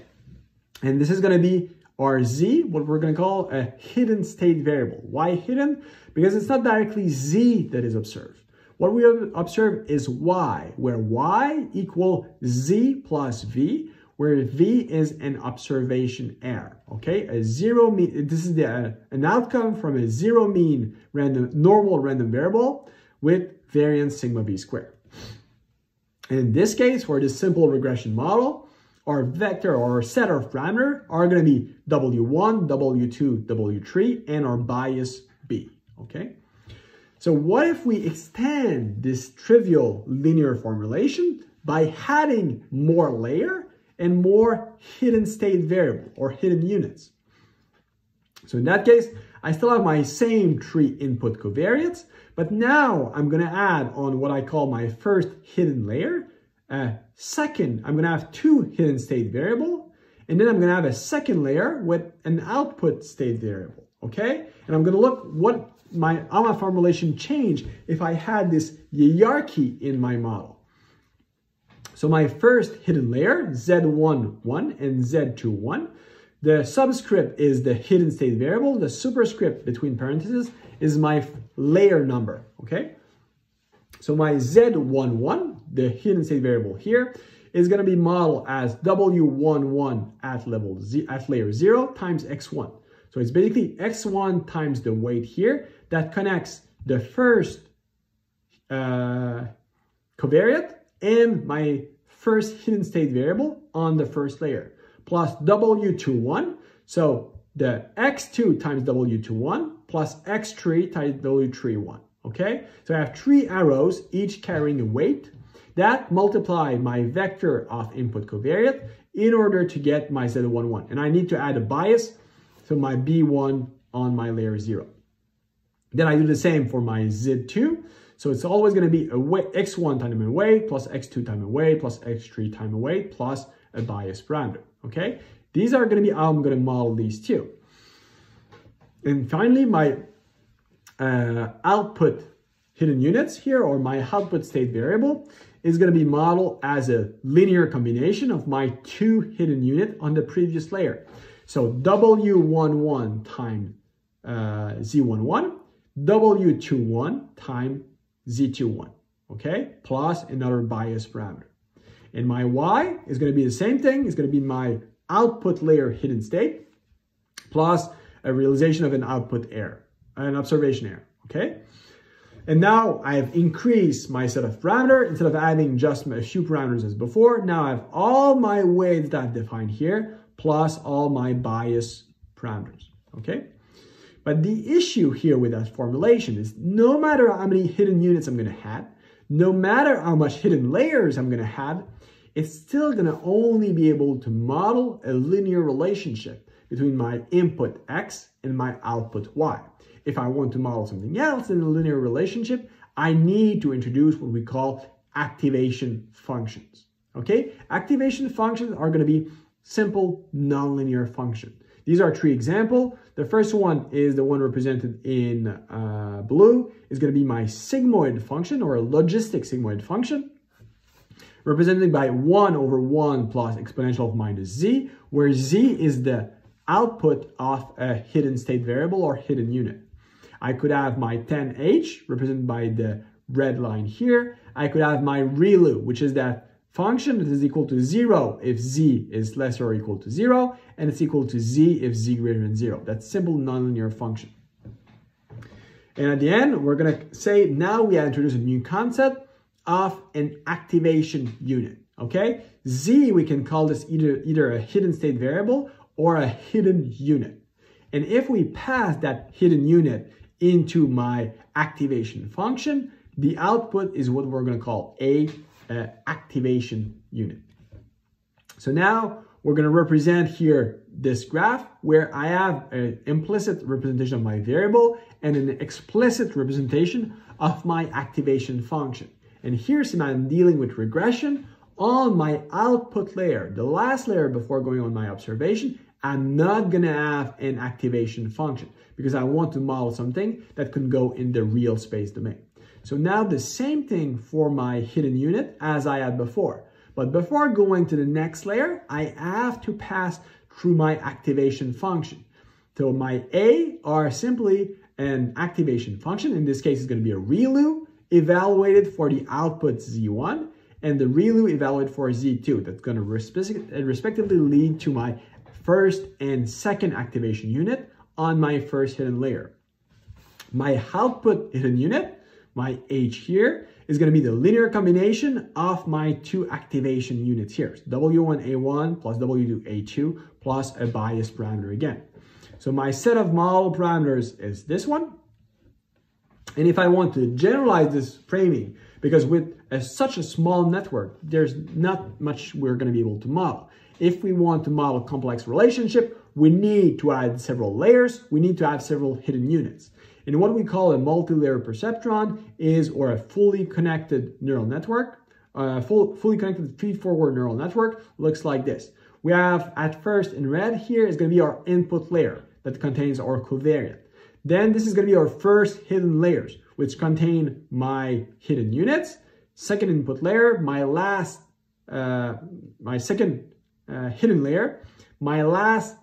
And this is going to be our z, what we're going to call a hidden state variable. Why hidden? Because it's not directly z that is observed. What we observe is y, where y equal z plus v, where v is an observation error. Okay, a zero mean. This is an outcome from a zero mean normal random variable with variance sigma v squared. And in this case, for this simple regression model, our vector or our set of parameters are going to be W1, W2, W3, and our bias B, okay? So what if we extend this trivial linear formulation by adding more layer and more hidden state variable or hidden units? So in that case, I still have my same 3 input covariates, but now I'm going to add on what I call my first hidden layer. Second, I'm going to have 2 hidden state variable, and then I'm going to have a second layer with an output state variable, okay? And I'm going to look how my formulation change if I had this hierarchy in my model. So my first hidden layer, Z11 and Z21, the subscript is the hidden state variable, the superscript between parentheses is my layer number, okay? So my Z11, the hidden state variable here, is going to be modeled as W11 at layer 0 times x1. So it's basically x1 times the weight here that connects the first covariate and my first hidden state variable on the first layer, plus W21. So the x2 times W21 plus x3 times W31. Okay, so I have 3 arrows, each carrying a weight. That multiply my vector of input covariate in order to get my Z11. And I need to add a bias, so my B1 on my layer 0. Then I do the same for my Z2. So it's always going to be a weight, x1 times a weight, plus x2 times a weight, plus x3 times a weight, plus a bias parameter. Okay, these are going to be how I'm going to model these two. And finally, my output hidden units here, or my output state variable, is going to be modeled as a linear combination of my 2 hidden units on the previous layer. So W11 times Z11, W21 times Z21, okay, plus another bias parameter. And my Y is going to be the same thing. It's going to be my output layer hidden state plus a realization of an output error, an observation error, okay? And now I have increased my set of parameters. Instead of adding just a few parameters as before, now I have all my weights that I've defined here, plus all my bias parameters, okay? But the issue here with that formulation is no matter how many hidden units I'm going to have, no matter how much hidden layers I'm going to have, it's still going to only be able to model a linear relationship between my input X and my output Y. If I want to model something else in a linear relationship, I need to introduce what we call activation functions. Okay? Activation functions are going to be simple nonlinear functions. These are 3 examples. The first one is the one represented in blue. Is going to be my sigmoid function, or a logistic sigmoid function, represented by 1 over 1 plus exponential of minus z, where z is the output of a hidden state variable or hidden unit. I could have my 10h, represented by the red line here. I could have my ReLU, which is that function that is equal to 0 if z is less or equal to 0, and it's equal to z if z greater than 0. That's simple nonlinear function. And at the end, we're going to say now we introduce a new concept of an activation unit. Okay, z, we can call this either a hidden state variable or a hidden unit. And if we pass that hidden unit into my activation function, the output is what we're going to call a activation unit. So now we're going to represent here this graph where I have an implicit representation of my variable and an explicit representation of my activation function. And here's when I'm dealing with regression on my output layer, the last layer before going on my observation. I'm not going to have an activation function because I want to model something that can go in the real space domain. So now the same thing for my hidden unit as I had before. But before going to the next layer, I have to pass through my activation function. So my A are simply an activation function. In this case, it's going to be a ReLU evaluated for the output Z1 and the ReLU evaluated for Z2. That's going to respectively lead to my first and second activation unit on my first hidden layer. My output hidden unit, my H here, is going to be the linear combination of my 2 activation units here. So W1A1 plus W2A2 plus a bias parameter again. So my set of model parameters is this one. And if I want to generalize this framing, because with such a small network, there's not much we're going to be able to model. If we want to model complex relationship, we need to add several layers. We need to have several hidden units. And what we call a multi-layer perceptron is, or a fully connected neural network, fully connected feed-forward neural network looks like this. We have at first in red here is going to be our input layer that contains our covariate. Then this is going to be our first hidden layers, which contain my hidden units. Second input layer, my second hidden layer, my last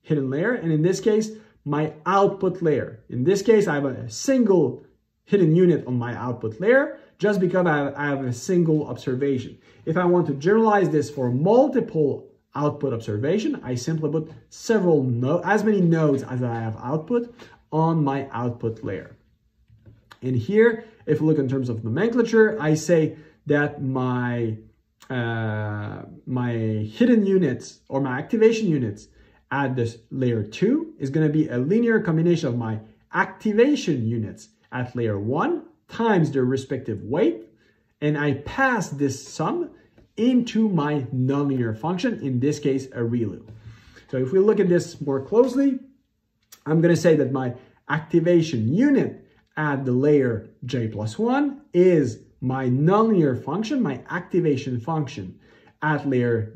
hidden layer, and in this case, my output layer. In this case, I have a single hidden unit on my output layer just because I have a single observation. If I want to generalize this for multiple output observation, I simply put as many nodes as I have output on my output layer. And here, if we look in terms of nomenclature, I say that my hidden units or my activation units at this layer 2 is going to be a linear combination of my activation units at layer 1 times their respective weight, and I pass this sum into my nonlinear function, in this case a ReLU. So if we look at this more closely, I'm going to say that my activation unit at the layer j+1 is my nonlinear function, my activation function at layer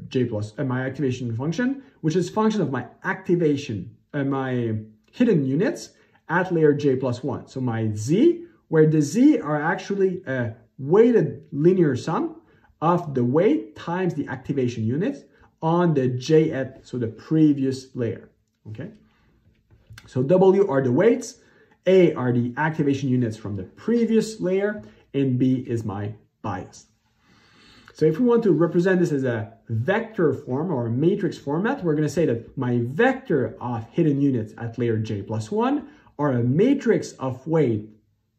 my activation function, which is function of my activation, my hidden units at layer j+1. So my z, where the z are actually a weighted linear sum of the weight times the activation units on the jth, so the previous layer, okay? So W are the weights, A are the activation units from the previous layer, and B is my bias. So if we want to represent this as a vector form or a matrix format, we're going to say that my vector of hidden units at layer j+1 are a matrix of weight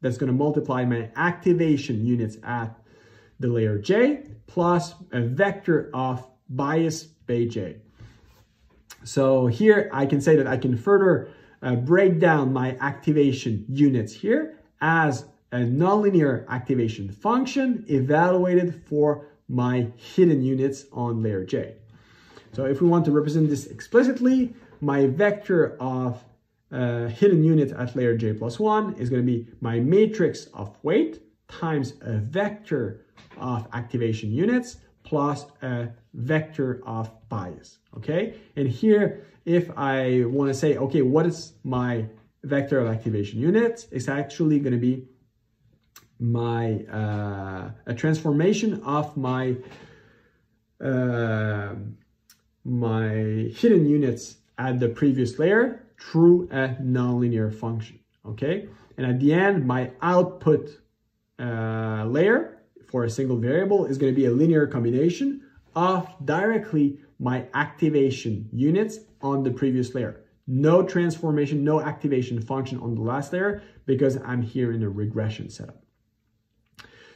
that's going to multiply my activation units at the layer j plus a vector of bias by j. So here I can say that I can further break down my activation units here as a nonlinear activation function evaluated for my hidden units on layer j. So if we want to represent this explicitly, my vector of hidden units at layer j+1 is going to be my matrix of weight times a vector of activation units plus a vector of bias, okay? And here, if I want to say, okay, what is my vector of activation units? It's actually going to be my a transformation of my my hidden units at the previous layer through a nonlinear function, okay? And at the end, my output layer for a single variable is going to be a linear combination of directly my activation units on the previous layer. No transformation, no activation function on the last layer because I'm here in a regression setup.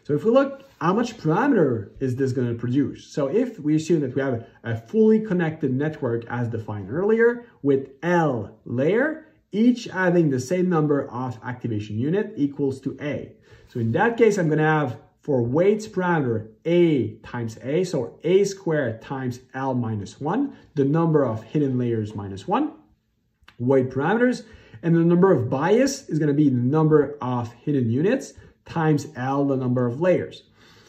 So if we look, how much parameter is this going to produce? So if we assume that we have a fully connected network as defined earlier with L layer, each having the same number of activation unit equals to A. So in that case, I'm going to have for weights parameter A times A, so A squared times L minus 1, the number of hidden layers minus 1, weight parameters, and the number of bias is going to be the number of hidden units times L, the number of layers.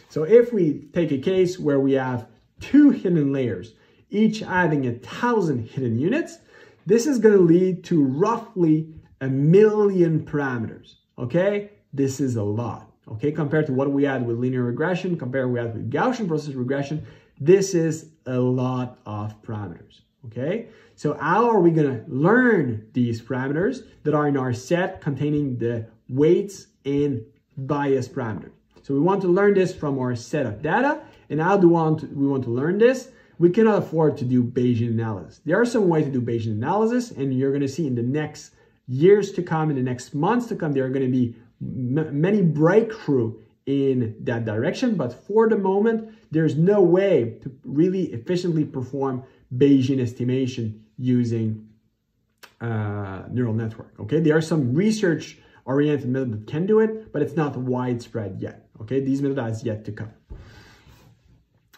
So if we take a case where we have 2 hidden layers, each having 1,000 hidden units, this is going to lead to roughly 1,000,000 parameters, okay? This is a lot. Okay, compared to what we had with linear regression, compared to what we had with Gaussian process regression, this is a lot of parameters, okay? So how are we gonna learn these parameters that are in our set containing the weights and bias parameters? So we want to learn this from our set of data, and how do we want to learn this? We cannot afford to do Bayesian analysis. There are some ways to do Bayesian analysis, and you're gonna see in the next years to come, in the next months to come, there are gonna be many breakthrough in that direction, but for the moment, there's no way to really efficiently perform Bayesian estimation using neural network, okay? There are some research-oriented methods that can do it, but it's not widespread yet, okay? These methods are yet to come.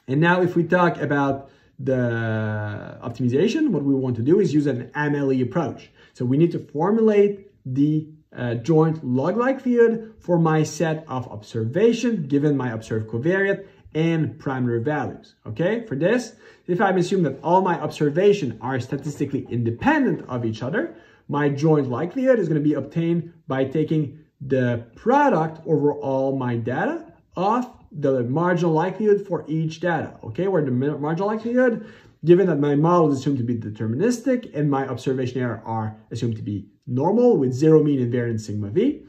And now if we talk about the optimization, what we want to do is use an MLE approach. So we need to formulate the joint log likelihood for my set of observation given my observed covariate and parameter values, okay? For this, if I assume that all my observations are statistically independent of each other, my joint likelihood is going to be obtained by taking the product over all my data of the marginal likelihood for each data, okay? Where the marginal likelihood, given that my model is assumed to be deterministic and my observation error are assumed to be normal with zero mean and variance sigma v,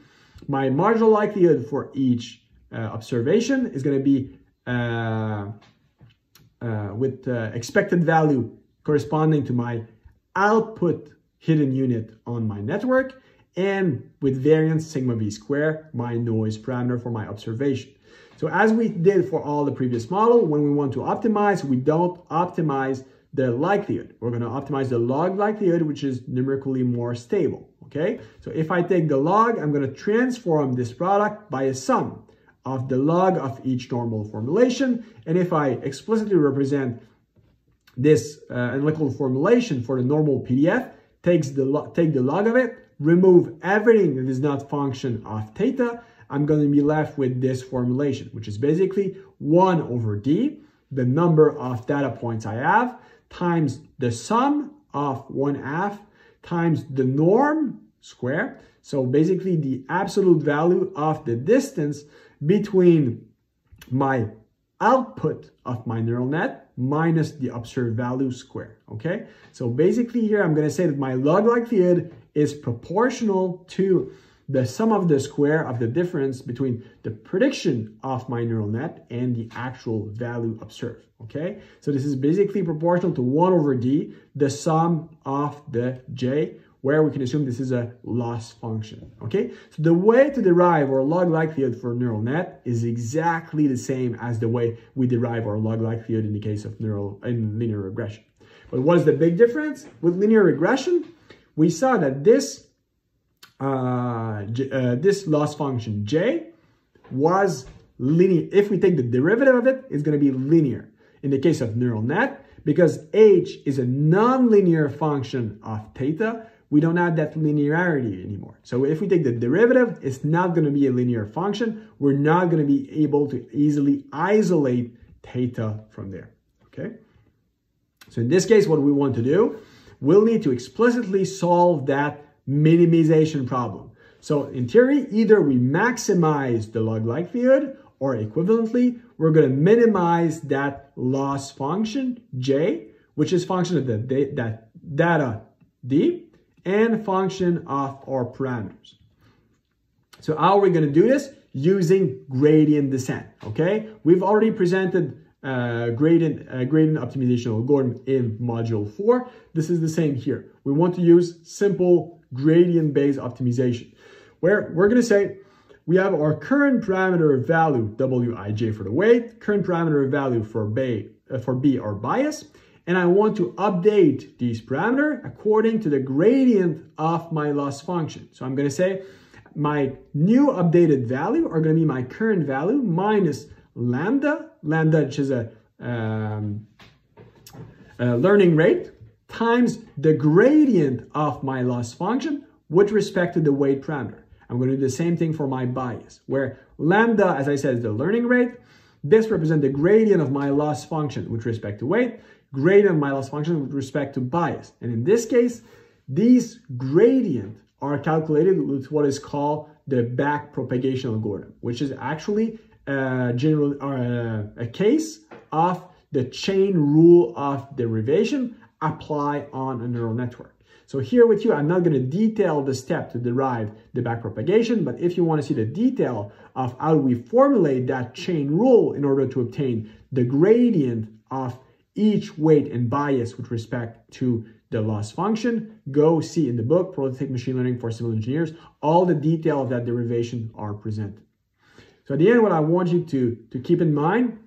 my marginal likelihood for each observation is going to be with expected value corresponding to my output hidden unit on my network, and with variance sigma v square, my noise parameter for my observation. So as we did for all the previous model, when we want to optimize, we don't optimize the likelihood. We're going to optimize the log likelihood, which is numerically more stable. Okay, so if I take the log, I'm going to transform this product by a sum of the log of each normal formulation. And if I explicitly represent this analytical formulation for the normal PDF, take the log of it, remove everything that is not function of theta, I'm going to be left with this formulation, which is basically 1 over d, the number of data points I have, times the sum of 1/2 times the norm square. So basically the absolute value of the distance between my output of my neural net minus the observed value square. Okay, so basically here I'm going to say that my log likelihood is proportional to the sum of the square of the difference between the prediction of my neural net and the actual value observed. Okay, so this is basically proportional to 1 over d, the sum of the j, where we can assume this is a loss function. Okay, so the way to derive our log likelihood for neural net is exactly the same as the way we derive our log likelihood in the case of linear regression. But what is the big difference? With linear regression, we saw that this loss function j was linear. If we take the derivative of it, it's going to be linear. In the case of neural net, because h is a non-linear function of theta, we don't have that linearity anymore. So if we take the derivative, it's not going to be a linear function. We're not going to be able to easily isolate theta from there. Okay. So in this case, what we want to do, we'll need to explicitly solve that minimization problem. So in theory, either we maximize the log likelihood, or equivalently, we're going to minimize that loss function j, which is function of that data d, and function of our parameters. So how are we going to do this? Using gradient descent. Okay, we've already presented gradient optimization algorithm in module 4. This is the same here. We want to use simple gradient-based optimization, where we're going to say we have our current parameter value wij for the weight, current parameter value for b our bias, and I want to update these parameters according to the gradient of my loss function. So I'm going to say my new updated value are going to be my current value minus lambda, which is a learning rate, times the gradient of my loss function with respect to the weight parameter. I'm going to do the same thing for my bias, where lambda, as I said, is the learning rate. This represents the gradient of my loss function with respect to weight, gradient of my loss function with respect to bias. And in this case, these gradients are calculated with what is called the backpropagation algorithm, which is actually a case of the chain rule of derivation apply on a neural network. So here with you, I'm not going to detail the step to derive the backpropagation, but if you want to see the detail of how we formulate that chain rule in order to obtain the gradient of each weight and bias with respect to the loss function, go see in the book, Probabilistic Machine Learning for Civil Engineers. All the detail of that derivation are presented. So at the end, what I want you to keep in mind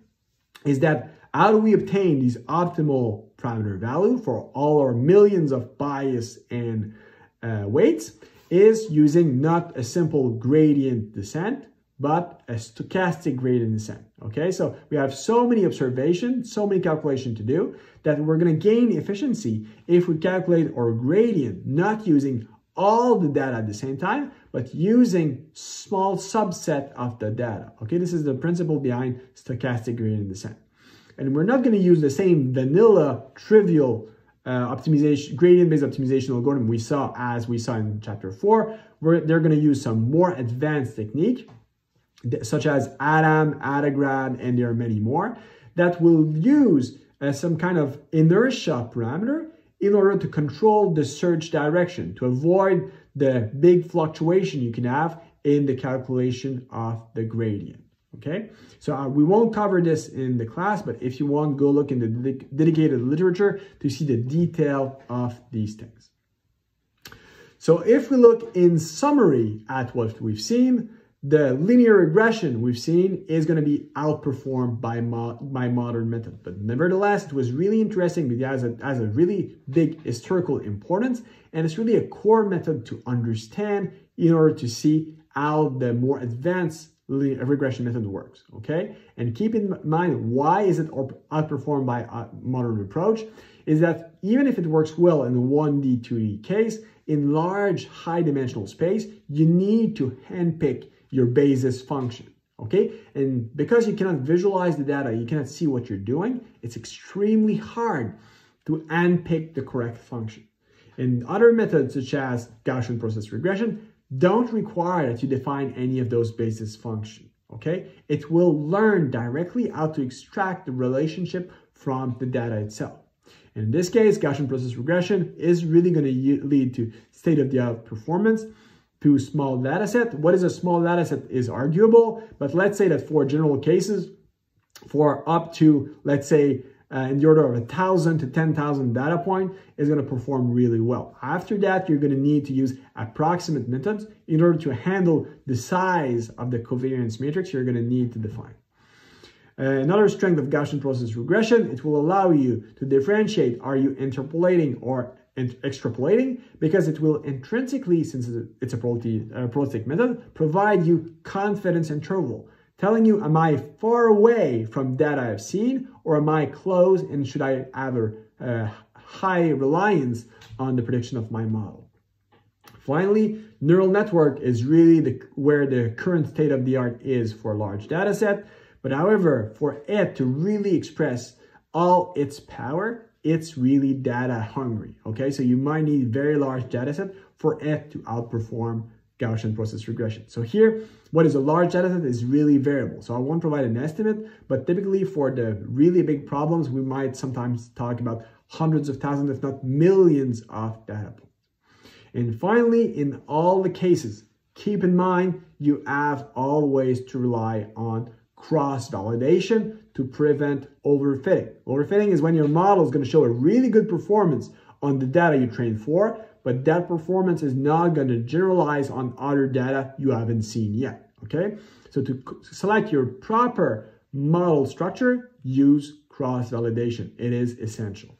is that how do we obtain these optimal parameter value for all our millions of bias and weights is using not a simple gradient descent, but a stochastic gradient descent. Okay, so we have so many observations, so many calculations to do that we're going to gain efficiency if we calculate our gradient, not using all the data at the same time, but using small subset of the data. Okay, this is the principle behind stochastic gradient descent. And we're not going to use the same vanilla trivial gradient-based optimization algorithm we saw in chapter 4. They're going to use some more advanced technique, such as ADAM, ADAGRAD, and there are many more, that will use some kind of inertia parameter in order to control the search direction, to avoid the big fluctuation you can have in the calculation of the gradient. Okay, so we won't cover this in the class, but if you want, go look in the dedicated literature to see the detail of these things. So if we look in summary at what we've seen, the linear regression we've seen is going to be outperformed by modern method. But nevertheless, it was really interesting because it has a really big historical importance, and it's really a core method to understand in order to see how the more advanced regression method works, okay? And keep in mind, why is it outperformed by a modern approach? Is that even if it works well in the 1D, 2D case, in large high-dimensional space, you need to handpick your basis function, okay? And because you cannot visualize the data, you cannot see what you're doing, it's extremely hard to handpick the correct function. And other methods such as Gaussian process regression don't require that you define any of those basis functions, okay? It will learn directly how to extract the relationship from the data itself. In this case, Gaussian process regression is really going to lead to state-of-the-art performance to small data set. What is a small data set is arguable, but let's say that for general cases, for up to, let's say, in the order of 1,000 to 10,000 data point is going to perform really well. After that, you're going to need to use approximate methods in order to handle the size of the covariance matrix you're going to need to define. Another strength of Gaussian process regression, it will allow you to differentiate, are you interpolating or extrapolating, because it will intrinsically, since it's a probabilistic method, provide you confidence interval, telling you, am I far away from data I've seen, or am I close, and should I have a high reliance on the prediction of my model? Finally, neural network is really where the current state of the art is for a large data set. But however, for it to really express all its power, it's really data hungry, okay? So you might need very large data set for it to outperform Gaussian process regression. So here, what is a large data set is really variable. So I won't provide an estimate, but typically for the really big problems, we might sometimes talk about hundreds of thousands, if not millions of data points. And finally, in all the cases, keep in mind, you have always to rely on cross-validation to prevent overfitting. Overfitting is when your model is going to show a really good performance on the data you trained for, but that performance is not going to generalize on other data you haven't seen yet, okay? So to select your proper model structure, use cross-validation. It is essential.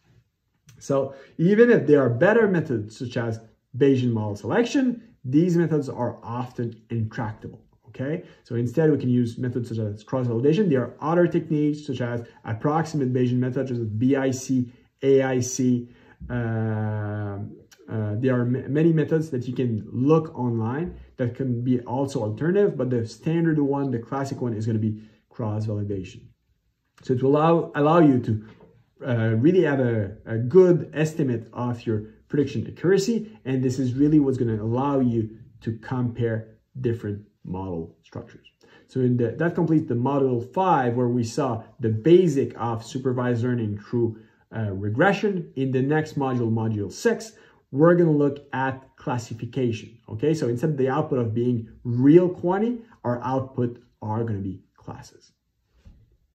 So even if there are better methods such as Bayesian model selection, these methods are often intractable. Okay, so instead we can use methods such as cross-validation. There are other techniques such as approximate Bayesian methods, such as BIC, AIC. There are many methods that you can look online that can be also alternative, but the standard one, the classic one, is going to be cross-validation. So it will allow you to really have a good estimate of your prediction accuracy, and this is really what's going to allow you to compare different model structures. So that completes the module 5, where we saw the basic of supervised learning through regression. In the next module, module 6, we're going to look at classification. Okay, so instead of the output of being real quantity, our output are going to be classes.